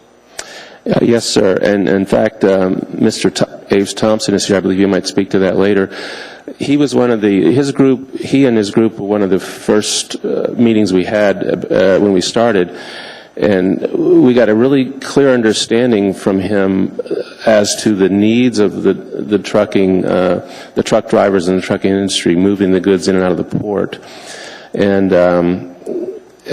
Yes, sir. And in fact, Mr. Aves Thompson is here. I believe you might speak to that later. He was one of his group, he and his group were one of the first meetings we had when we started. And we got a really clear understanding from him as to the needs of the trucking, the truck drivers in the trucking industry, moving the goods in and out of the port. And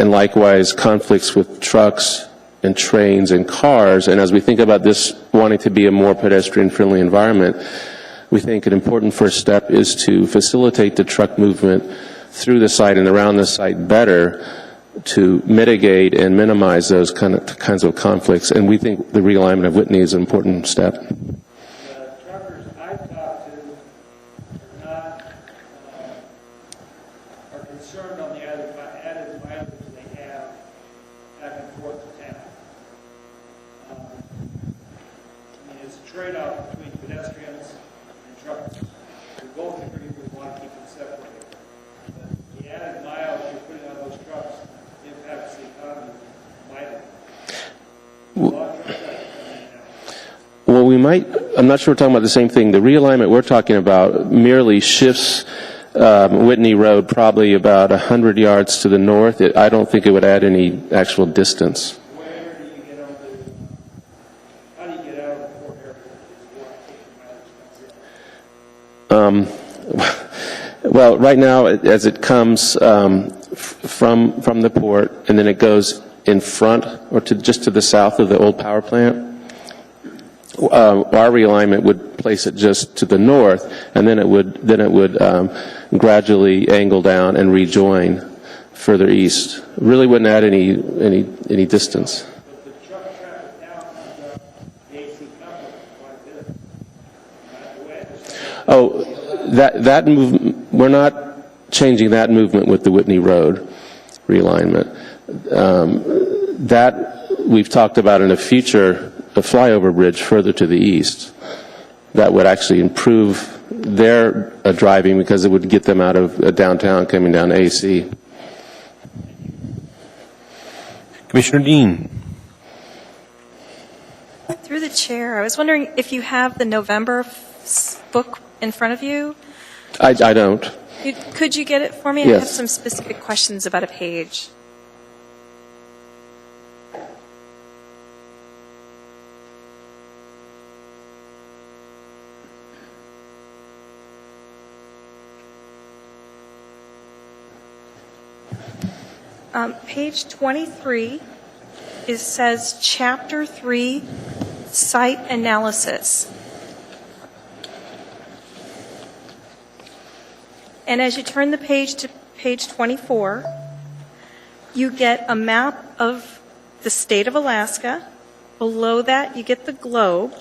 likewise, conflicts with trucks and trains and cars. And as we think about this wanting to be a more pedestrian-friendly environment, we think an important first step is to facilitate the truck movement through the site and around the site better to mitigate and minimize those kinds of conflicts. And we think the realignment of Whitney is an important step. The truckers I've talked to are concerned on the added mileage they have back and forth to town. It's a trade-off between pedestrians and truckers. We both agree we want to keep them separated. But the added miles you're putting on those trucks impacts the economy mightily. Well, we might I'm not sure we're talking about the same thing. The realignment we're talking about merely shifts Whitney Road probably about 100 yards to the north. I don't think it would add any actual distance. Where do you get out how do you get out of the port area? Well, right now, as it comes from the port, and then it goes in front or just to the south of the old power plant, our realignment would place it just to the north, and then it would gradually angle down and rejoin further east. Really wouldn't add any distance. Oh, that movement, we're not changing that movement with the Whitney Road realignment. That we've talked about in a flyover bridge further to the east. That would actually improve their driving because it would get them out of downtown coming down AC. Commissioner Dean. Through the chair, I was wondering if you have the November book in front of you. I don't. Could you get it for me? Yes. I have some specific questions about a page. Page 23, it says Chapter 3, Site Analysis. And as you turn the page to page 24, you get a map of the state of Alaska. Below that, you get the globe.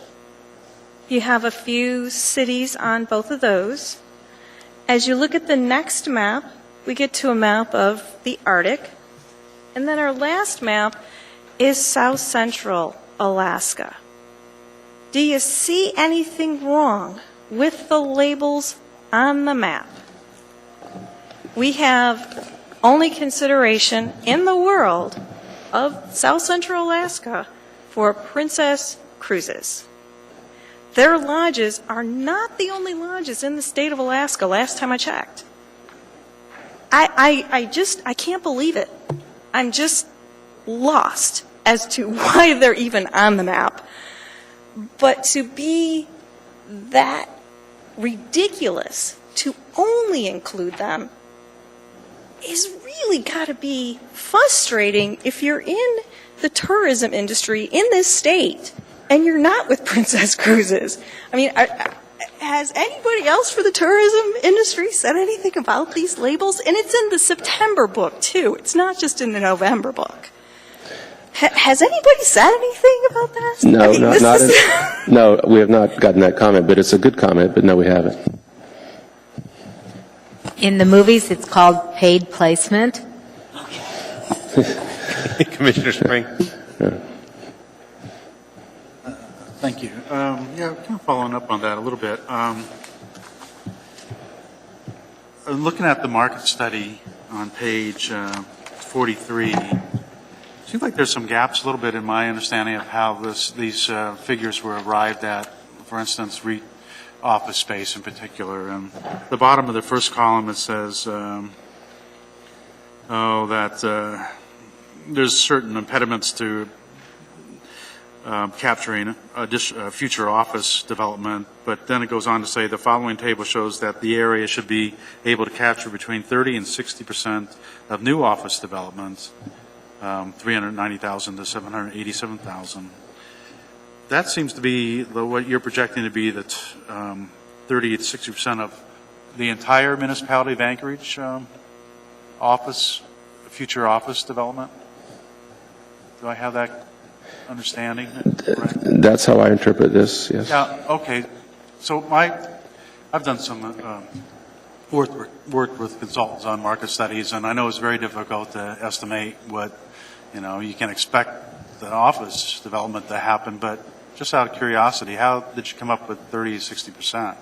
You have a few cities on both of those. As you look at the next map, we get to a map of the Arctic. And then our last map is South Central Alaska. Do you see anything wrong with the labels on the map? We have only consideration in the world of South Central Alaska for Princess Cruises. Their lodges are not the only lodges in the state of Alaska, last time I checked. I can't believe it. I'm just lost as to why they're even on the map. But to be that ridiculous to only include them is really got to be frustrating if you're in the tourism industry in this state and you're not with Princess Cruises. I mean, has anybody else for the tourism industry said anything about these labels? And it's in the September book, too. It's not just in the November book. Has anybody said anything about that? No, I mean, no, we have not gotten that comment, but it's a good comment, but no, we haven't. In the movies, it's called paid placement. Commissioner Spring. Thank you. Yeah, kind of following up on that a little bit. Looking at the market study on page 43, seems like there's some gaps a little bit in my understanding of how these figures were arrived at. For instance, office space in particular. And the bottom of the first column, it says, that there's certain impediments to capturing future office development, but then it goes on to say the following table shows that the area should be able to capture between 30 and 60% of new office developments, 390,000 to 787,000. That seems to be what you're projecting to be that 30 to 60% of the entire municipality of Anchorage future office development. Do I have that understanding correct? That's how I interpret this, yes. Yeah, okay. So I've done some worked with consultants on market studies, and I know it's very difficult to estimate what, you can expect the office development to happen, but just out of curiosity, how did you come up with 30 to 60%?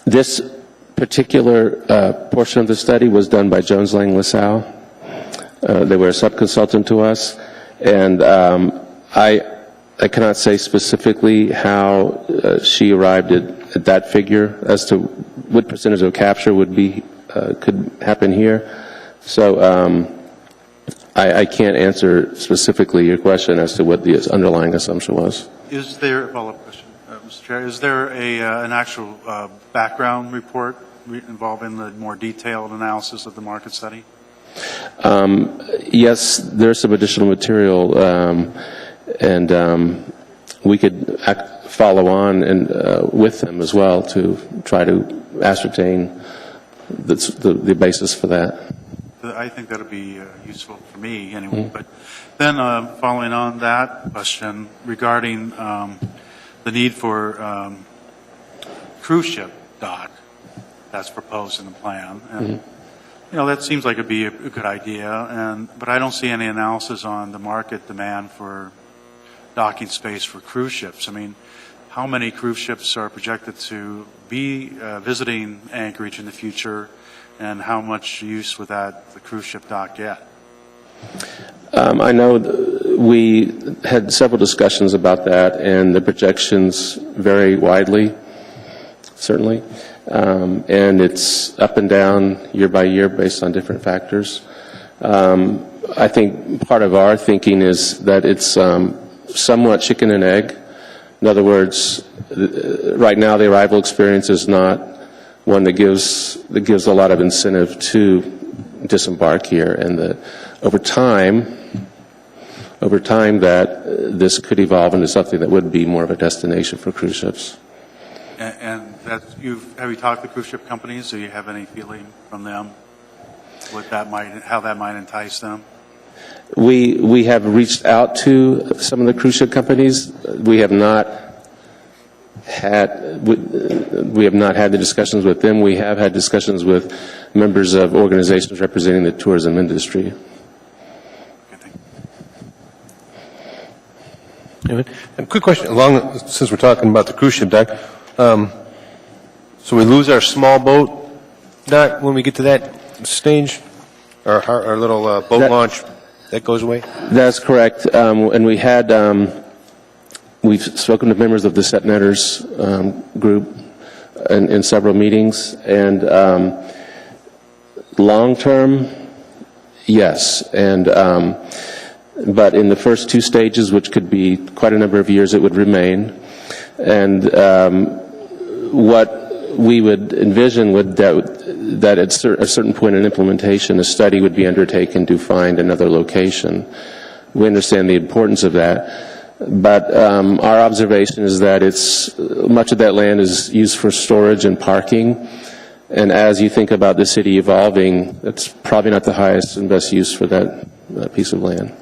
This particular portion of the study was done by Jones Lang LaSalle. They were a subconsultant to us, and I I cannot say specifically how she arrived at that figure as to what percentage of capture would be could happen here. So I can't answer specifically your question as to what the underlying assumption was. Is there, follow-up question, Mr. Chair, is there an actual background report involving the more detailed analysis of the market study? Yes, there's some additional material, and we could follow on and with them as well to try to ascertain the basis for that. I think that would be useful for me anyway. But then following on that question regarding the need for cruise ship dock that's proposed in the plan. And, you know, that seems like it'd be a good idea, but I don't see any analysis on the market demand for docking space for cruise ships. I mean, how many cruise ships are projected to be visiting Anchorage in the future, and how much use would the cruise ship dock get? I know we had several discussions about that, and the projections vary widely, certainly. And it's up and down year by year based on different factors. I think part of our thinking is that it's somewhat chicken and egg. In other words, right now the arrival experience is not one that gives a lot of incentive to disembark here, and that over time that this could evolve into something that would be more of a destination for cruise ships. And have you talked to cruise ship companies? Do you have any feeling from them how that might entice them? We have reached out to some of the cruise ship companies. We have not had the discussions with them. We have had discussions with members of organizations representing the tourism industry. A quick question, since we're talking about the cruise ship dock. So we lose our small boat dock when we get to that stage? Our little boat launch, that goes away? That's correct. And we had, we've spoken to members of the Set Netters group in several meetings, and long term, yes. And but in the first two stages, which could be quite a number of years, it would remain. And what we would envision would that at a certain point in implementation, a study would be undertaken to find another location. We understand the importance of that, but our observation is that much of that land is used for storage and parking, and as you think about the city evolving, that's probably not the highest and best use for that piece of land.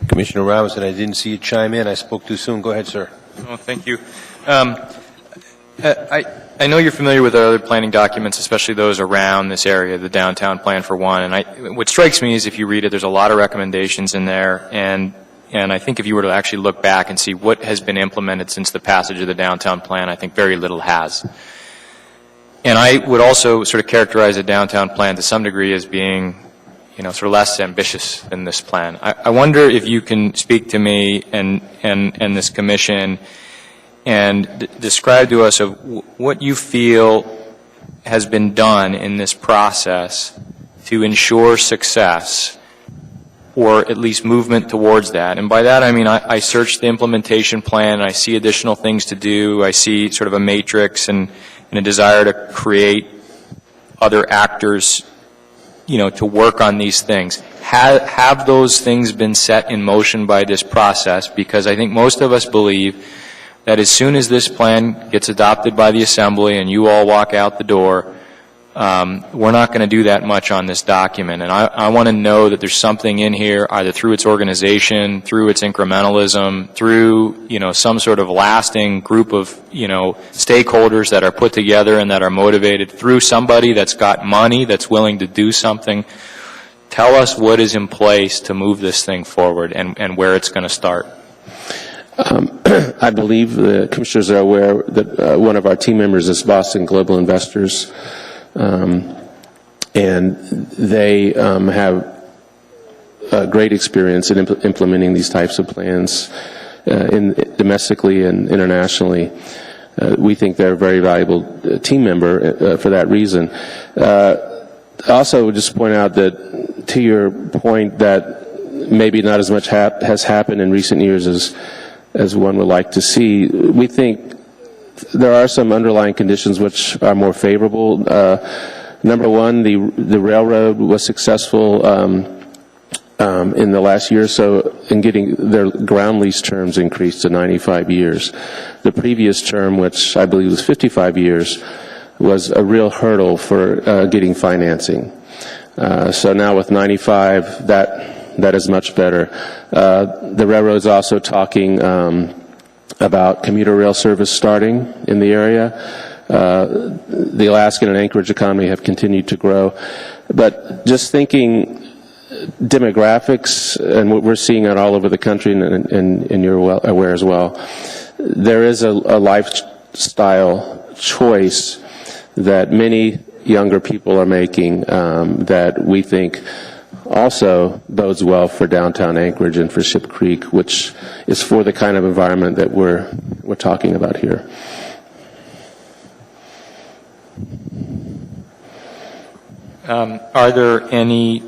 Commissioner Robinson, I didn't see you chime in. I spoke too soon. Go ahead, sir. Oh, thank you. I know you're familiar with other planning documents, especially those around this area, the downtown plan for one. And what strikes me is if you read it, there's a lot of recommendations in there. And I think if you were to actually look back and see what has been implemented since the passage of the downtown plan, I think very little has. And I would also sort of characterize the downtown plan to some degree as being, sort of less ambitious than this plan. I wonder if you can speak to me and this commission and describe to us of what you feel has been done in this process to ensure success, or at least movement towards that. And by that I mean I search the implementation plan, and I see additional things to do. I see sort of a matrix and a desire to create other actors to work on these things. Have those things been set in motion by this process? Because I think most of us believe that as soon as this plan gets adopted by the Assembly and you all walk out the door, we're not going to do that much on this document. And I want to know that there's something in here, either through its organization, through its incrementalism, through, some sort of lasting group of, stakeholders that are put together and that are motivated, through somebody that's got money, that's willing to do something. Tell us what is in place to move this thing forward and where it's going to start. I believe the commissioners are aware that one of our team members is Boston Global Investors. And they have great experience in implementing these types of plans. domestically and internationally. We think they're a very valuable team member for that reason. Also, would just point out that, to your point, that maybe not as much has happened in recent years as one would like to see. We think there are some underlying conditions which are more favorable. Number one, the railroad was successful in the last year or so in getting their ground lease terms increased to 95 years. The previous term, which I believe was 55 years, was a real hurdle for getting financing. So now with 95, that is much better. The railroad's also talking about commuter rail service starting in the area. The Alaskan and Anchorage economy have continued to grow. But just thinking demographics and what we're seeing out all over the country, and you're well aware as well, there is a lifestyle choice that many younger people are making that we think also bodes well for downtown Anchorage and for Ship Creek, which is for the kind of environment that we're talking about here. Are there any,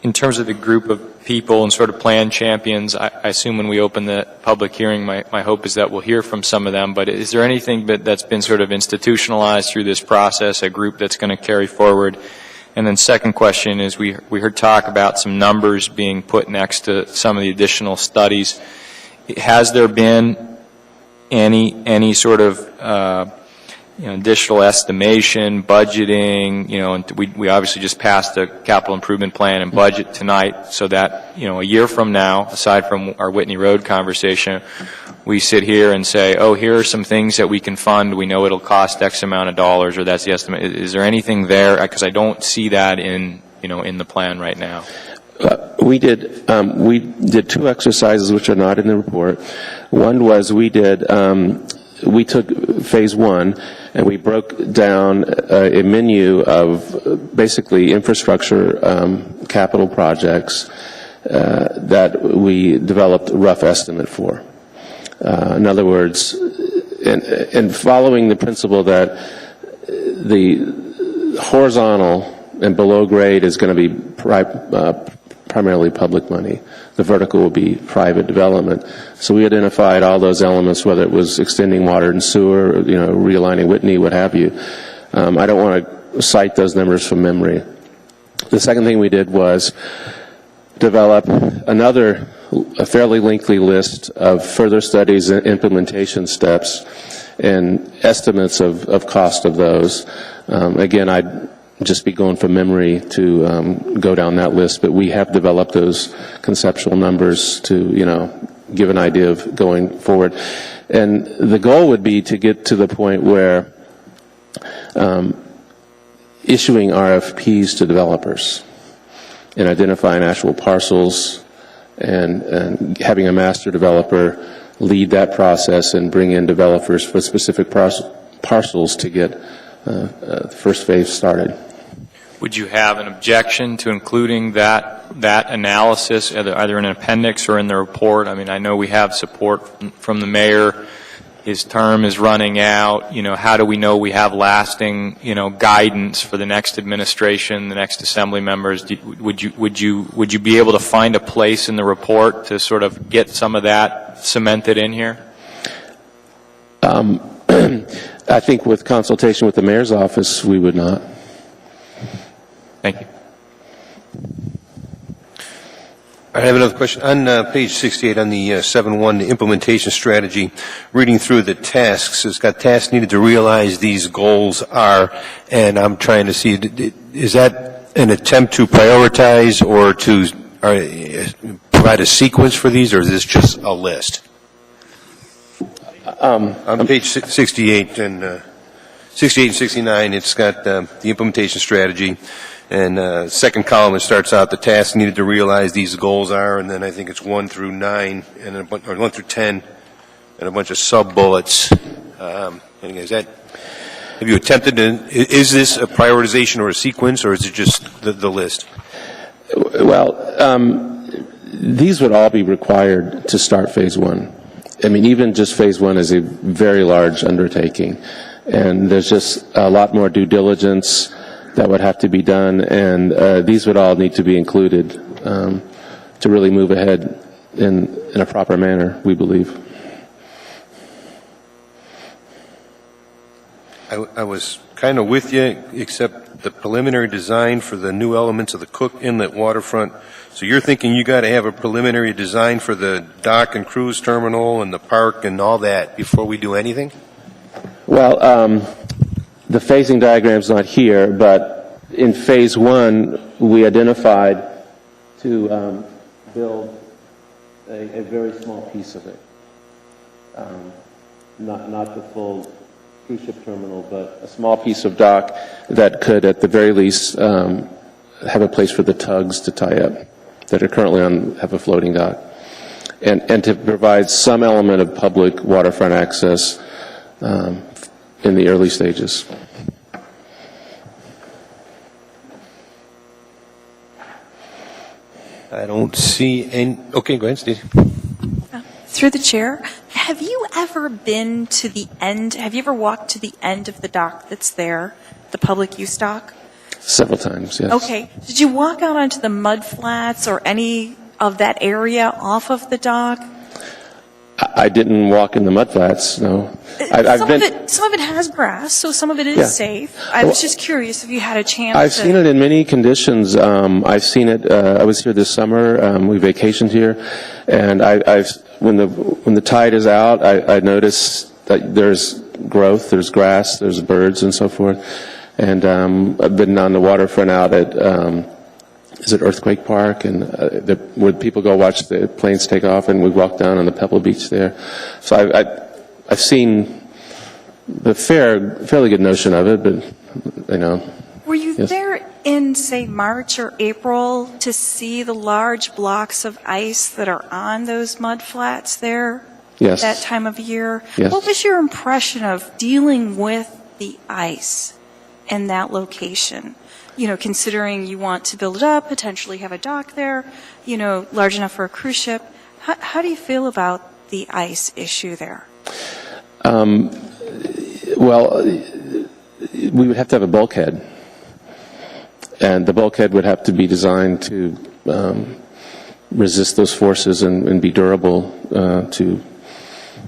in terms of the group of people and sort of plan champions, I assume when we open the public hearing, my hope is that we'll hear from some of them, but is there anything that's been sort of institutionalized through this process, a group that's going to carry forward? And then second question is, we heard talk about some numbers being put next to some of the additional studies. Has there been any sort of additional estimation, budgeting, and we obviously just passed the capital improvement plan and budget tonight, so that, a year from now, aside from our Whitney Road conversation, we sit here and say, oh, here are some things that we can fund. We know it'll cost X amount of dollars, or that's the estimate. Is there anything there? Because I don't see that in the plan right now. We did two exercises which are not in the report. One was we took phase one and we broke down a menu of basically infrastructure capital projects that we developed a rough estimate for. In other words, and following the principle that the horizontal and below grade is going to be primarily public money. The vertical will be private development. So we identified all those elements, whether it was extending water and sewer, realigning Whitney, what have you. I don't want to cite those numbers from memory. The second thing we did was develop a fairly lengthy list of further studies and implementation steps and estimates of cost of those. Again, I'd just be going from memory to go down that list, but we have developed those conceptual numbers to, give an idea of going forward. And the goal would be to get to the point where issuing RFPs to developers and identifying actual parcels and having a master developer lead that process and bring in developers for specific parcels to get the first phase started. Would you have an objection to including that analysis, either in an appendix or in the report? I mean, I know we have support from the mayor. His term is running out. How do we know we have lasting, guidance for the next administration, the next assembly members? Would you be able to find a place in the report to sort of get some of that cemented in here? I think with consultation with the mayor's office, we would not. Thank you. I have another question. On page 68 on the 7.1, the implementation strategy, reading through the tasks, it's got tasks needed to realize these goals are, and I'm trying to see, is that an attempt to prioritize or to provide a sequence for these, or is this just a list? On page 68 and 69, it's got the implementation strategy. And second column, it starts out the tasks needed to realize these goals are, and then I think it's 1 through 9, or 1 through 10, and a bunch of sub-bullets. Have you attempted to, is this a prioritization or a sequence, or is it just the list? Well, these would all be required to start Phase 1. I mean, even just Phase 1 is a very large undertaking, and there's just a lot more due diligence that would have to be done, and these would all need to be included to really move ahead in a proper manner, we believe. I was kind of with you, except the preliminary design for the new elements of the Cook Inlet waterfront. So you're thinking you got to have a preliminary design for the dock and cruise terminal and the park and all that before we do anything? Well, the phasing diagram's not here, but in Phase 1, we identified to build a very small piece of it. Not the full cruise ship terminal, but a small piece of dock that could, at the very least, have a place for the tugs to tie up that are currently have a floating dock, and to provide some element of public waterfront access in the early stages. I don't see any. Okay, go ahead, Steve. Through the chair, have you ever been to the end? Have you ever walked to the end of the dock that's there, the public use dock? Several times, yes. Okay. Did you walk out onto the mud flats or any of that area off of the dock? I didn't walk in the mud flats, no. Some of it has grass, so some of it is safe. I was just curious if you had a chance I've seen it in many conditions. I've seen it, I was here this summer, we vacationed here, and when the tide is out, I notice that there's growth, there's grass, there's birds and so forth. And I've been on the waterfront out at, is it Earthquake Park? And where people go watch the planes take off, and we walk down on the Pebble Beach there. So I've seen the fairly good notion of it, but, you know. Were you there in, say, March or April to see the large blocks of ice that are on those mud flats there? Yes. That time of year? Yes. What was your impression of dealing with the ice in that location? You know, considering you want to build it up, potentially have a dock there, you know, large enough for a cruise ship. How do you feel about the ice issue there? Well, we would have to have a bulkhead. And the bulkhead would have to be designed to resist those forces and be durable to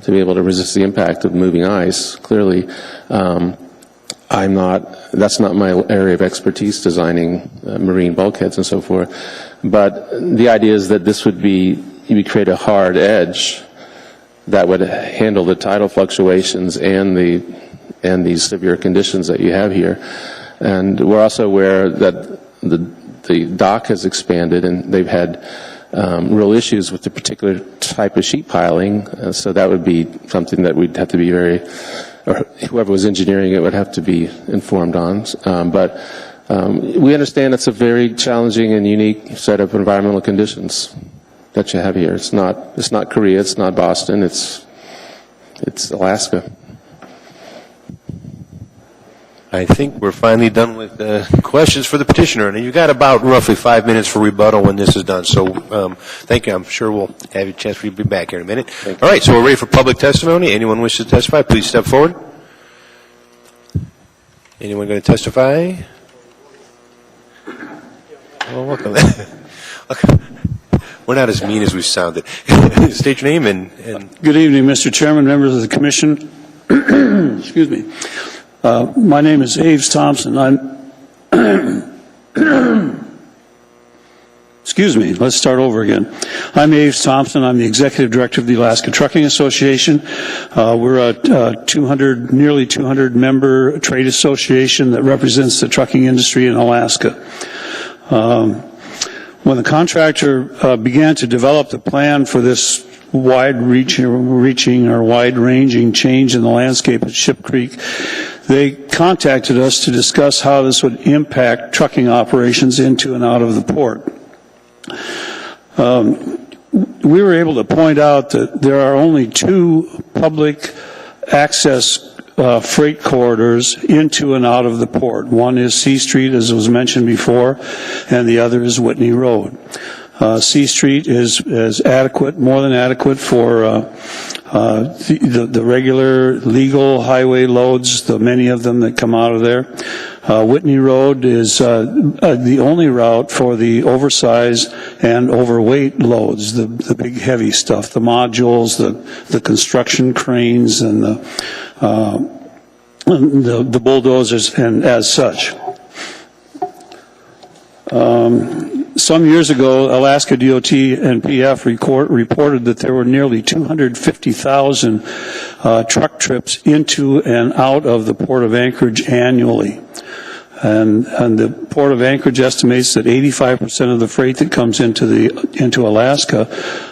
be able to resist the impact of moving ice. Clearly, that's not my area of expertise, designing marine bulkheads and so forth. But the idea is that this would create a hard edge that would handle the tidal fluctuations and these severe conditions that you have here. And we're also aware that the dock has expanded, and they've had real issues with the particular type of sheet piling. So that would be something that we'd have to be or whoever was engineering it would have to be informed on. But we understand it's a very challenging and unique set of environmental conditions that you have here. It's not Korea, it's not Boston, it's Alaska. I think we're finally done with questions for the petitioner, and you've got about roughly 5 minutes for rebuttal when this is done. So thank you. I'm sure we'll have a chance for you to be back here in a minute. All right, so we're ready for public testimony. Anyone wish to testify, please step forward. Anyone going to testify? Well, welcome. We're not as mean as we sounded. State your name and... Good evening, Mr. Chairman, members of the Commission. Excuse me. My name is Aves Thompson. Excuse me, let's start over again. I'm Aves Thompson. I'm the Executive Director of the Alaska Trucking Association. We're a nearly 200 member trade association that represents the trucking industry in Alaska. When the contractor began to develop the plan for this wide-ranging change in the landscape at Ship Creek, they contacted us to discuss how this would impact trucking operations into and out of the port. We were able to point out that there are only two public access freight corridors into and out of the port. One is C Street, as was mentioned before, and the other is Whitney Road. C Street is adequate, more than adequate for the regular legal highway loads, the many of them that come out of there. Whitney Road is the only route for the oversized and overweight loads, the big heavy stuff, the modules, the construction cranes, and the bulldozers, and as such. Some years ago, Alaska DOT and PF reported that there were nearly 250,000 truck trips into and out of the Port of Anchorage annually. And the Port of Anchorage estimates that 85% of the freight that comes into Alaska,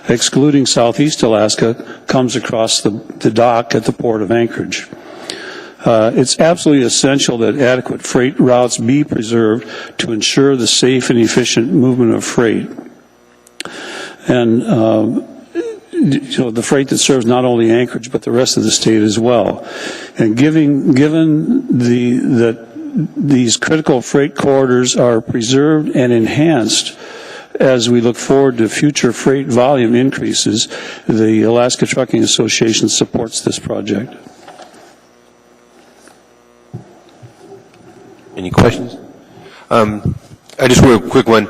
excluding Southeast Alaska, comes across the dock at the Port of Anchorage. It's absolutely essential that adequate freight routes be preserved to ensure the safe and efficient movement of freight. And the freight that serves not only Anchorage but the rest of the state as well. And given that these critical freight corridors are preserved and enhanced as we look forward to future freight volume increases, the Alaska Trucking Association supports this project. Any questions? I just want a quick one.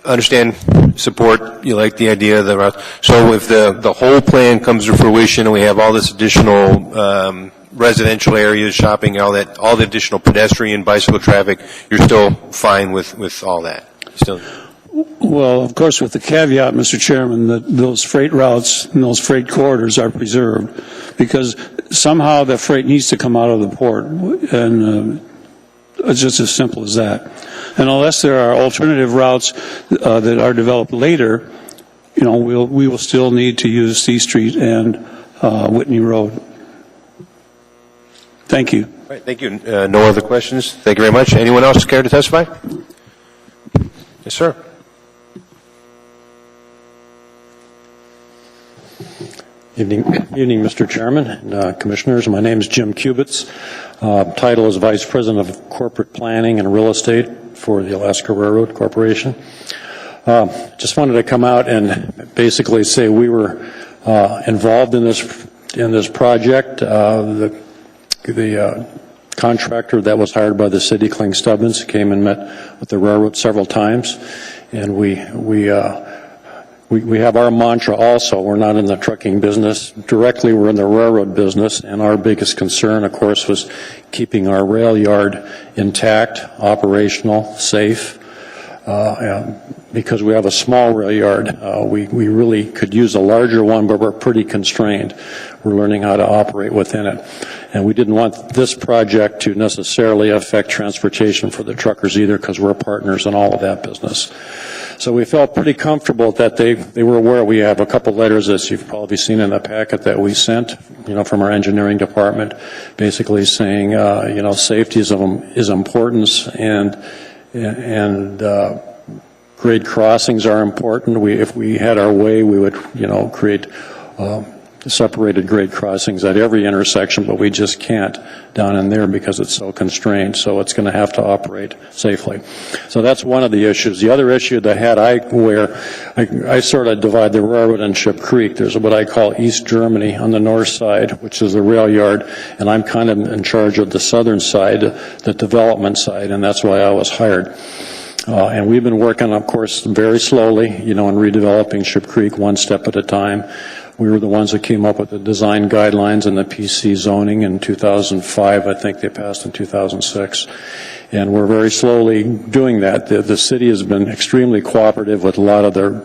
Understand, support, you like the idea of the route. So if the whole plan comes to fruition and we have all this additional residential areas, shopping, all the additional pedestrian, bicycle traffic, you're still fine with all that? Still? Well, of course, with the caveat, Mr. Chairman, that those freight routes and those freight corridors are preserved, because somehow the freight needs to come out of the port, and it's just as simple as that. And unless there are alternative routes that are developed later, we will still need to use C Street and Whitney Road. Thank you. All right, thank you. No other questions? Thank you very much. Anyone else care to testify? Yes, sir. Evening, Mr. Chairman and Commissioners. My name is Jim Kubitz. Title is Vice President of Corporate Planning and Real Estate for the Alaska Railroad Corporation. Just wanted to come out and basically say we were involved in this project. The contractor that was hired by the city, Kling Stubbins, came and met with the railroad several times, and we have our mantra also. We're not in the trucking business directly, we're in the railroad business, and our biggest concern, of course, was keeping our rail yard intact, operational, safe. Because we have a small rail yard, we really could use a larger one, but we're pretty constrained. We're learning how to operate within it. And we didn't want this project to necessarily affect transportation for the truckers either, because we're partners in all of that business. So we felt pretty comfortable that they were aware. We have a couple letters, as you've probably seen in the packet, that we sent, from our engineering department, basically saying, safety is importance, and grade crossings are important. If we had our way, we would, create separated grade crossings at every intersection, but we just can't down in there because it's so constrained. So it's going to have to operate safely. So that's one of the issues. The other issue that I sort of divide the railroad and Ship Creek. There's what I call East Germany on the north side, which is the rail yard, and I'm kind of in charge of the southern side, the development side, and that's why I was hired. And we've been working, of course, very slowly, in redeveloping Ship Creek one step at a time. We were the ones that came up with the design guidelines and the PC zoning in 2005. I think they passed in 2006. And we're very slowly doing that. The city has been extremely cooperative with a lot of their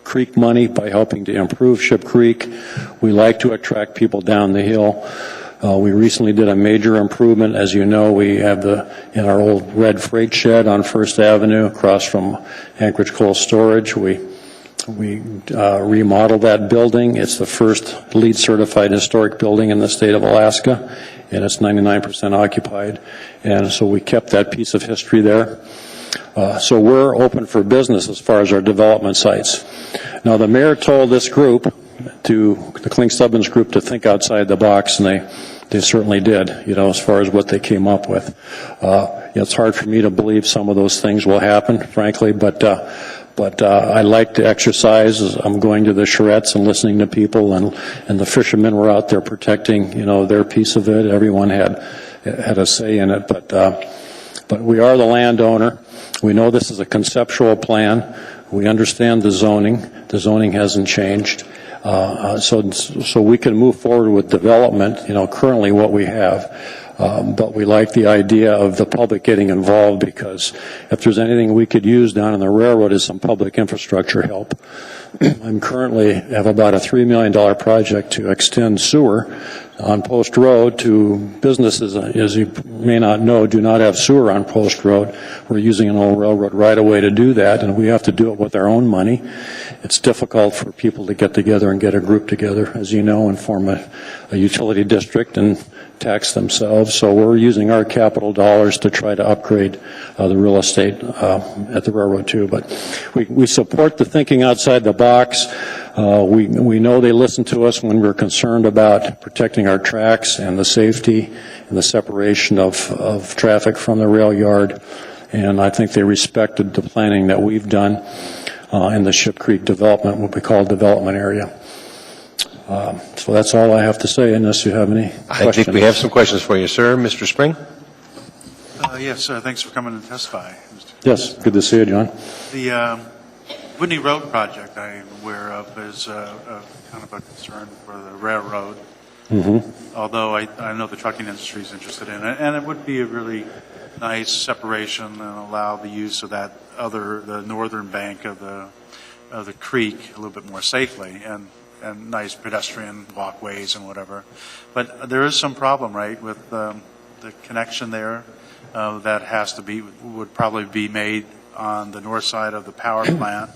creek money by helping to improve Ship Creek. We like to attract people down the hill. We recently did a major improvement. As you know, we have in our old red freight shed on First Avenue across from Anchorage Coal Storage. We remodeled that building. It's the first LEED certified historic building in the state of Alaska, and it's 99% occupied. And so we kept that piece of history there. So we're open for business as far as our development sites. Now, the mayor told this group, the Kling Stubbins group, to think outside the box, and they certainly did, as far as what they came up with. It's hard for me to believe some of those things will happen, frankly, but But I like to exercise. I'm going to the charrettes and listening to people, and the fishermen were out there protecting, their piece of it. Everyone had a say in it, but we are the landowner. We know this is a conceptual plan. We understand the zoning. The zoning hasn't changed. So we can move forward with development, currently what we have. But we like the idea of the public getting involved, because if there's anything we could use down on the railroad is some public infrastructure help. I'm currently have about a $3 million project to extend sewer on Post Road to businesses, as you may not know, do not have sewer on Post Road. We're using an old railroad right-of-way to do that, and we have to do it with our own money. It's difficult for people to get together and get a group together, as you know, and form a utility district and tax themselves. So we're using our capital dollars to try to upgrade the real estate at the railroad too. But we support the thinking outside the box. We know they listen to us when we're concerned about protecting our tracks and the safety and the separation of traffic from the rail yard. And I think they respected the planning that we've done in the Ship Creek development, what we call development area. So that's all I have to say, unless you have any questions. I think we have some questions for you, sir. Mr. Spring? Yes, thanks for coming to testify. Yes, good to see you, John. The Whitney Road project I'm aware of is kind of a concern for the railroad. Mm-hmm. Although I know the trucking industry is interested in it, and it would be a really nice separation and allow the use of that the northern bank of the creek a little bit more safely, and nice pedestrian walkways and whatever. But there is some problem, right, with the connection there that would probably be made on the north side of the power plant.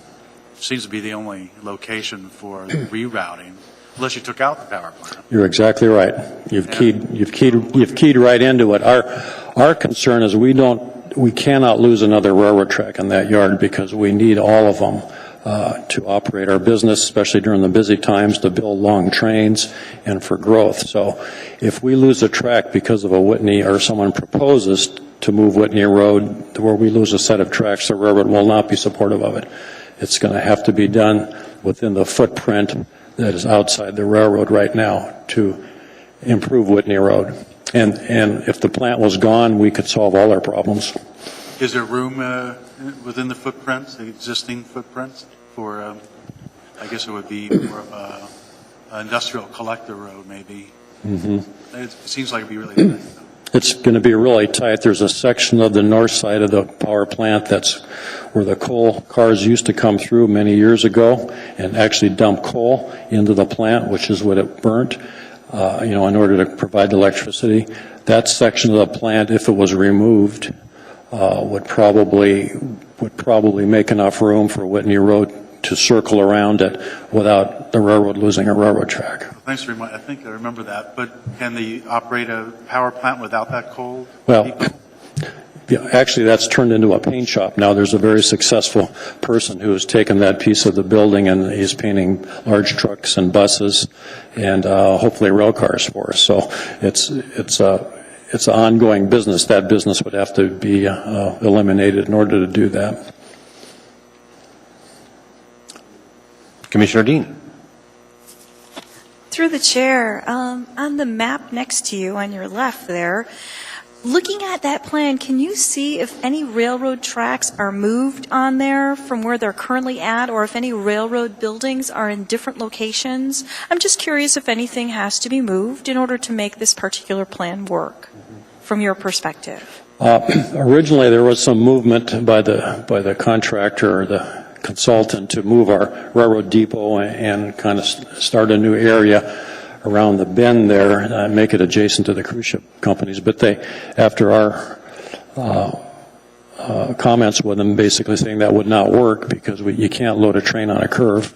Seems to be the only location for the rerouting, unless you took out the power plant. You're exactly right. You've keyed right into it. Our concern is we cannot lose another railroad track in that yard, because we need all of them to operate our business, especially during the busy times, to build long trains and for growth. So if we lose a track because of a Whitney, or someone proposes to move Whitney Road where we lose a set of tracks, the railroad will not be supportive of it. It's going to have to be done within the footprint that is outside the railroad right now to improve Whitney Road. And if the plant was gone, we could solve all our problems. Is there room within the footprints, the existing footprints, for, I guess it would be more of an industrial collector road, maybe? Mm-hmm. It seems like it would be really nice. It's going to be really tight. There's a section of the north side of the power plant that's where the coal cars used to come through many years ago and actually dump coal into the plant, which is what it burnt, in order to provide electricity. That section of the plant, if it was removed, would probably make enough room for Whitney Road to circle around it without the railroad losing a railroad track. Thanks very much. I think I remember that. But can they operate a power plant without that coal? Well, yeah, actually, that's turned into a paint shop now. There's a very successful person who has taken that piece of the building, and he's painting large trucks and buses and hopefully rail cars for us. So it's an ongoing business. That business would have to be eliminated in order to do that. Commissioner Dean. Through the chair, on the map next to you on your left there, looking at that plan, can you see if any railroad tracks are moved on there from where they're currently at, or if any railroad buildings are in different locations? I'm just curious if anything has to be moved in order to make this particular plan work, from your perspective. Originally, there was some movement by the contractor or the consultant to move our railroad depot and kind of start a new area around the bend there and make it adjacent to the cruise ship companies. But they, after our comments with them, basically saying that would not work because you can't load a train on a curve.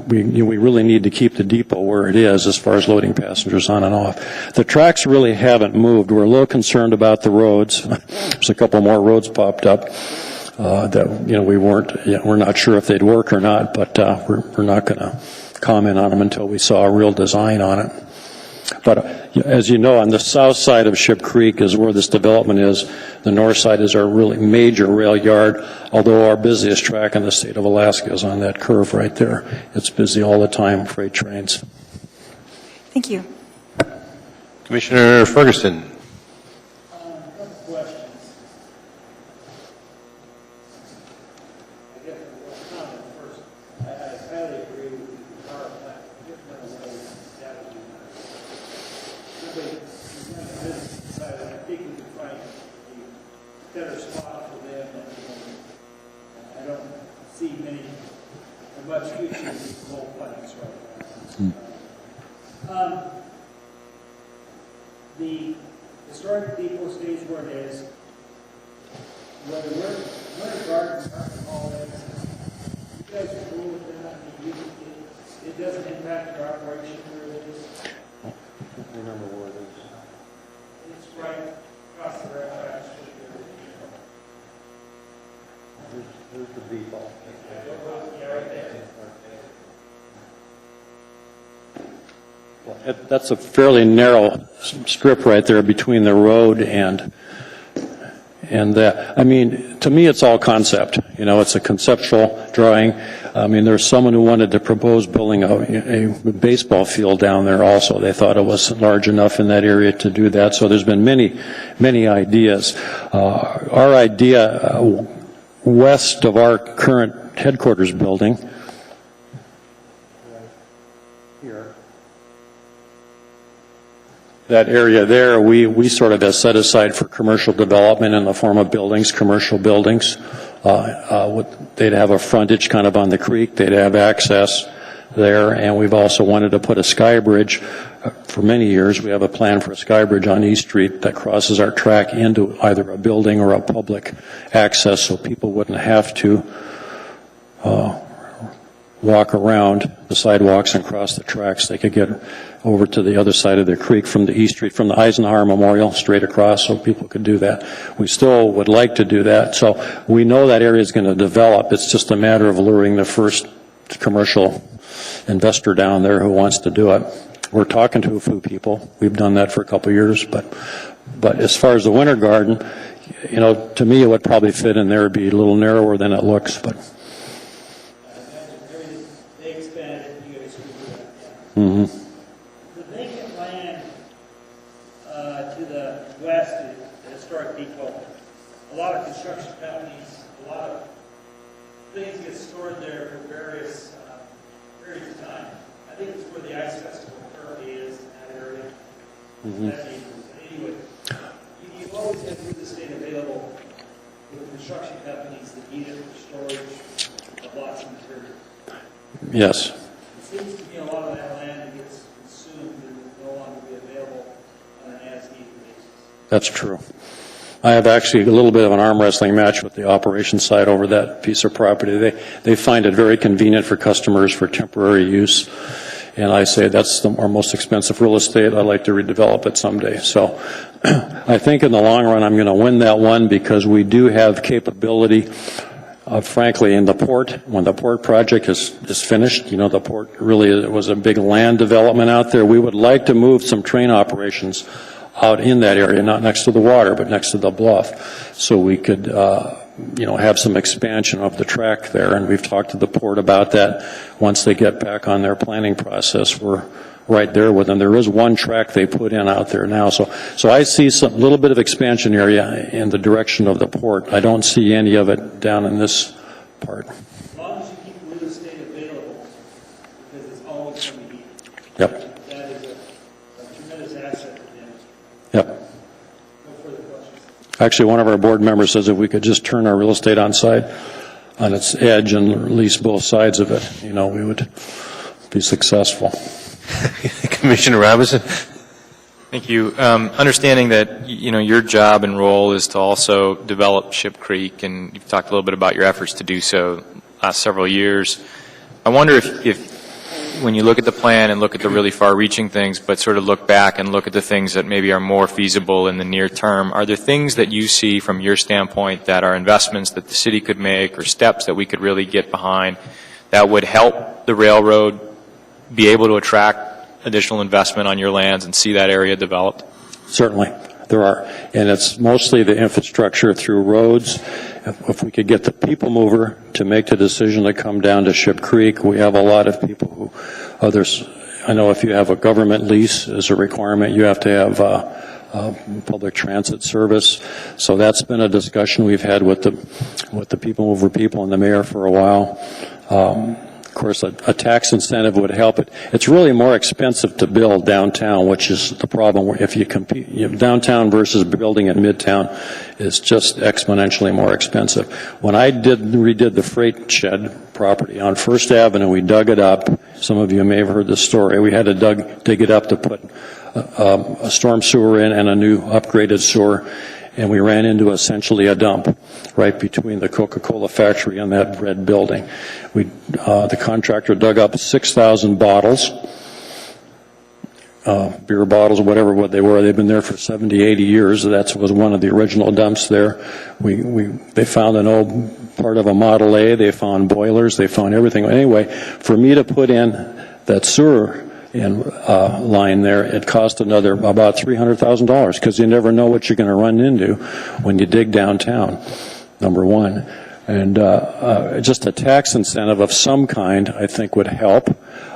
We really need to keep the depot where it is as far as loading passengers on and off. The tracks really haven't moved. We're a little concerned about the roads. There's a couple more roads popped up that we're not sure if they'd work or not, but we're not going to comment on them until we saw a real design on it. But as you know, on the south side of Ship Creek is where this development is. The north side is our really major rail yard, although our busiest track in the state of Alaska is on that curve right there. It's busy all the time, freight trains. Thank you. Commissioner Ferguson. Better spot for them, and I don't see much future with coal plants right now. The historic depot stays where it is. Whether winter gardens are all that, you guys are cool with that. I mean, it doesn't impact your operation where it is. Remember where it is. It's right across the rail tracks. Here's the default. Well, that's a fairly narrow strip right there between the road and that. I mean, to me, it's all concept. You know, it's a conceptual drawing. I mean, there's someone who wanted to propose building a baseball field down there also. They thought it was large enough in that area to do that. So there's been many ideas. Our idea west of our current headquarters building, here, that area there, we sort of have set aside for commercial development in the form of buildings, commercial buildings. They'd have a frontage kind of on the creek. They'd have access there, and we've also wanted to put a sky bridge. For many years, we have a plan for a sky bridge on East Street that crosses our track into either a building or a public access, so people wouldn't have to walk around the sidewalks and cross the tracks. They could get over to the other side of the creek from the East Street, from the Eisenhower Memorial straight across, so people could do that. We still would like to do that, so we know that area is going to develop. It's just a matter of luring the first commercial investor down there who wants to do it. We're talking to a few people. We've done that for a couple of years, but as far as the winter garden, you know, to me it would probably fit in there. It'd be a little narrower than it looks, but. They expanded, you guys could do that. Mm-hmm. The vacant land to the west is the historic depot. A lot of construction companies, a lot of things get stored there for various periods of time. I think it's where the ice festival currently is in that area. Mm-hmm. Anyway, you've always had real estate available for the construction companies that need it for storage of lots of material. Yes. It seems to me a lot of that land that gets consumed will no longer be available on an as-needed basis. That's true. I have actually a little bit of an arm wrestling match with the operations side over that piece of property. They find it very convenient for customers for temporary use. And I say that's our most expensive real estate. I'd like to redevelop it someday. So I think in the long run I'm going to win that one because we do have capability, frankly, in the port. When the port project is finished, you know, the port really was a big land development out there. We would like to move some train operations out in that area, not next to the water, but next to the bluff, so we could, you know, have some expansion of the track there. And we've talked to the port about that. Once they get back on their planning process, we're right there with them. There is one track they put in out there now, so I see some little bit of expansion area in the direction of the port. I don't see any of it down in this part. As long as you keep real estate available, because it's always going to be. Yep. That is a tremendous asset to them. Yep. No further questions. Actually, one of our board members says if we could just turn our real estate on its edge and lease both sides of it, you know, we would be successful. Commissioner Robinson. Thank you. Understanding that, you know, your job and role is to also develop Ship Creek, and you've talked a little bit about your efforts to do so last several years. I wonder if when you look at the plan and look at the really far-reaching things, but sort of look back and look at the things that maybe are more feasible in the near term, are there things that you see from your standpoint that are investments that the city could make or steps that we could really get behind that would help the railroad be able to attract additional investment on your lands and see that area developed? Certainly, there are. And it's mostly the infrastructure through roads. If we could get the people mover to make the decision to come down to Ship Creek, we have a lot of people who, others, I know if you have a government lease as a requirement, you have to have public transit service. So that's been a discussion we've had with the people mover people and the mayor for a while. Of course, a tax incentive would help it. It's really more expensive to build downtown, which is the problem. If you compete, downtown versus building at Midtown is just exponentially more expensive. When I redid the freight shed property on First Avenue, we dug it up. Some of you may have heard the story. We had to dig it up to put a storm sewer in and a new upgraded sewer. And we ran into essentially a dump right between the Coca-Cola factory and that red building. The contractor dug up 6,000 bottles, beer bottles, whatever they were. They've been there for 70, 80 years. That was one of the original dumps there. They found an old part of a Model A. They found boilers. They found everything. Anyway, for me to put in that sewer line there, it cost about $300,000 because you never know what you're going to run into when you dig downtown, number one. And just a tax incentive of some kind, I think, would help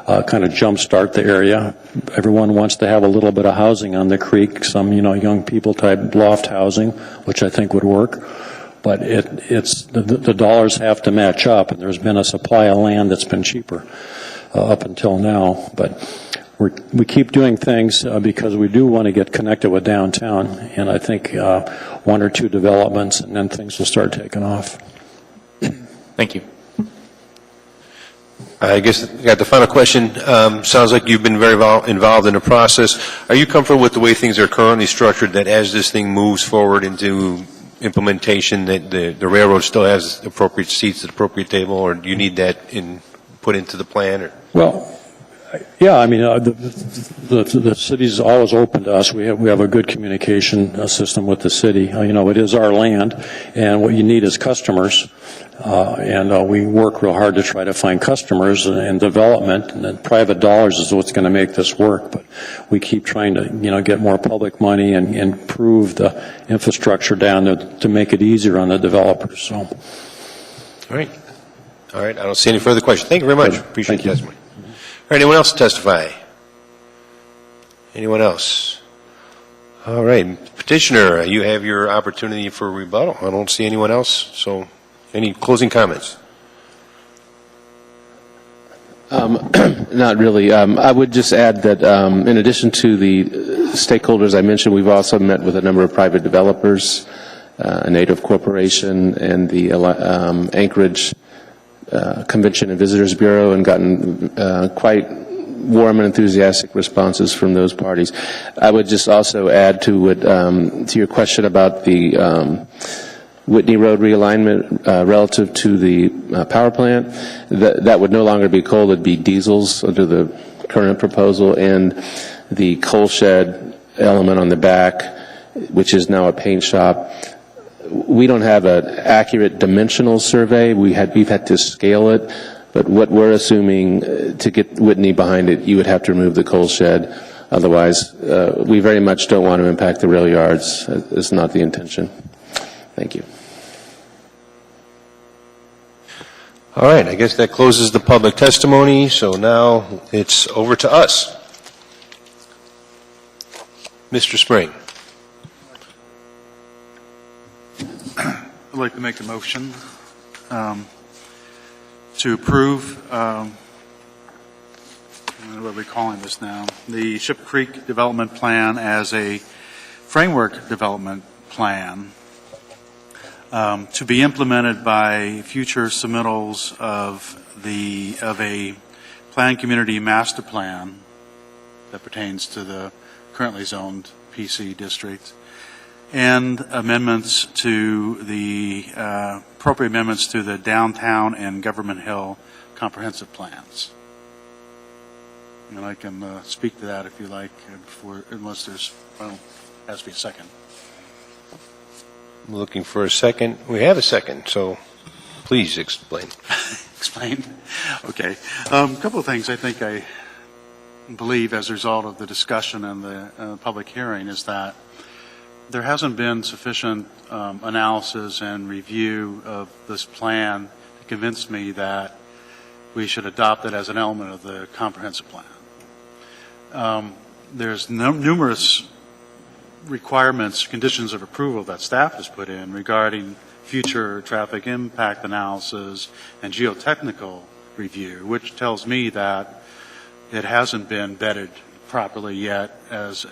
kind of jumpstart the area. Everyone wants to have a little bit of housing on the creek, some, young people type loft housing, which I think would work. But the dollars have to match up, and there's been a supply of land that's been cheaper up until now. But we keep doing things because we do want to get connected with downtown, and I think one or two developments, and then things will start taking off. Thank you. I guess I got the final question. Sounds like you've been very involved in the process. Are you comfortable with the way things are currently structured, that as this thing moves forward into implementation, that the railroad still has appropriate seats at the appropriate table, or do you need that put into the plan? Or? Well, yeah, I mean, the city's always open to us. We have a good communication system with the city. It is our land, and what you need is customers. And we work real hard to try to find customers and development, and then private dollars is what's going to make this work. But we keep trying to, get more public money and improve the infrastructure down to make it easier on the developers. So, all right. I don't see any further questions. Thank you very much. Appreciate the testimony. All right, anyone else testify? Anyone else? All right, petitioner, you have your opportunity for rebuttal. I don't see anyone else, so any closing comments? Not really. I would just add that in addition to the stakeholders I mentioned, we've also met with a number of private developers, a Native Corporation, and the Anchorage Convention and Visitors Bureau, and gotten quite warm and enthusiastic responses from those parties. I would just also add to your question about the Whitney Road realignment relative to the power plant. That would no longer be coal, it would be diesels under the current proposal, and the coal shed element on the back, which is now a paint shop. We don't have an accurate dimensional survey. We've had to scale it, but what we're assuming to get Whitney behind it, you would have to remove the coal shed. Otherwise, we very much don't want to impact the rail yards. It's not the intention. Thank you. All right, I guess that closes the public testimony, so now it's over to us. Mr. Spring. I'd like to make a motion to approve, what are we calling this now? The Ship Creek Development Plan as a framework development plan to be implemented by future submittals of a planned community master plan that pertains to the currently zoned PC district, and amendments to the appropriate amendments to the downtown and Government Hill comprehensive plans. And I can speak to that if you like, unless there's, has to be a second. I'm looking for a second. We have a second, so please explain. Explain? Okay. A couple of things I think I believe as a result of the discussion and the public hearing is that there hasn't been sufficient analysis and review of this plan to convince me that we should adopt it as an element of the comprehensive plan. There's numerous requirements, conditions of approval that staff has put in regarding future traffic impact analysis and geotechnical review, which tells me that it hasn't been vetted properly yet as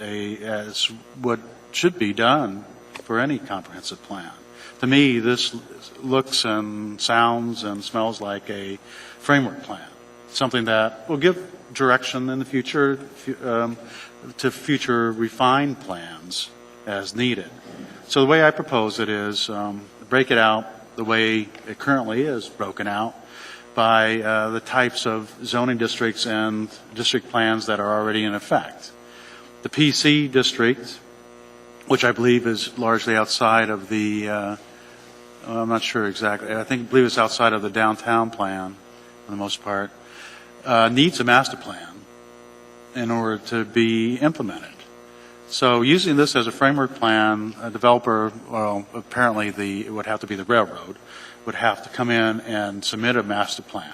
what should be done for any comprehensive plan. To me, this looks and sounds and smells like a framework plan, something that will give direction in the future to future refined plans as needed. So the way I propose it is break it out the way it currently is broken out by the types of zoning districts and district plans that are already in effect. The PC district, which I believe is largely outside of the, I'm not sure exactly, I believe it's outside of the downtown plan for the most part, needs a master plan in order to be implemented. So using this as a framework plan, a developer, well, apparently it would have to be the railroad, would have to come in and submit a master plan.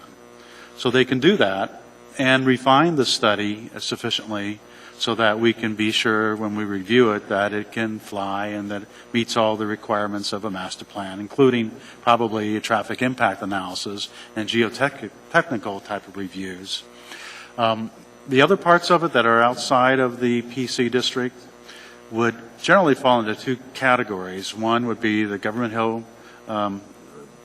So they can do that and refine the study sufficiently so that we can be sure when we review it that it can fly and that it meets all the requirements of a master plan, including probably a traffic impact analysis and geotechnical type of reviews. The other parts of it that are outside of the PC district would generally fall into two categories. One would be the Government Hill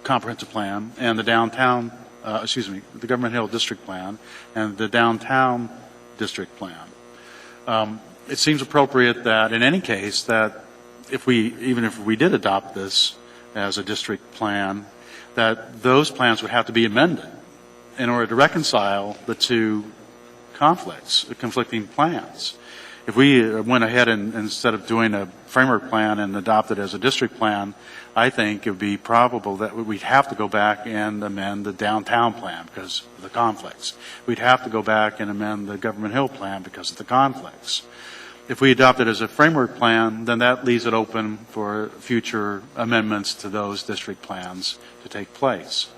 comprehensive plan and the downtown, the Government Hill district plan and the downtown district plan. It seems appropriate that in any case that even if we did adopt this as a district plan, that those plans would have to be amended in order to reconcile the two conflicting plans. If we went ahead and instead of doing a framework plan and adopt it as a district plan, I think it would be probable that we'd have to go back and amend the downtown plan because of the conflicts. We'd have to go back and amend the Government Hill plan because of the conflicts. If we adopt it as a framework plan, then that leaves it open for future amendments to those district plans to take place.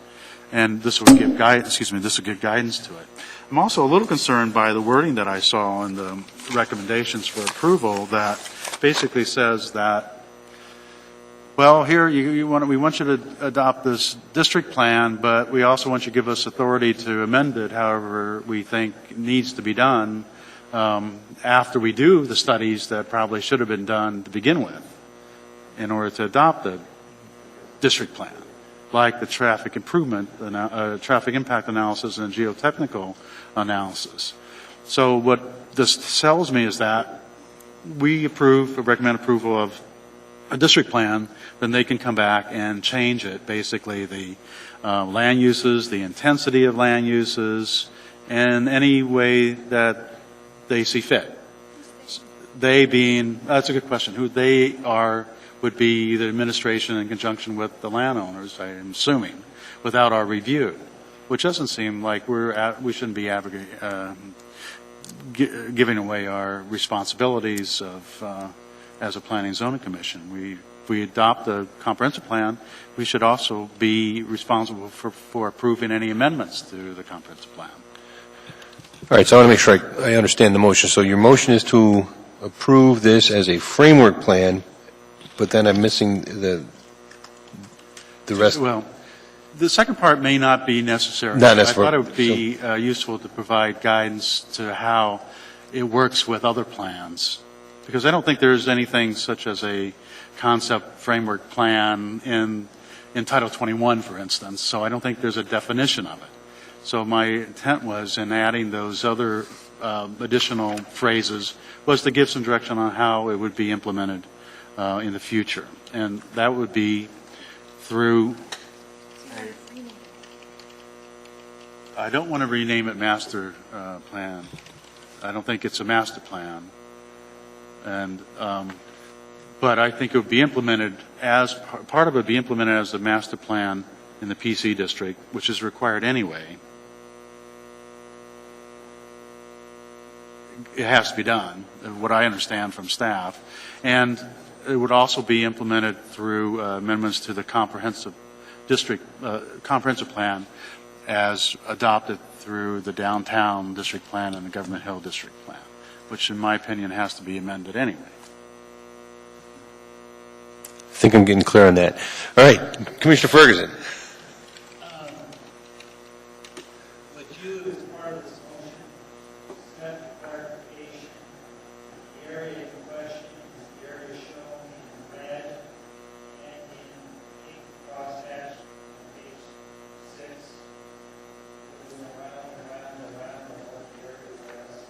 And this would give guidance, this would give guidance to it. I'm also a little concerned by the wording that I saw in the recommendations for approval that basically says that, well, here we want you to adopt this district plan, but we also want you to give us authority to amend it however we think needs to be done after we do the studies that probably should have been done to begin with in order to adopt the district plan, like the traffic improvement, traffic impact analysis and geotechnical analysis. So what this tells me is that we recommend approval of a district plan, then they can come back and change it, basically the land uses, the intensity of land uses, and any way that they see fit. They being, that's a good question, who they are would be the administration in conjunction with the landowners, I'm assuming, without our review, which doesn't seem like we shouldn't be giving away our responsibilities of as a planning and zoning commission. If we adopt a comprehensive plan, we should also be responsible for approving any amendments to the comprehensive plan. All right, so I want to make sure I understand the motion. So your motion is to approve this as a framework plan, but then I'm missing the rest. Well, the second part may not be necessary. Not necessary. I thought it would be useful to provide guidance to how it works with other plans, because I don't think there's anything such as a concept framework plan in Title 21, for instance, so I don't think there's a definition of it. So my intent was in adding those other additional phrases was to give some direction on how it would be implemented in the future. And that would be through, I don't want to rename it master plan. I don't think it's a master plan. And, but I think it would be implemented as, part of it would be implemented as a master plan in the PC district, which is required anyway. it has to be done, what I understand from staff. And it would also be implemented through amendments to the comprehensive plan as adopted through the downtown district plan and the Government Hill district plan, which in my opinion has to be amended anyway. I think I'm getting clear on that. All right, Commissioner Ferguson. Would you, as part of this motion, set the clarification, the area in question is the area shown in red and in pink crosshatch on page 6, moving around the whole area was.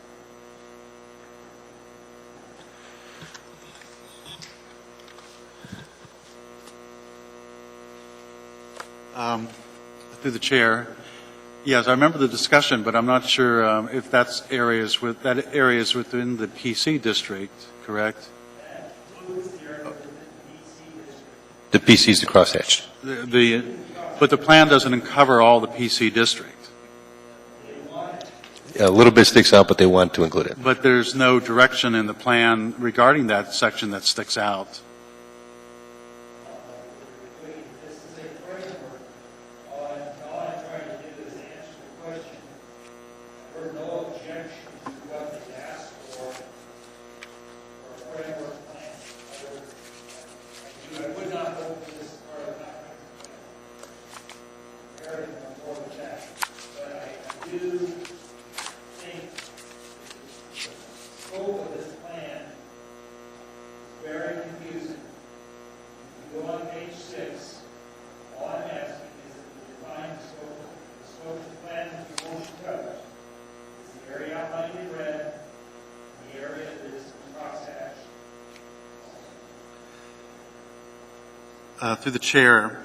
Through the chair, yes, I remember the discussion, but I'm not sure if that area is within the PC district, correct? The PC is the crosshatch. But the plan doesn't cover all the PC district. A little bit sticks out, but they want to include it. But there's no direction in the plan regarding that section that sticks out. Through the chair,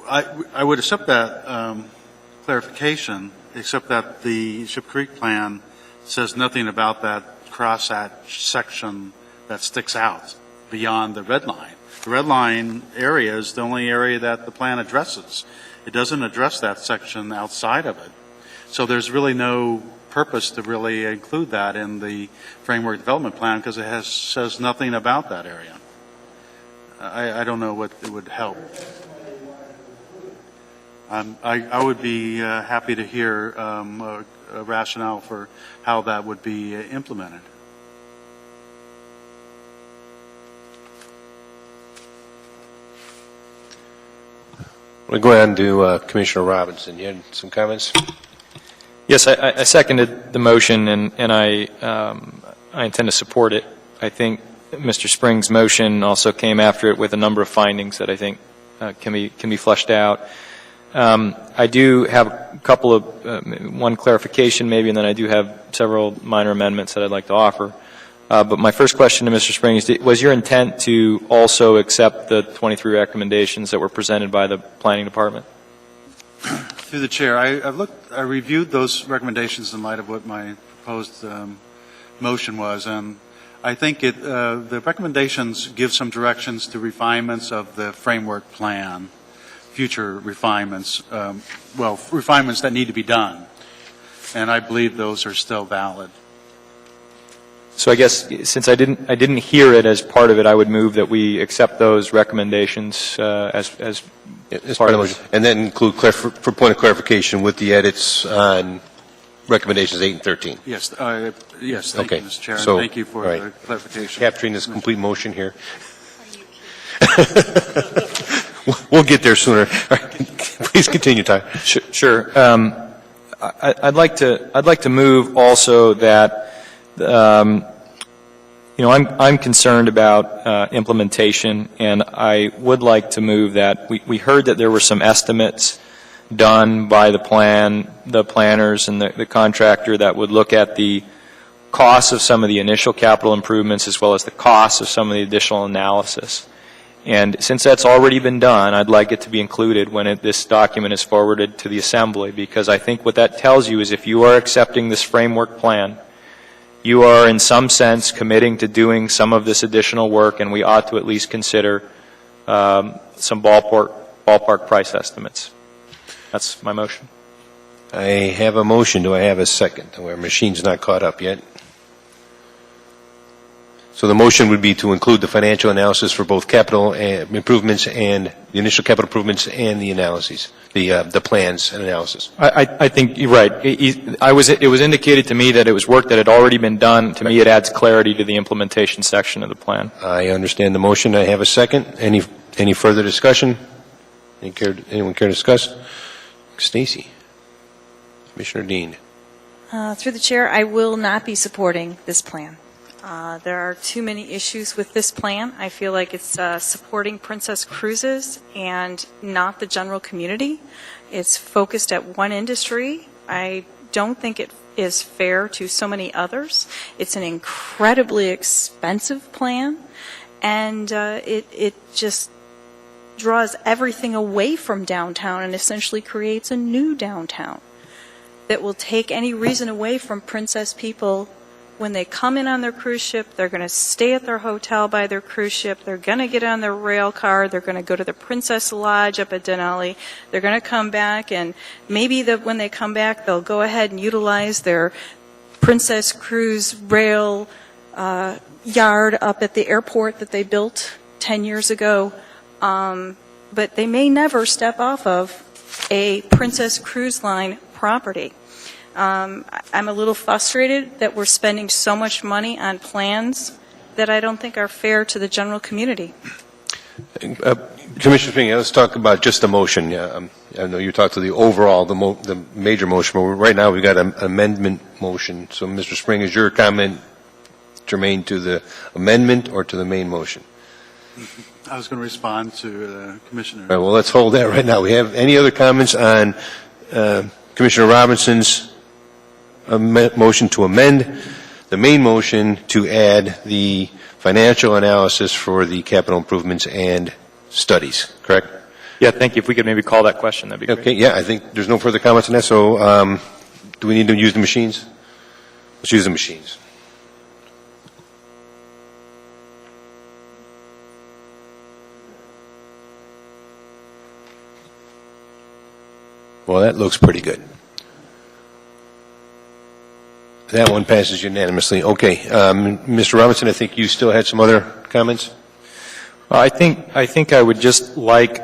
I would accept that clarification, except that the Ship Creek plan says nothing about that crosshatch section that sticks out beyond the red line. The red line area is the only area that the plan addresses. It doesn't address that section outside of it. So there's really no purpose to really include that in the framework development plan because it says nothing about that area. I don't know what it would help. I would be happy to hear a rationale for how that would be implemented. We'll go ahead and do Commissioner Robinson. You had some comments? Yes, I seconded the motion, and I intend to support it. I think Mr. Spring's motion also came after it with a number of findings that I think can be fleshed out. I do have a couple of, one clarification maybe, and then I do have several minor amendments that I'd like to offer. But my first question to Mr. Spring is, was your intent to also accept the 23 recommendations that were presented by the Planning Department? Through the chair, I reviewed those recommendations in light of what my proposed motion was, and I think the recommendations give some directions to refinements of the framework plan, future refinements, refinements that need to be done, and I believe those are still valid. So I guess since I didn't hear it as part of it, I would move that we accept those recommendations as part of the motion, and then include for point of clarification with the edits on recommendations 8 and 13. Yes, yes. Thank you, Mr. Chair. So, thank you for the clarification. Capturing this complete motion here. We'll get there sooner. Please continue, Ty. Sure. I'd like to move also that I'm concerned about implementation, and I would like to move that we heard that there were some estimates done by the planners and the contractor that would look at the costs of some of the initial capital improvements as well as the costs of some of the additional analysis. And since that's already been done, I'd like it to be included when this document is forwarded to the Assembly, because I think what that tells you is if you are accepting this framework plan, you are in some sense committing to doing some of this additional work, and we ought to at least consider some ballpark price estimates. That's my motion. I have a motion. Do I have a second? Our machine's not caught up yet. So the motion would be to include the financial analysis for both capital improvements and the initial capital improvements and the analyses, the plans and analysis. I think you're right. It was indicated to me that it was work that had already been done. To me, it adds clarity to the implementation section of the plan. I understand the motion. I have a second. Any further discussion? Anyone care to discuss? Stacy. Commissioner Dean. Through the chair, I will not be supporting this plan. There are too many issues with this plan. I feel like it's supporting Princess Cruises and not the general community. It's focused at one industry. I don't think it is fair to so many others. It's an incredibly expensive plan, and it just draws everything away from downtown and essentially creates a new downtown that will take any reason away from Princess people. When they come in on their cruise ship, they're going to stay at their hotel by their cruise ship. They're going to get on their rail car. They're going to go to the Princess Lodge up at Denali. They're going to come back, and maybe when they come back, they'll go ahead and utilize their Princess Cruise rail yard up at the airport that they built 10 years ago. But they may never step off of a Princess Cruise Line property. I'm a little frustrated that we're spending so much money on plans that I don't think are fair to the general community. Commissioner Spring, let's talk about just the motion. I know you talked to the overall, the major motion, but right now we've got an amendment motion. So, Mr. Spring, is your comment germane to the amendment or to the main motion? I was going to respond to Commissioner. All right, well, let's hold that right now. We have any other comments on Commissioner Robinson's motion to amend the main motion to add the financial analysis for the capital improvements and studies, correct? Yeah, thank you. If we could maybe call that question, that'd be great. Okay, yeah, I think there's no further comments on that. So do we need to use the machines? Let's use the machines. Well, that looks pretty good. That one passes unanimously. Okay, Mr. Robinson, I think you still had some other comments? I think I would just like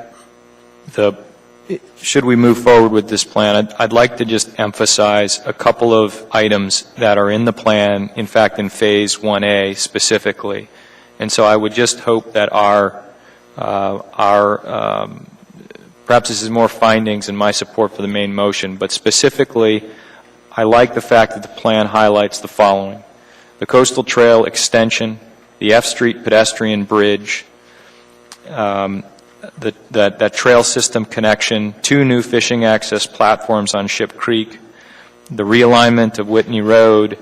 should we move forward with this plan, I'd like to just emphasize a couple of items that are in the plan, in fact, in Phase 1A specifically. And so I would just hope that perhaps this is more findings in my support for the main motion, but specifically, I like the fact that the plan highlights the following: the Coastal Trail extension, the F Street pedestrian bridge, that trail system connection, 2 new fishing access platforms on Ship Creek, the realignment of Whitney Road,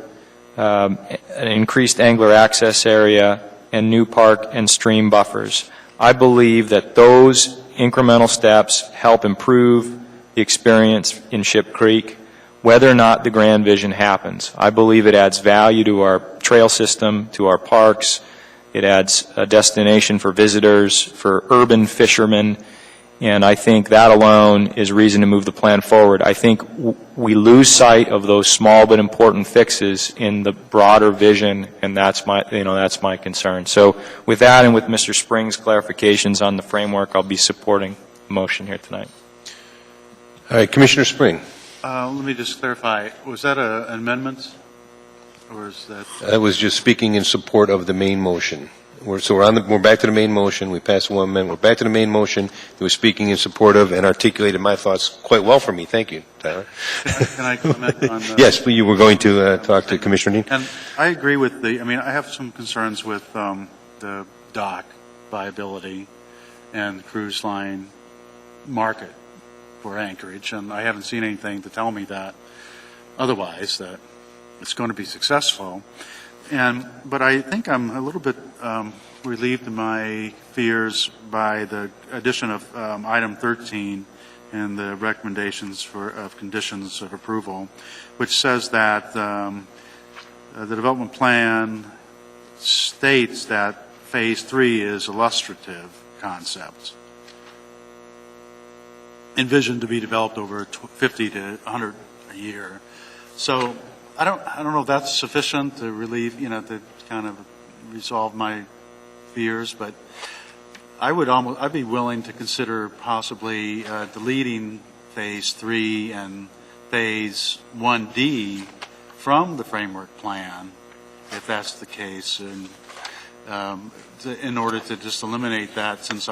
an increased angler access area, and new park and stream buffers. I believe that those incremental steps help improve the experience in Ship Creek, whether or not the grand vision happens. I believe it adds value to our trail system, to our parks. It adds a destination for visitors, for urban fishermen, and I think that alone is reason to move the plan forward. I think we lose sight of those small but important fixes in the broader vision, and that's my concern. So with that and with Mr. Spring's clarifications on the framework, I'll be supporting the motion here tonight. All right, Commissioner Spring. Let me just clarify. Was that an amendment? Or is that? That was just speaking in support of the main motion. We're back to the main motion. We passed one amendment. We're back to the main motion. It was speaking in support of and articulated my thoughts quite well for me. Thank you, Tyler. Can I comment on that? Yes, you were going to talk to Commissioner Dean. And I agree with I have some concerns with the dock viability and the cruise line market for Anchorage, and I haven't seen anything to tell me that otherwise, that it's going to be successful. But I think I'm a little bit relieved in my fears by the addition of item 13 and the recommendations of conditions of approval, which says that the development plan states that Phase 3 is illustrative concept, envisioned to be developed over 50 to 100 a year. So I don't know if that's sufficient to relieve, to kind of resolve my fears, but I'd be willing to consider possibly deleting Phase 3 and Phase 1D from the framework plan, if that's the case, and in order to just eliminate that, since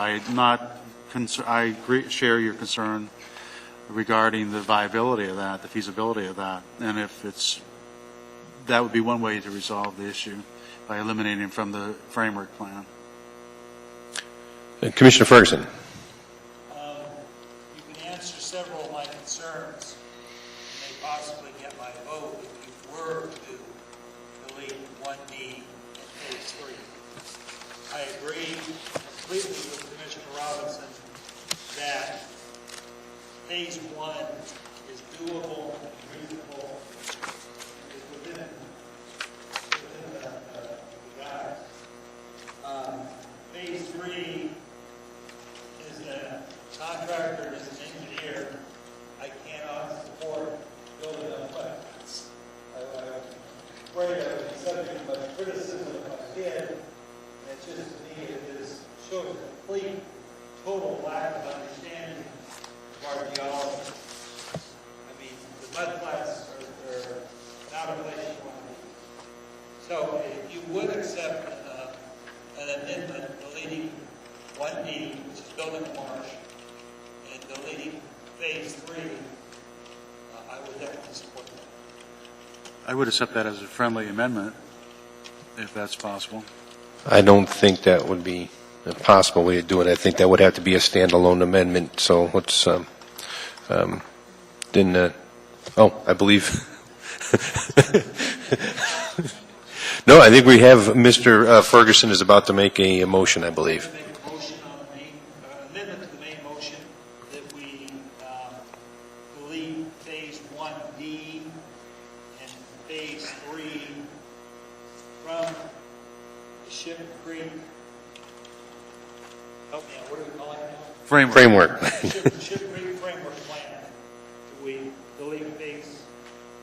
share your concern regarding the viability of that, the feasibility of that, and that would be one way to resolve the issue, by eliminating from the framework plan. Commissioner Ferguson. You can answer several of my concerns, and may possibly get my vote if you were to delete 1D and Phase 3. I agree completely with Commissioner Robinson that Phase 1 is doable, reasonable, is within the guides. Phase 3 is a contractor, is an engineer. I cannot support building on wetlands. I'm afraid I would be subject to much criticism if I did. And it just, to me, it shows a complete, total lack of understanding of our geology. I mean, the mudflats are not a place you want to be. So if you would accept an amendment deleting 1D, which is building a marsh, and deleting Phase 3, I would definitely support that. I would accept that as a friendly amendment, if that's possible. I don't think that would be a possible way to do it. I think that would have to be a standalone amendment. So let's, I believe. No, I think we have Mr. Ferguson is about to make a motion, I believe. Make a motion on the amendment to the main motion that we delete Phase 1D and Phase 3 from the Ship Creek. Help me out. What do we call it now? Framework. Ship Creek Framework Plan. Do we delete Phase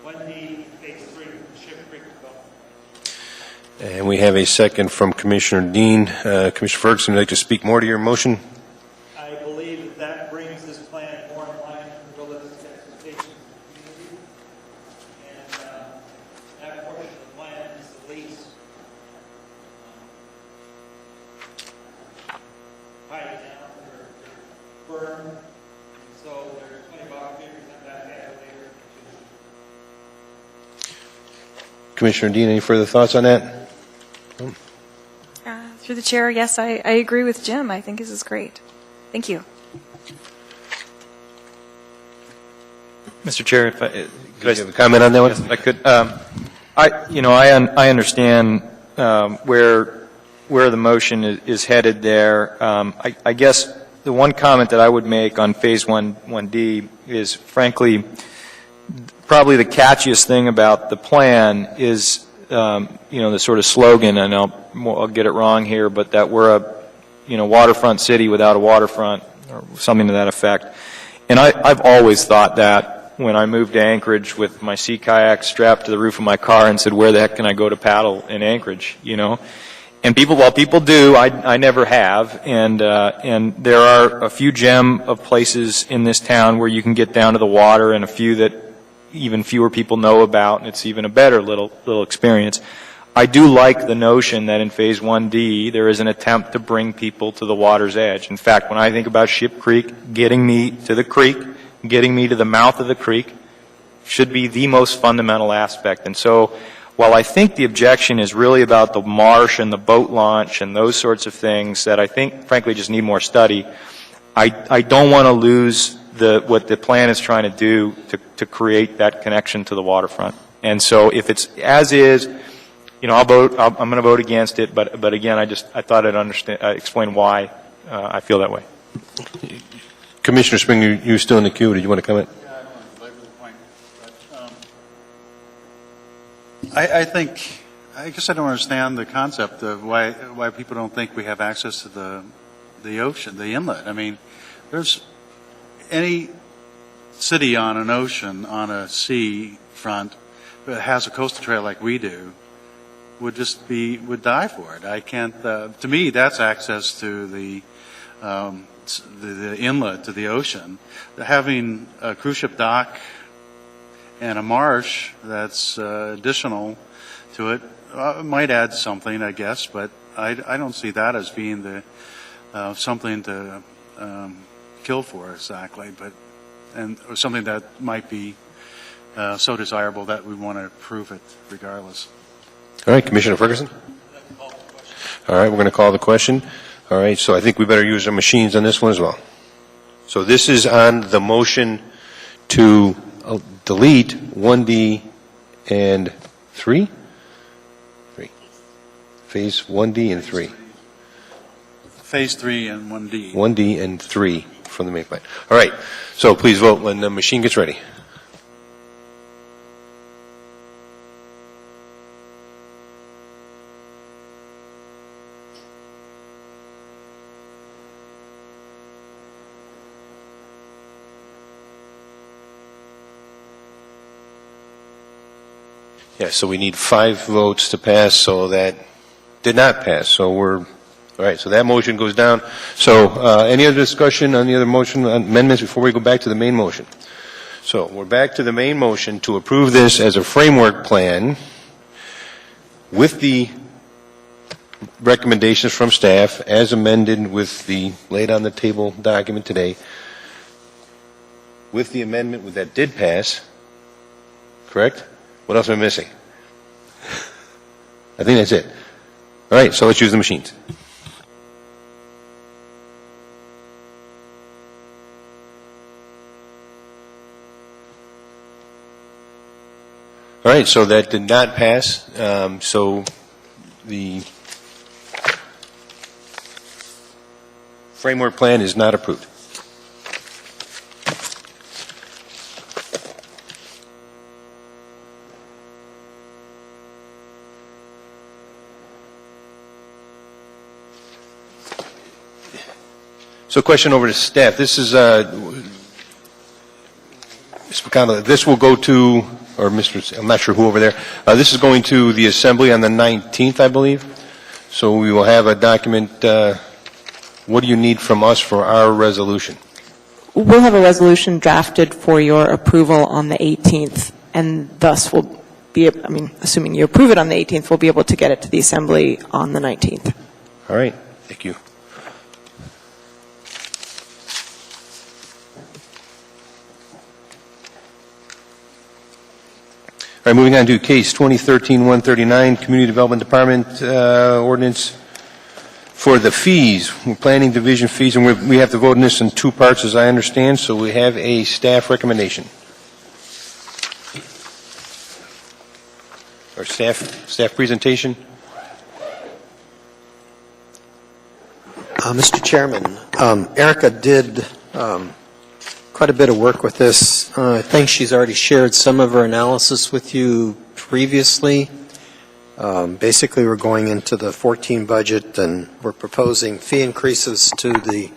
1D and Phase 3 from the Ship Creek development? And we have a second from Commissioner Dean. Commissioner Ferguson, would you like to speak more to your motion? I believe that brings this plan more in line with the realistic expectations of the community. And that portion of the plan is the least tied down or firm. And so there's 25 figures on that later. Commissioner Dean, any further thoughts on that? Through the chair, yes, I agree with Jim. I think this is great. Thank you. Mr. Chair, if could I have a comment on that one? Yes, I could. I understand where the motion is headed there. I guess the one comment that I would make on Phase 1D is, frankly, probably the catchiest thing about the plan is, the sort of slogan, and I'll get it wrong here, but that we're a, waterfront city without a waterfront, or something to that effect. And I've always thought that when I moved to Anchorage with my sea kayak strapped to the roof of my car and said, where the heck can I go to paddle in Anchorage, And while people do, I never have. And there are a few gem of places in this town where you can get down to the water, and a few that even fewer people know about, and it's even a better little experience. I do like the notion that in Phase 1D there is an attempt to bring people to the water's edge. In fact, when I think about Ship Creek, getting me to the creek, getting me to the mouth of the creek, should be the most fundamental aspect. And so, while I think the objection is really about the marsh and the boat launch and those sorts of things that I think, frankly, just need more study, I don't want to lose what the plan is trying to do to create that connection to the waterfront. And so if it's as is, I'm going to vote against it, but again, I thought I'd explain why I feel that way. Commissioner Springer, you're still in the queue. Did you want to comment? Yeah, I don't want to belabor the point, but I guess I don't understand the concept of why people don't think we have access to the ocean, the inlet. I mean, there's any city on an ocean, on a sea front, that has a coastal trail like we do, would die for it. I can't, to me, that's access to the inlet to the ocean. Having a cruise ship dock and a marsh that's additional to it might add something, I guess, but I don't see that as being the something to kill for exactly, or something that might be so desirable that we want to approve it regardless. All right, Commissioner Ferguson? All right, we're going to call the question. All right, so I think we better use our machines on this one as well. So this is on the motion to delete 1D and 3? 3. Phase 1D and 3. Phase 3 and 1D. 1D and 3 from the main plan. All right, so please vote when the machine gets ready. Yeah, so we need 5 votes to pass, so that did not pass. So all right, so that motion goes down. So any other discussion on the other motion amendments before we go back to the main motion? So we're back to the main motion to approve this as a framework plan with the recommendations from staff as amended with the laid on the table document today, with the amendment that did pass, correct? What else am I missing? I think that's it. All right, so let's use the machines. All right, so that did not pass. So the framework plan is not approved. So question over to staff. This is, Mr. McConnell, this will go to, or Mr., I'm not sure who over there, this is going to the Assembly on the 19th, I believe. So we will have a document. What do you need from us for our resolution? We'll have a resolution drafted for your approval on the 18th, and thus we'll be, assuming you approve it on the 18th, we'll be able to get it to the Assembly on the 19th. All right, thank you. All right, moving on to case 2013-139, Community Development Department ordinance for the fees, planning division fees, and we have to vote on this in 2 parts, as I understand. So we have a staff recommendation, or staff presentation. Mr. Chairman, Erica did quite a bit of work with this. I think she's already shared some of her analysis with you previously. Basically, we're going into the 14 budget, and we're proposing fee increases to the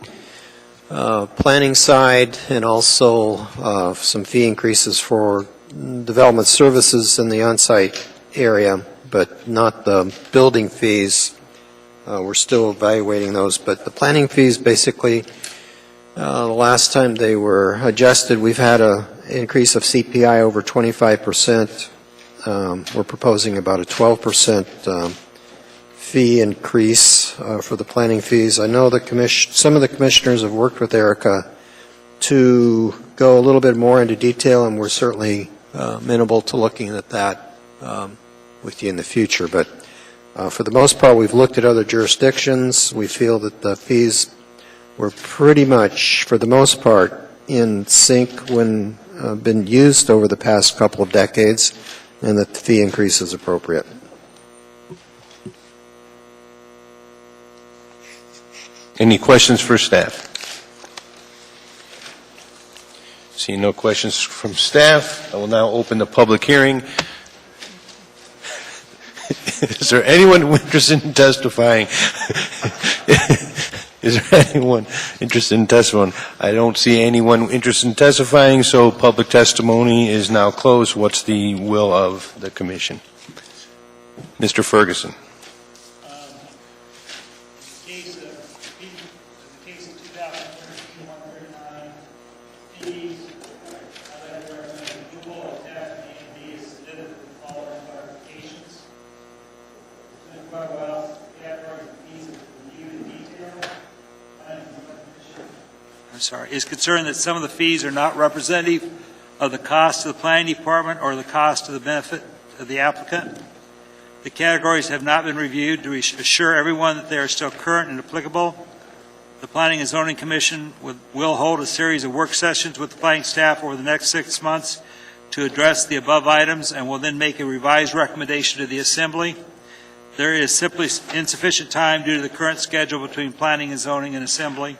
planning side, and also some fee increases for development services in the on-site area, but not the building fees. We're still evaluating those, but the planning fees, basically, the last time they were adjusted, we've had an increase of CPI over 25%. We're proposing about a 12% fee increase for the planning fees. I know some of the commissioners have worked with Erica to go a little bit more into detail, and we're certainly amenable to looking at that with you in the future. But for the most part, we've looked at other jurisdictions. We feel that the fees were pretty much, for the most part, in sync when been used over the past couple of decades, and that the fee increase is appropriate. Any questions for staff? Seeing no questions from staff, I will now open the public hearing. Is there anyone interested in testifying Is there anyone interested in testifying? I don't see anyone interested in testifying, so public testimony is now closed. What's the will of the commission? Mr. Ferguson. Is concerned that some of the fees are not representative of the cost to the planning department or the cost to the benefit of the applicant. The categories have not been reviewed to assure everyone that they are still current and applicable. The Planning and Zoning Commission will hold a series of work sessions with the planning staff over the next 6 months to address the above items and will then make a revised recommendation to the Assembly. There is simply insufficient time due to the current schedule between Planning and Zoning and Assembly.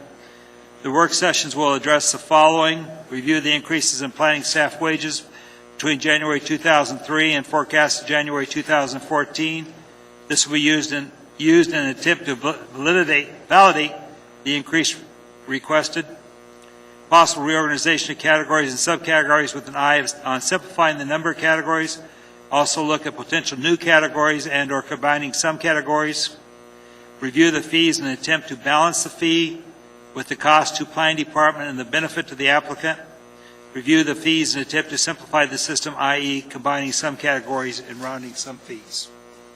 The work sessions will address the following: review the increases in planning staff wages between January 2003 and forecasted January 2014. This will be used in an attempt to validate the increase requested. Possible reorganization of categories and subcategories with an eye on simplifying the number of categories. Also look at potential new categories and or combining some categories. Review the fees in an attempt to balance the fee with the cost to planning department and the benefit to the applicant. Review the fees in an attempt to simplify the system, i.e. combining some categories and rounding some fees.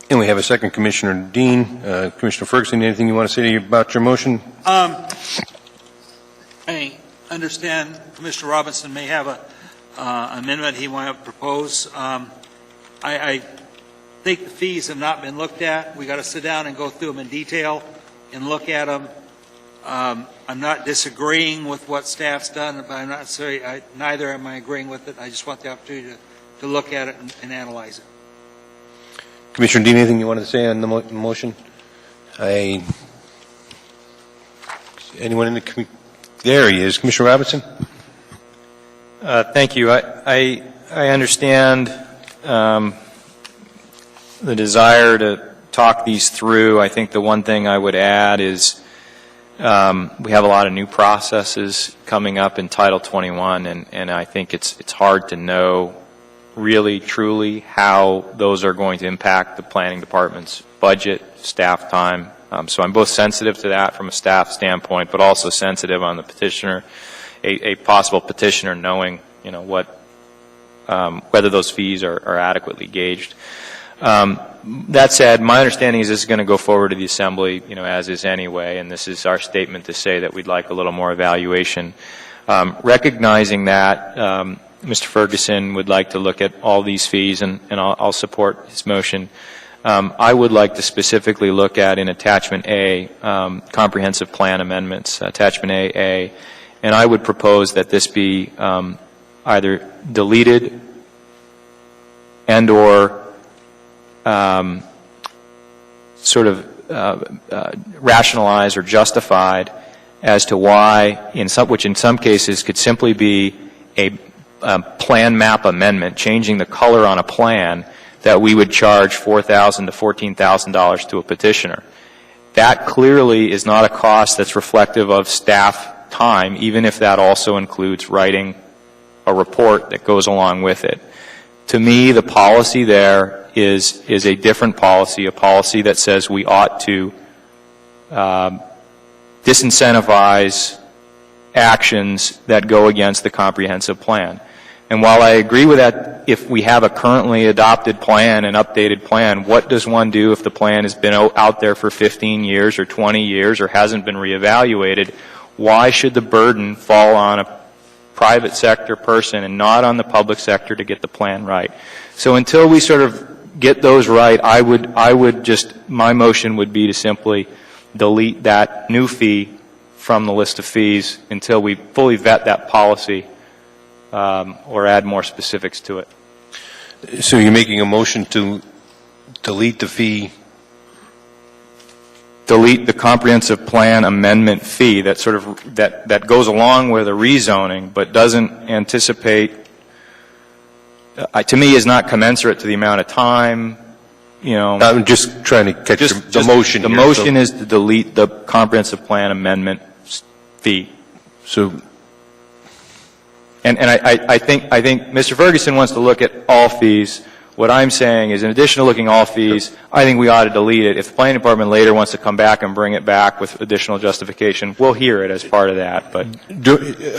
And we have a second, Commissioner Dean. Commissioner Ferguson, anything you want to say about your motion? I understand Commissioner Robinson may have a amendment he want to propose. I think the fees have not been looked at. We got to sit down and go through them in detail and look at them. I'm not disagreeing with what staff's done, but I'm not sorry. Neither am I agreeing with it. I just want the opportunity to look at it and analyze it. Commissioner Dean, anything you wanted to say on the motion? Anyone in the there he is, Commissioner Robinson. Thank you. I understand the desire to talk these through. I think the one thing I would add is we have a lot of new processes coming up in Title 21, and I think it's hard to know really, truly how those are going to impact the planning department's budget, staff time. So I'm both sensitive to that from a staff standpoint, but also sensitive on the petitioner, a possible petitioner knowing, what, whether those fees are adequately gauged. That said, my understanding is this is going to go forward to the Assembly, as is anyway, and this is our statement to say that we'd like a little more evaluation. Recognizing that, Mr. Ferguson would like to look at all these fees, and I'll support his motion. I would like to specifically look at in Attachment A, comprehensive plan amendments, Attachment A, and I would propose that this be either deleted and or sort of rationalized or justified as to why, which in some cases could simply be a plan map amendment, changing the color on a plan, that we would charge $4,000 to $14,000 to a petitioner. That clearly is not a cost that's reflective of staff time, even if that also includes writing a report that goes along with it. To me, the policy there is a different policy, a policy that says we ought to disincentivize actions that go against the comprehensive plan. And while I agree with that, if we have a currently adopted plan, an updated plan, what does one do if the plan has been out there for 15 years or 20 years or hasn't been reevaluated? Why should the burden fall on a private sector person and not on the public sector to get the plan right? So until we sort of get those right, I would just, my motion would be to simply delete that new fee from the list of fees until we fully vet that policy or add more specifics to it. So you're making a motion to delete the fee? Delete the comprehensive plan amendment fee that sort of that goes along with a rezoning, but doesn't anticipate. To me, is not commensurate to the amount of time I'm just trying to catch the motion The here, motion is to delete the comprehensive plan amendment fee. So, and I think Mr. Ferguson wants to look at all fees. What I'm saying is, in addition to looking at all fees, I think we ought to delete it. If the planning department later wants to come back and bring it back with additional justification, we'll hear it as part of that. But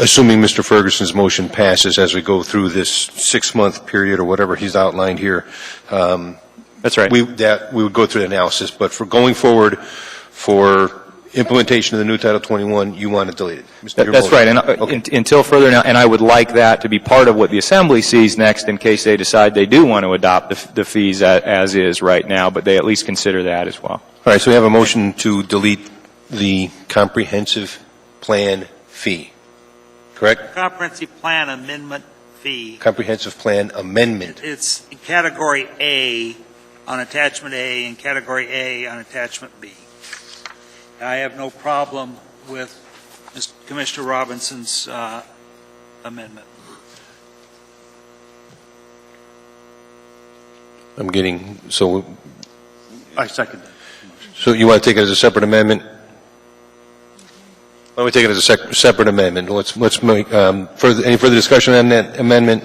assuming Mr. Ferguson's motion passes as we go through this 6-month period or whatever he's outlined here, that's right. We would go through the analysis. But for going forward, for implementation of the new Title 21, you want to delete it. That's right. And until further now, and I would like that to be part of what the Assembly sees next in case they decide they do want to adopt the fees as is right now, but they at least consider that as well. All right, so we have a motion to delete the comprehensive plan fee, correct? Comprehensive plan amendment fee. Comprehensive plan amendment. It's in category A on attachment A and category A on attachment B. I have no problem with Commissioner Robinson's amendment. I'm getting, so I second that. So you want to take it as a separate amendment? Why don't we take it as a separate amendment? Let's make, any further discussion on that amendment?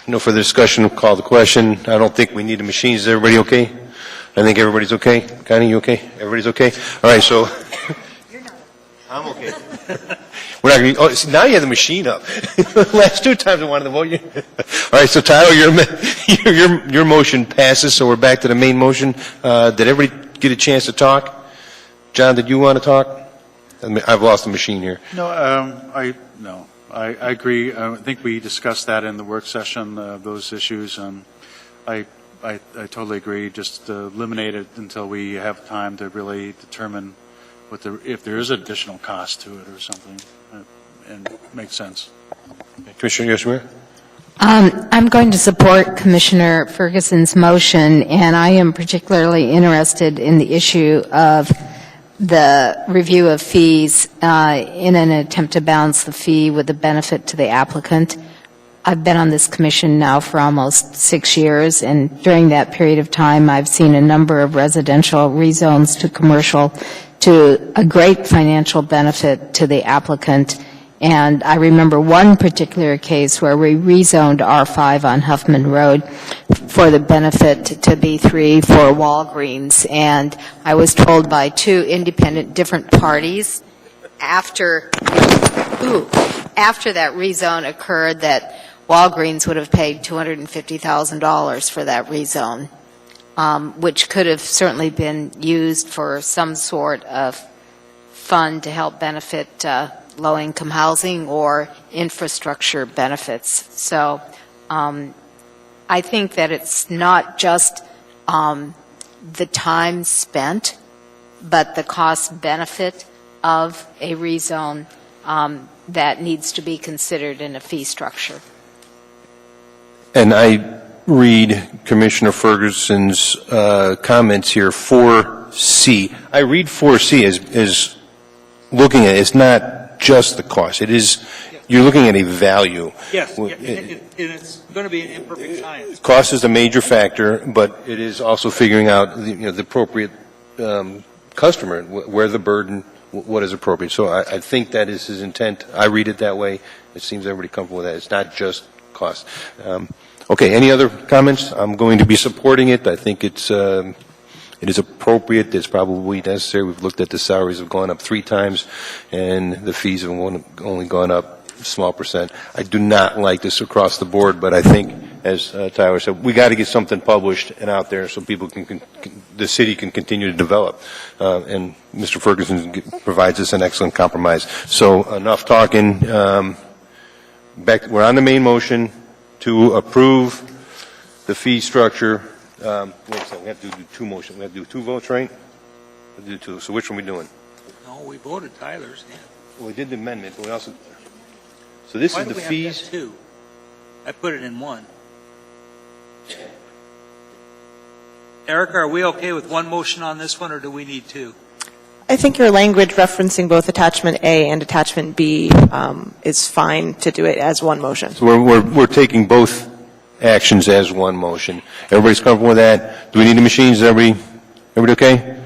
No further discussion, we'll call the question. I don't think we need the machines. Is everybody okay? I think everybody's okay. Connie, you okay? Everybody's okay? All right, so. I'm okay. We're not going to, see, now you have the machine up. Last 2 times I wanted to vote you. All right, so Tyler, your motion passes, so we're back to the main motion. Did everybody get a chance to talk? John, did you want to talk? I've lost the machine here. No, I agree. I think we discussed that in the work session, those issues. I totally agree. Just eliminate it until we have time to really determine if there is additional cost to it or something, and makes sense. Commissioner Yoshimura? I'm going to support Commissioner Ferguson's motion, and I am particularly interested in the issue of the review of fees in an attempt to balance the fee with the benefit to the applicant. I've been on this commission now for almost 6 years, and during that period of time, I've seen a number of residential rezones to commercial to a great financial benefit to the applicant. And I remember one particular case where we rezoned R5 on Huffman Road for the benefit to B3 for Walgreens. And I was told by 2 independent different parties after that rezone occurred that Walgreens would have paid $250,000 for that rezone, which could have certainly been used for some sort of fund to help benefit low-income housing or infrastructure benefits. So I think that it's not just the time spent, but the cost benefit of a rezone that needs to be considered in a fee structure. And I read Commissioner Ferguson's comments here, 4C. I read 4C as looking at it's not just the cost. It is, you're looking at a value. Yes, it's going to be an imperfect science. Cost is a major factor, but it is also figuring out the appropriate customer, where the burden, what is appropriate. So I think that is his intent. I read it that way. It seems everybody comfortable with that. It's not just cost. Okay, any other comments? I'm going to be supporting it. I think it is appropriate. It's probably necessary. We've looked at the salaries have gone up 3 times, and the fees have only gone up a small percent. I do not like this across the board, but I think, as Tyler said, we got to get something published and out there so people the city can continue to develop. And Mr. Ferguson provides us an excellent compromise. So enough talking. We're on the main motion to approve the fee structure. Wait a second, we have to do 2 motions. We have to do 2 votes, right? We'll do 2. So which one are we doing? No, we voted Tyler's. Yeah. Well, we did the amendment, but we also. So this Why is do the we fees. Have 2? I put it in 1. Erica, are we okay with 1 motion on this one, or do we need 2? I think your language referencing both attachment A and attachment B is fine to do it as 1 motion. So we're taking both actions as one motion. Everybody's comfortable with that? Do we need the machines? Is everybody okay?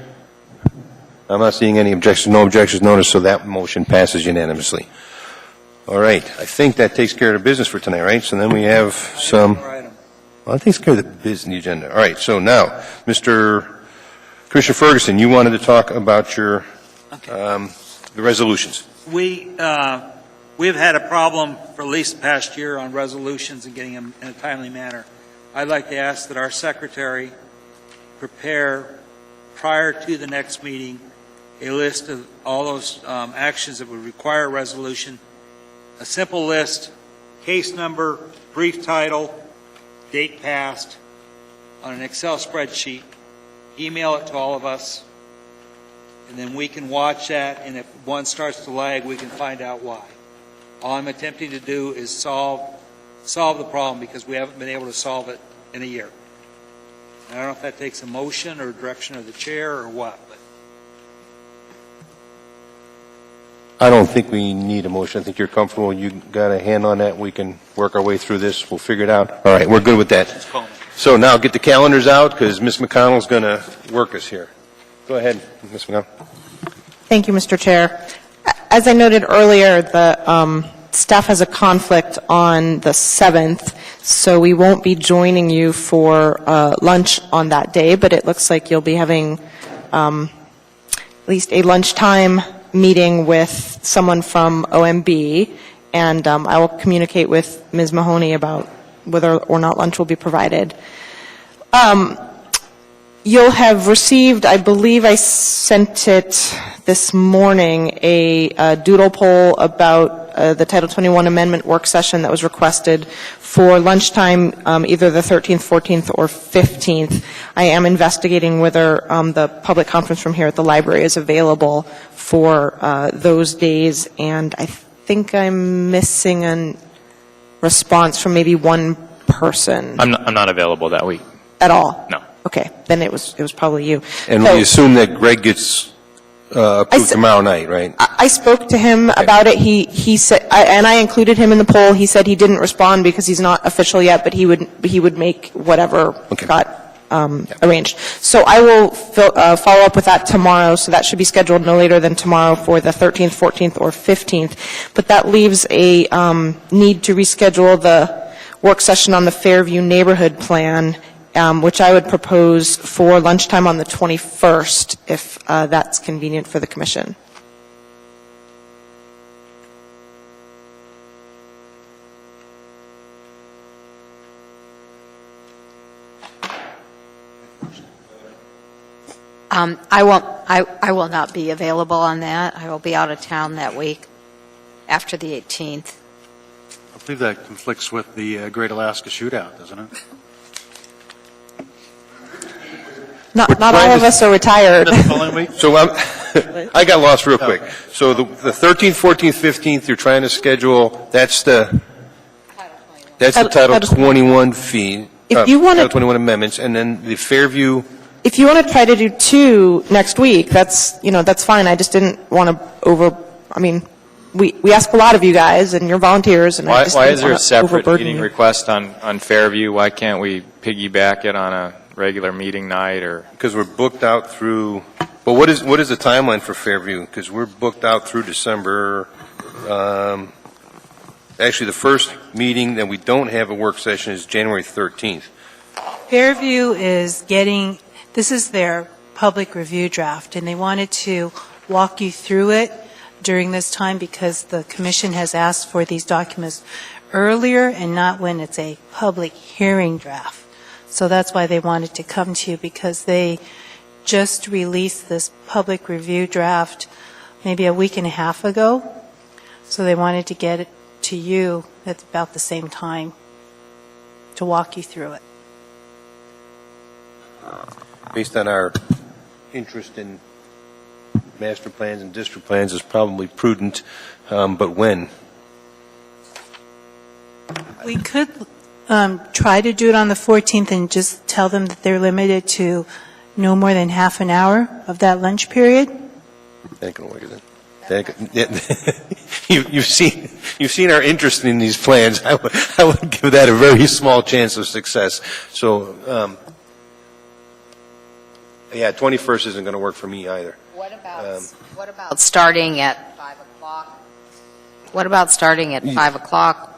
I'm not seeing any objections, no objections noticed, so that motion passes unanimously. All right, I think that takes care of the business for tonight, right? So then we have some, well, that takes care of the business agenda. All right, so now, Commissioner Ferguson, you wanted to talk about your, the resolutions. We've had a problem for at least the past year on resolutions and getting them in a timely manner. I'd like to ask that our secretary prepare, prior to the next meeting, a list of all those actions that would require a resolution, a simple list, case number, brief title, date passed, on an Excel spreadsheet, email it to all of us, and then we can watch that, and if one starts to lag, we can find out why. All I'm attempting to do is solve the problem because we haven't been able to solve it in a year. I don't know if that takes a motion or direction of the chair or what. But I don't think we need a motion. I think you're comfortable. You got a hand on that. We can work our way through this. We'll figure it out. All right, we're good with that. So now get the calendars out because Ms. McConnell's going to work us here. Go ahead, Ms. McConnell. Thank you, Mr. Chair. As I noted earlier, the staff has a conflict on the 7th, so we won't be joining you for lunch on that day, but it looks like you'll be having at least a lunchtime meeting with someone from OMB, and I will communicate with Ms. Mahoney about whether or not lunch will be provided. You'll have received, I believe I sent it this morning, a doodle poll about the Title 21 Amendment work session that was requested for lunchtime, either the 13th, 14th, or 15th. I am investigating whether the public conference room here at the library is available for those days, and I think I'm missing a response from maybe one person. I'm not available that week. At all? No. Okay, then it was probably you. And So- we assume that Greg gets approved tomorrow night, right? I spoke to him about it. He said, and I included him in the poll. He said he didn't respond because he's not official yet, but he would make whatever got arranged. So I will follow up with that tomorrow. So that should be scheduled no later than tomorrow for the 13th, 14th, or 15th. But that leaves a need to reschedule the work session on the Fairview Neighborhood Plan, which I would propose for lunchtime on the 21st, if that's convenient for the commission. I will not be available on that. I will be out of town that week after the 18th. I believe that conflicts with the Great Alaska Shootout, doesn't it? Not all of us are retired. So I got lost real quick. So the 13th, 14th, 15th, you're trying to schedule, that's the Title 21 fee, If you want Title to, 21 amendments, and then the Fairview, if you want to try to do 2 next week, that's fine. I just didn't want to we ask a lot of you guys, and you're volunteers, and I just Why didn't is there a want to separate overburden meeting you. request on Fairview? Why can't we piggyback it on a regular meeting night or? because we're booked out through, but what is the timeline for Fairview? Because we're booked out through December. Actually, the first meeting that we don't have a work session is January 13th. Fairview is this is their public review draft, and they wanted to walk you through it during this time because the commission has asked for these documents earlier and not when it's a public hearing draft. So that's why they wanted to come to you, because they just released this public review draft maybe a week and a half ago. So they wanted to get it to you at about the same time to walk you through it. Based on our interest in master plans and district plans, is probably prudent, but when? We could try to do it on the 14th and just tell them that they're limited to no more than half an hour of that lunch period. That ain't gonna work, is it? You've you've seen our interest in these plans. I would give that a very small chance of success. So, yeah, 21st isn't going to work for me either. What about starting at 5 o'clock? What about starting at 5 o'clock?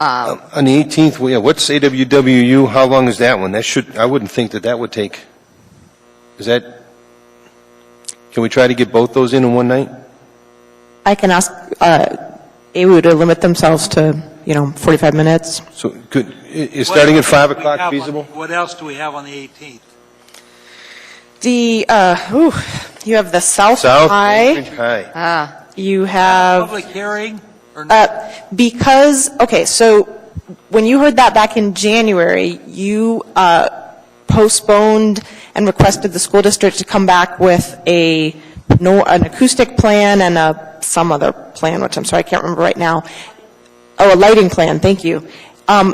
On the 18th, yeah, what's AWWU? How long is that one? I wouldn't think that would take, can we try to get both those in one night? I can ask AWU to limit themselves to, 45 minutes. So is starting at 5 o'clock feasible? What else do we have on the 18th? You have the South High. Anchorage High. You have Public hearing? Or so when you heard that back in January, you postponed and requested the school district to come back with an acoustic plan and some other plan, which I'm sorry, I can't remember right now. Oh, a lighting plan, thank you.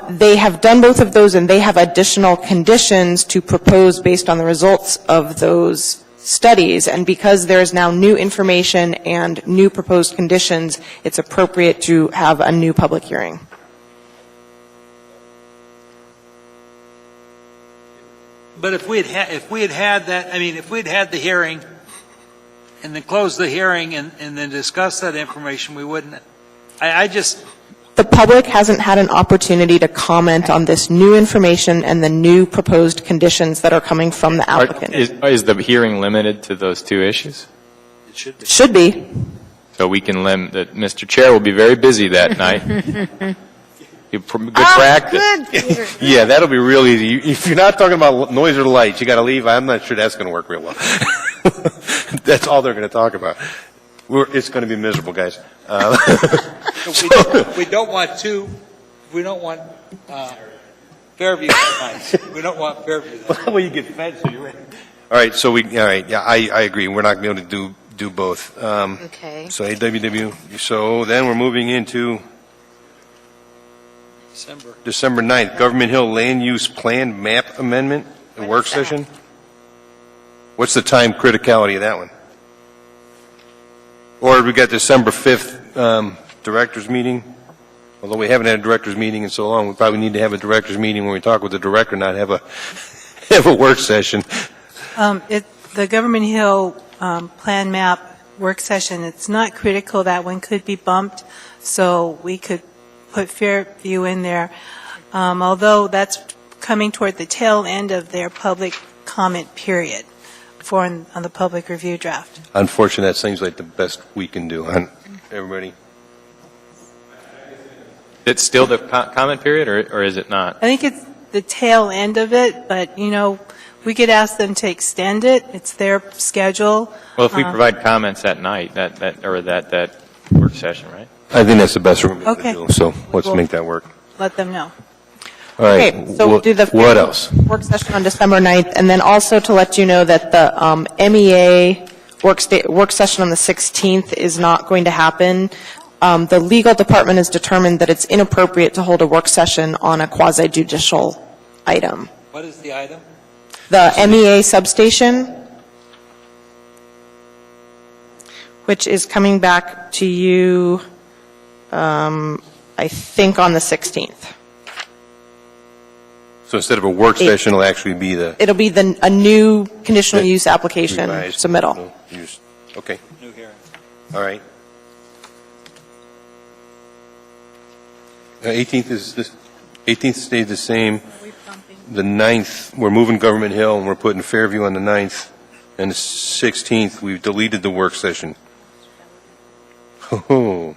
They have done both of those, and they have additional conditions to propose based on the results of those studies. And because there is now new information and new proposed conditions, it's appropriate to have a new public hearing. But if we had the hearing and then closed the hearing and then discussed that information, we wouldn't. The public hasn't had an opportunity to comment on this new information and the new proposed conditions that are coming from the applicant. Is the hearing limited to those two issues? It should be. So we can limit that. Mr. Chair will be very busy that night. Good practice. Yeah, that'll be real easy. If you're not talking about noise or lights, you got to leave. I'm not sure that's going to work real well. That's all they're going to talk about. It's going to be miserable, guys. We don't want Fairview tonight. We don't want Fairview. Well, you get fed, so you're ready. All right, yeah, I agree. We're not going to be able to do both. Okay. So AWW. So then we're moving into December 9th, Government Hill Land Use Plan Map Amendment, a work session. What's the time criticality of that one? Or we got December 5th director's meeting. Although we haven't had a director's meeting in so long, we probably need to have a director's meeting when we talk with the director, not have a work session. The Government Hill Plan Map work session, it's not critical. That one could be bumped, so we could put Fairview in there. Although that's coming toward the tail end of their public comment period on the public review draft. Unfortunately, that seems like the best we can do. Everybody? It's still the comment period, or is it not? I think it's the tail end of it, but, we could ask them to extend it. It's their schedule. Well, if we provide comments that night, that work session, right? I think that's the best room to Okay. do, so let's make that work. Let them know. All right. Okay, so we'll do the what else? work session on December 9th, and then also to let you know that the MEA work session on the 16th is not going to happen. The legal department has determined that it's inappropriate to hold a work session on a quasi-judicial item. What is the item? The MEA substation, which is coming back to you, I think, on the 16th. So instead of a work session, it'll actually be It'll be a new conditional use application revised submittal. conditional use. Okay. New hearing. All right. 18th stays the same. The 9th, we're moving Government Hill, and we're putting Fairview on the 9th. And the 16th, we've deleted the work session. Oh.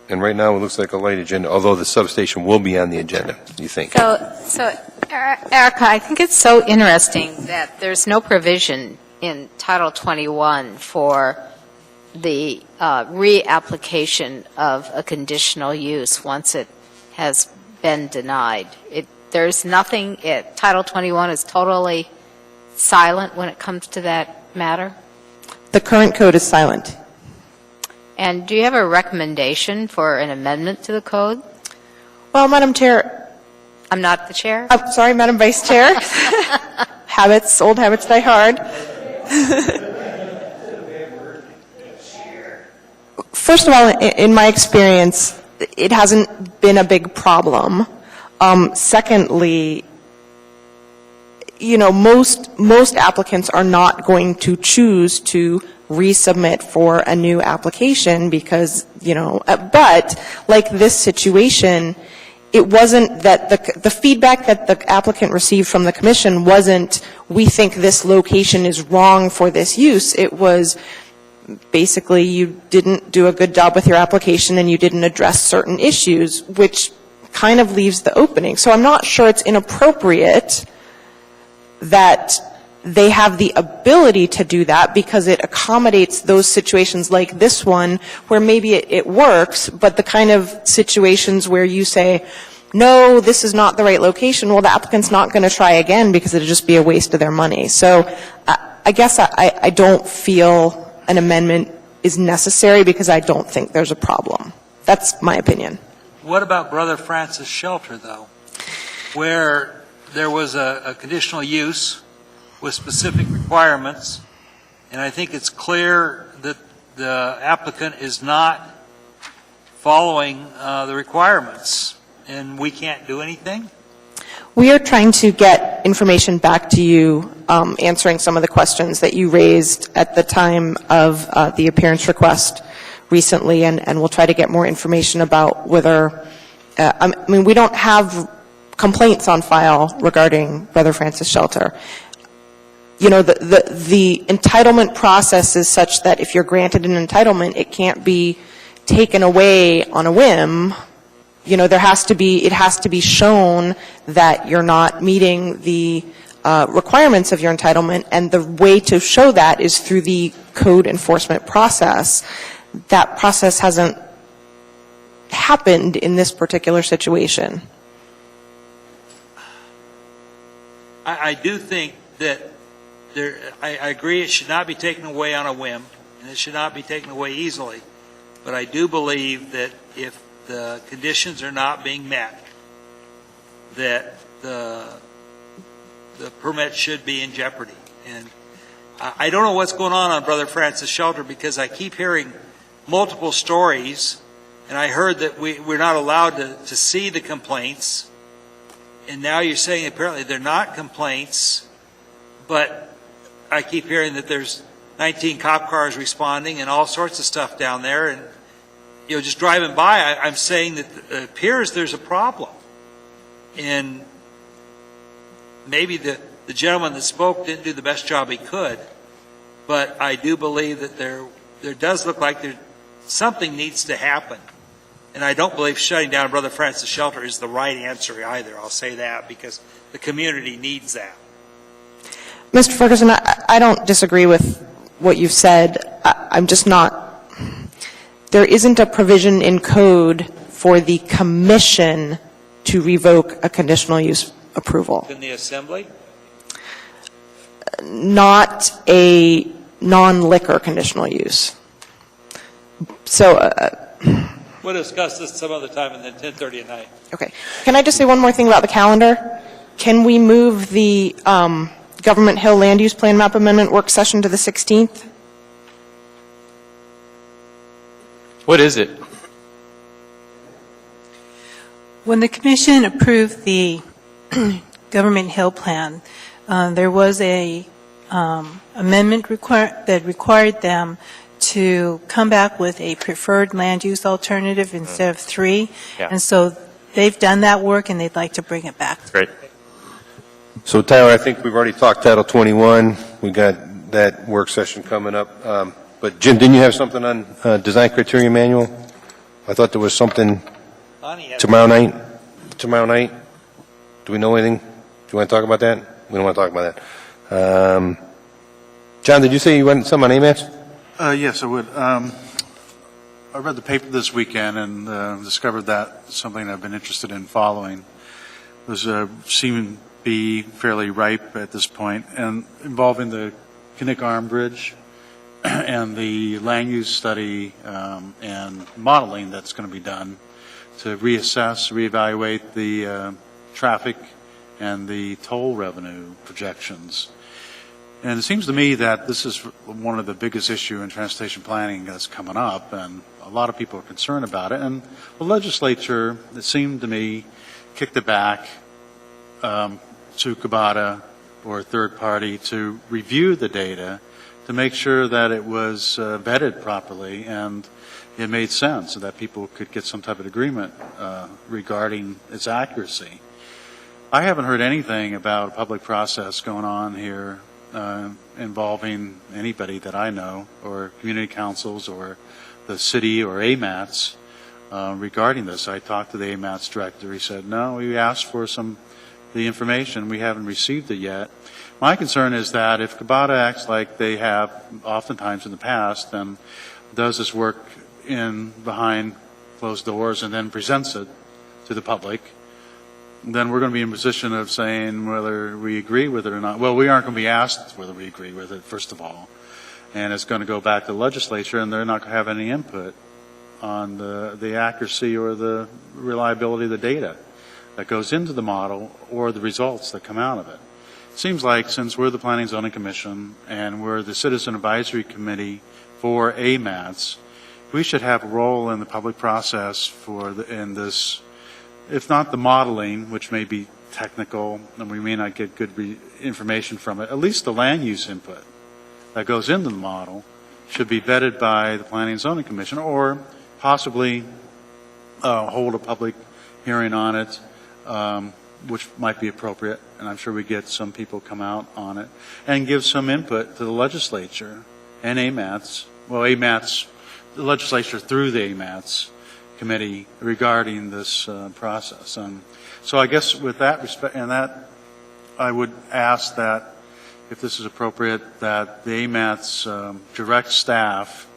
And right now, it looks like a light agenda, although the substation will be on the agenda, you think? So, Erica, I think it's so interesting that there's no provision in Title 21 for the reapplication of a conditional use once it has been denied. There's nothing, Title 21 is totally silent when it comes to that matter? The current code is silent. And do you have a recommendation for an amendment to the code? Well, Madam Chair. I'm not the chair? I'm sorry, Madam Vice Chair. Old habits die hard. First of all, in my experience, it hasn't been a big problem. Secondly, most applicants are not going to choose to resubmit for a new application because, but like this situation, it wasn't that the feedback that the applicant received from the commission wasn't, we think this location is wrong for this use. It was basically you didn't do a good job with your application and you didn't address certain issues, which kind of leaves the opening. So I'm not sure it's inappropriate that they have the ability to do that because it accommodates those situations like this one where maybe it works, but the kind of situations where you say, no, this is not the right location, well, the applicant's not going to try again because it'll just be a waste of their money. So I guess I don't feel an amendment is necessary because I don't think there's a problem. That's my opinion. What about Brother Francis Shelter, though, where there was a conditional use with specific requirements, and I think it's clear that the applicant is not following the requirements, and we can't do anything? We are trying to get information back to you, answering some of the questions that you raised at the time of the appearance request recently, and we'll try to get more information about whether, we don't have complaints on file regarding Brother Francis Shelter. The entitlement process is such that if you're granted an entitlement, it can't be taken away on a whim. It has to be shown that you're not meeting the requirements of your entitlement, and the way to show that is through the code enforcement process. That process hasn't happened in this particular situation. I do think that I agree it should not be taken away on a whim, and it should not be taken away easily. But I do believe that if the conditions are not being met, that the permit should be in jeopardy. And I don't know what's going on Brother Francis Shelter because I keep hearing multiple stories, and I heard that we're not allowed to see the complaints, and now you're saying apparently they're not complaints, but I keep hearing that there's 19 cop cars responding and all sorts of stuff down there, and just driving by, I'm saying that it appears there's a problem. And maybe the gentleman that spoke didn't do the best job he could, but I do believe that there does look like something needs to happen. And I don't believe shutting down Brother Francis Shelter is the right answer either. I'll say that because the community needs that. Mr. Ferguson, I don't disagree with what you've said. I'm just not. There isn't a provision in code for the commission to revoke a conditional use approval. In the assembly? Not a non-liquor conditional use. So. We'll discuss this some other time and then 10:30 at night. Okay. Can I just say one more thing about the calendar? Can we move the Government Hill Land Use Plan Map Amendment work session to the 16th? What is it? When the commission approved the Government Hill Plan, there was a amendment that required them to come back with a preferred land use alternative instead of 3. Yeah. And so they've done that work and they'd like to bring it back. Great. So Tyler, I think we've already talked Title 21. We got that work session coming up. But Jim, didn't you have something on design criteria manual? I thought there was something tomorrow night. Tomorrow night? Do we know anything? Do you want to talk about that? We don't want to talk about that. John, did you say you went some on AMAS? Yes, I would. I read the paper this weekend and discovered that something I've been interested in following was seeming to be fairly ripe at this point, and involving the Kinnick Arm Bridge and the land use study and modeling that's going to be done to reassess, reevaluate the traffic and the toll revenue projections. And it seems to me that this is one of the biggest issue in transportation planning that's coming up, and a lot of people are concerned about it. And the legislature, it seemed to me, kicked it back to Kubota or a third party to review the data to make sure that it was vetted properly and it made sense so that people could get some type of agreement regarding its accuracy. I haven't heard anything about a public process going on here involving anybody that I know, or community councils, or the city, or AMATs regarding this. I talked to the AMATs director. He said, no, we asked for the information. We haven't received it yet. My concern is that if Kubota acts like they have oftentimes in the past and does this work behind closed doors and then presents it to the public, then we're going to be in a position of saying whether we agree with it or not. Well, we aren't going to be asked whether we agree with it, first of all. And it's going to go back to the legislature, and they're not going to have any input on the accuracy or the reliability of the data that goes into the model or the results that come out of it. It seems like since we're the Planning and Zoning Commission and we're the Citizen Advisory Committee for AMATs, we should have a role in the public process in this, if not the modeling, which may be technical and we may not get good information from it, at least the land use input that goes into the model should be vetted by the Planning and Zoning Commission, or possibly hold a public hearing on it, which might be appropriate, and I'm sure we get some people come out on it, and give some input to the legislature and AMATs, the legislature through the AMATs committee regarding this process. So I guess with that respect, and that I would ask that if this is appropriate, that the AMATs direct staff,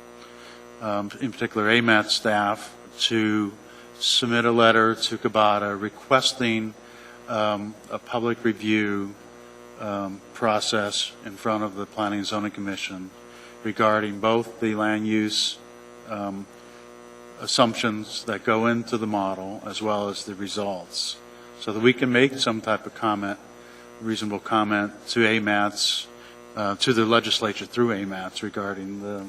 in particular AMAT staff, to submit a letter to Kubota requesting a public review process in front of the Planning and Zoning Commission regarding both the land use assumptions that go into the model as well as the results, so that we can make some type of comment, reasonable comment to AMATs, to the legislature through AMATs regarding the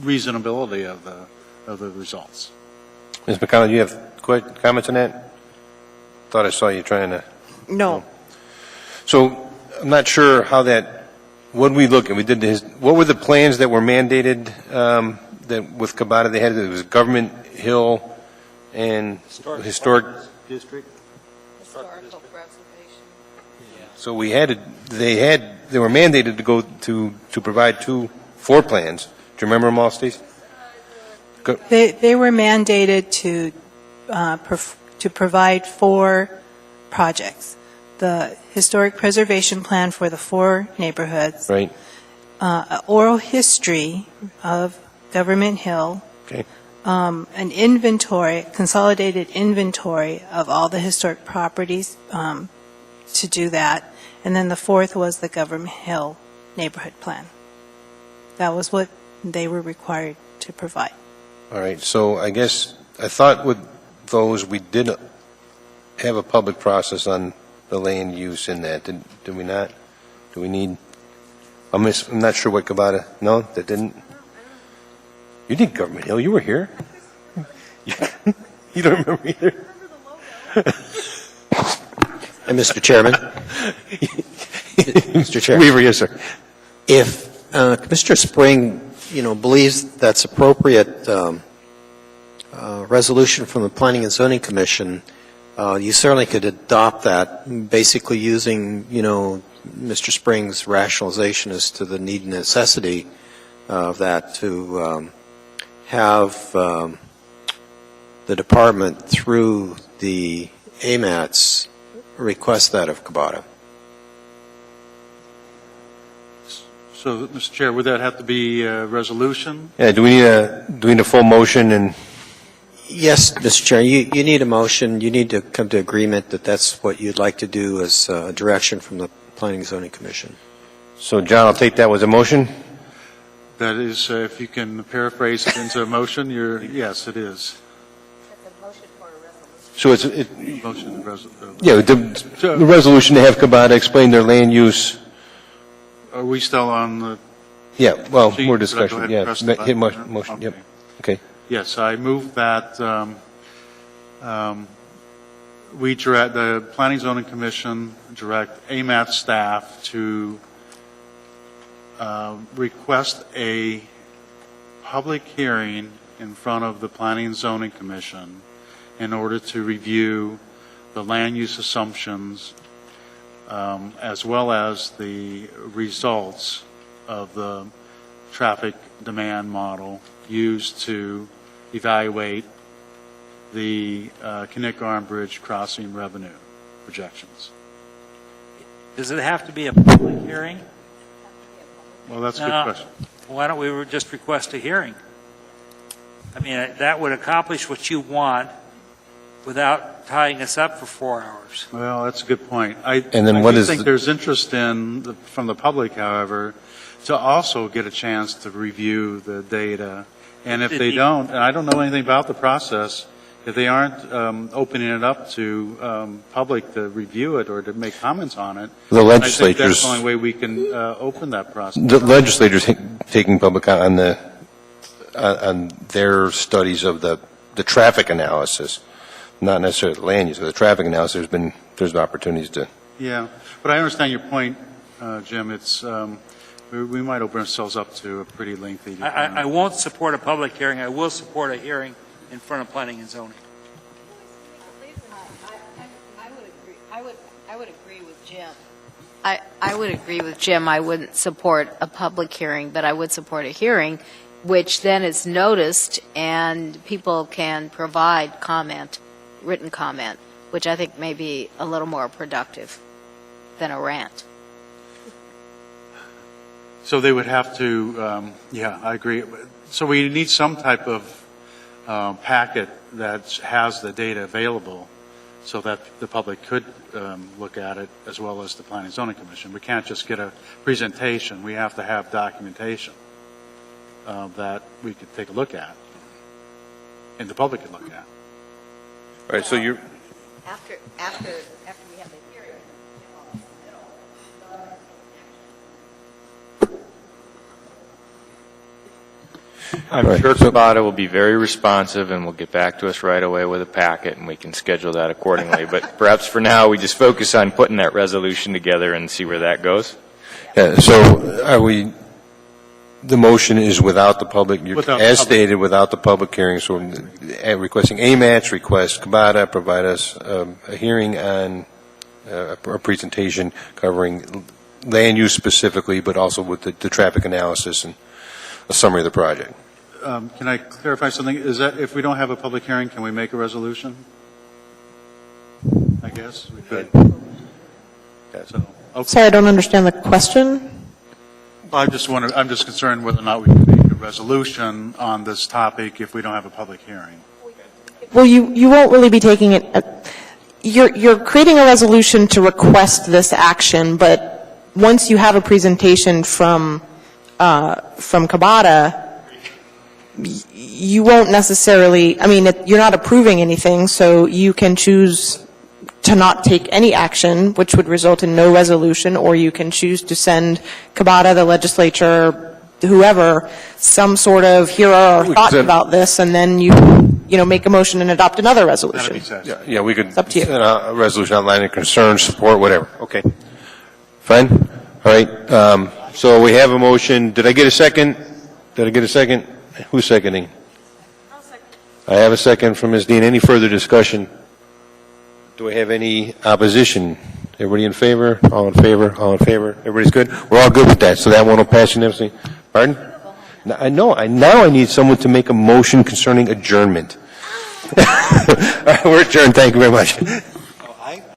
reasonability of the results. Ms. McConnell, do you have comments on that? Thought I saw you trying to. No. So I'm not sure how that. What we look at, we did this. What were the plans that were mandated that with Kubota they had? It was Government Hill and Historic District. Historical preservation. So we had they were mandated to go to provide 2 floor plans. Do you remember them all, Stacey? They were mandated to provide 4 projects. The historic preservation plan for the 4 neighborhoods. Right. Oral history of Government Hill. Okay. An inventory, consolidated inventory of all the historic properties to do that. And then the 4th was the Government Hill neighborhood plan. That was what they were required to provide. All right. So I guess I thought with those we did have a public process on the land use in that. Did we not? Do we need? I'm not sure what Kubota. No, that didn't. You did Government Hill. You were here. You don't remember either. And Mr. Chairman, Mr. Chair, Weaver, yes, sir. If Mr. Spring, believes that's appropriate resolution from the Planning and Zoning Commission, you certainly could adopt that, basically using, Mr. Spring's rationalization as to the need and necessity of that to have the department through the AMATs request that of Kubota. So, Mr. Chair, would that have to be a resolution? Yeah. Do we need a full motion and? Yes, Mr. Chair, you need a motion. You need to come to agreement that that's what you'd like to do as a direction from the Planning and Zoning Commission. So, John, I'll take that as a motion. That is, if you can paraphrase it into a motion, yes, it is. So it's Motion, yeah, the resolution to have Kubota explain their land use are we still on the? Yeah, well, sheet? more Should I go discussion, ahead and yeah. press the Hit button? motion, yep. Okay. Yes, I move that we direct, the Planning Zoning Commission direct AMAT staff to request a public hearing in front of the Planning and Zoning Commission in order to review the land use assumptions as well as the results of the traffic demand model used to evaluate the Kinnick-Arm Bridge crossing revenue projections. Does it have to be a public hearing? Well, that's a good No. question. Why don't we just request a hearing? I mean, that would accomplish what you want without tying us up for 4 hours. Well, that's a good point. I do think there's interest from the public, however, to also get a chance to review the data. And if they don't, and I don't know anything about the process, if they aren't opening it up to public to review it or to make comments on it, The I think legislators- that's the only way we can open that process. The legislators taking public on their studies of the traffic analysis, not necessarily the land use, but the traffic analysis, there's been opportunities to. Yeah, but I understand your point, Jim. It's we might open ourselves up to a pretty lengthy. I won't support a public hearing. I will support a hearing in front of Planning and Zoning. I would agree with Jim. I would agree with Jim. I wouldn't support a public hearing, but I would support a hearing, which then is noticed and people can provide comment, written comment, which I think may be a little more productive than a rant. So they would have to, yeah, I agree. So we need some type of packet that has the data available so that the public could look at it as well as the Planning and Zoning Commission. We can't just get a presentation. We have to have documentation that we could take a look at and the public could look at. All right, so you're. After we have the hearing. I'm sure Kubota will be very responsive and will get back to us right away with a packet, and we can schedule that accordingly. But perhaps for now, we just focus on putting that resolution together and see where that goes. Yeah, so are we, the motion is without the public, as stated, without the public hearing, so requesting AMATS, request Kubota provide us a hearing on a presentation covering land use specifically, but also with the traffic analysis and a summary of the project. Can I clarify something? Is that if we don't have a public hearing, can we make a resolution? I guess we could. Yeah, so, okay. Sorry, I don't understand the question. I'm just concerned whether or not we can make a resolution on this topic if we don't have a public hearing. Well, you won't really be taking it. You're creating a resolution to request this action, but once you have a presentation from Kubota, you won't necessarily, I mean, you're not approving anything, so you can choose to not take any action, which would result in no resolution, or you can choose to send Kubota, the legislature, whoever, some sort of here are our thoughts about this, and then you make a motion and adopt another resolution. Yeah, we could. It's up to you. A resolution outlining concerns, support, whatever. Okay. Fine? All right. So we have a motion. Did I get a second? Who's seconding? I'll second. I have a second from Ms. Dean. Any further discussion? Do we have any opposition? Everybody in favor? All in favor? All in favor? Everybody's good? We're all good with that, so that one will pass unanimously. Pardon? Now I need someone to make a motion concerning adjournment. All right, we're adjourned. Thank you very much.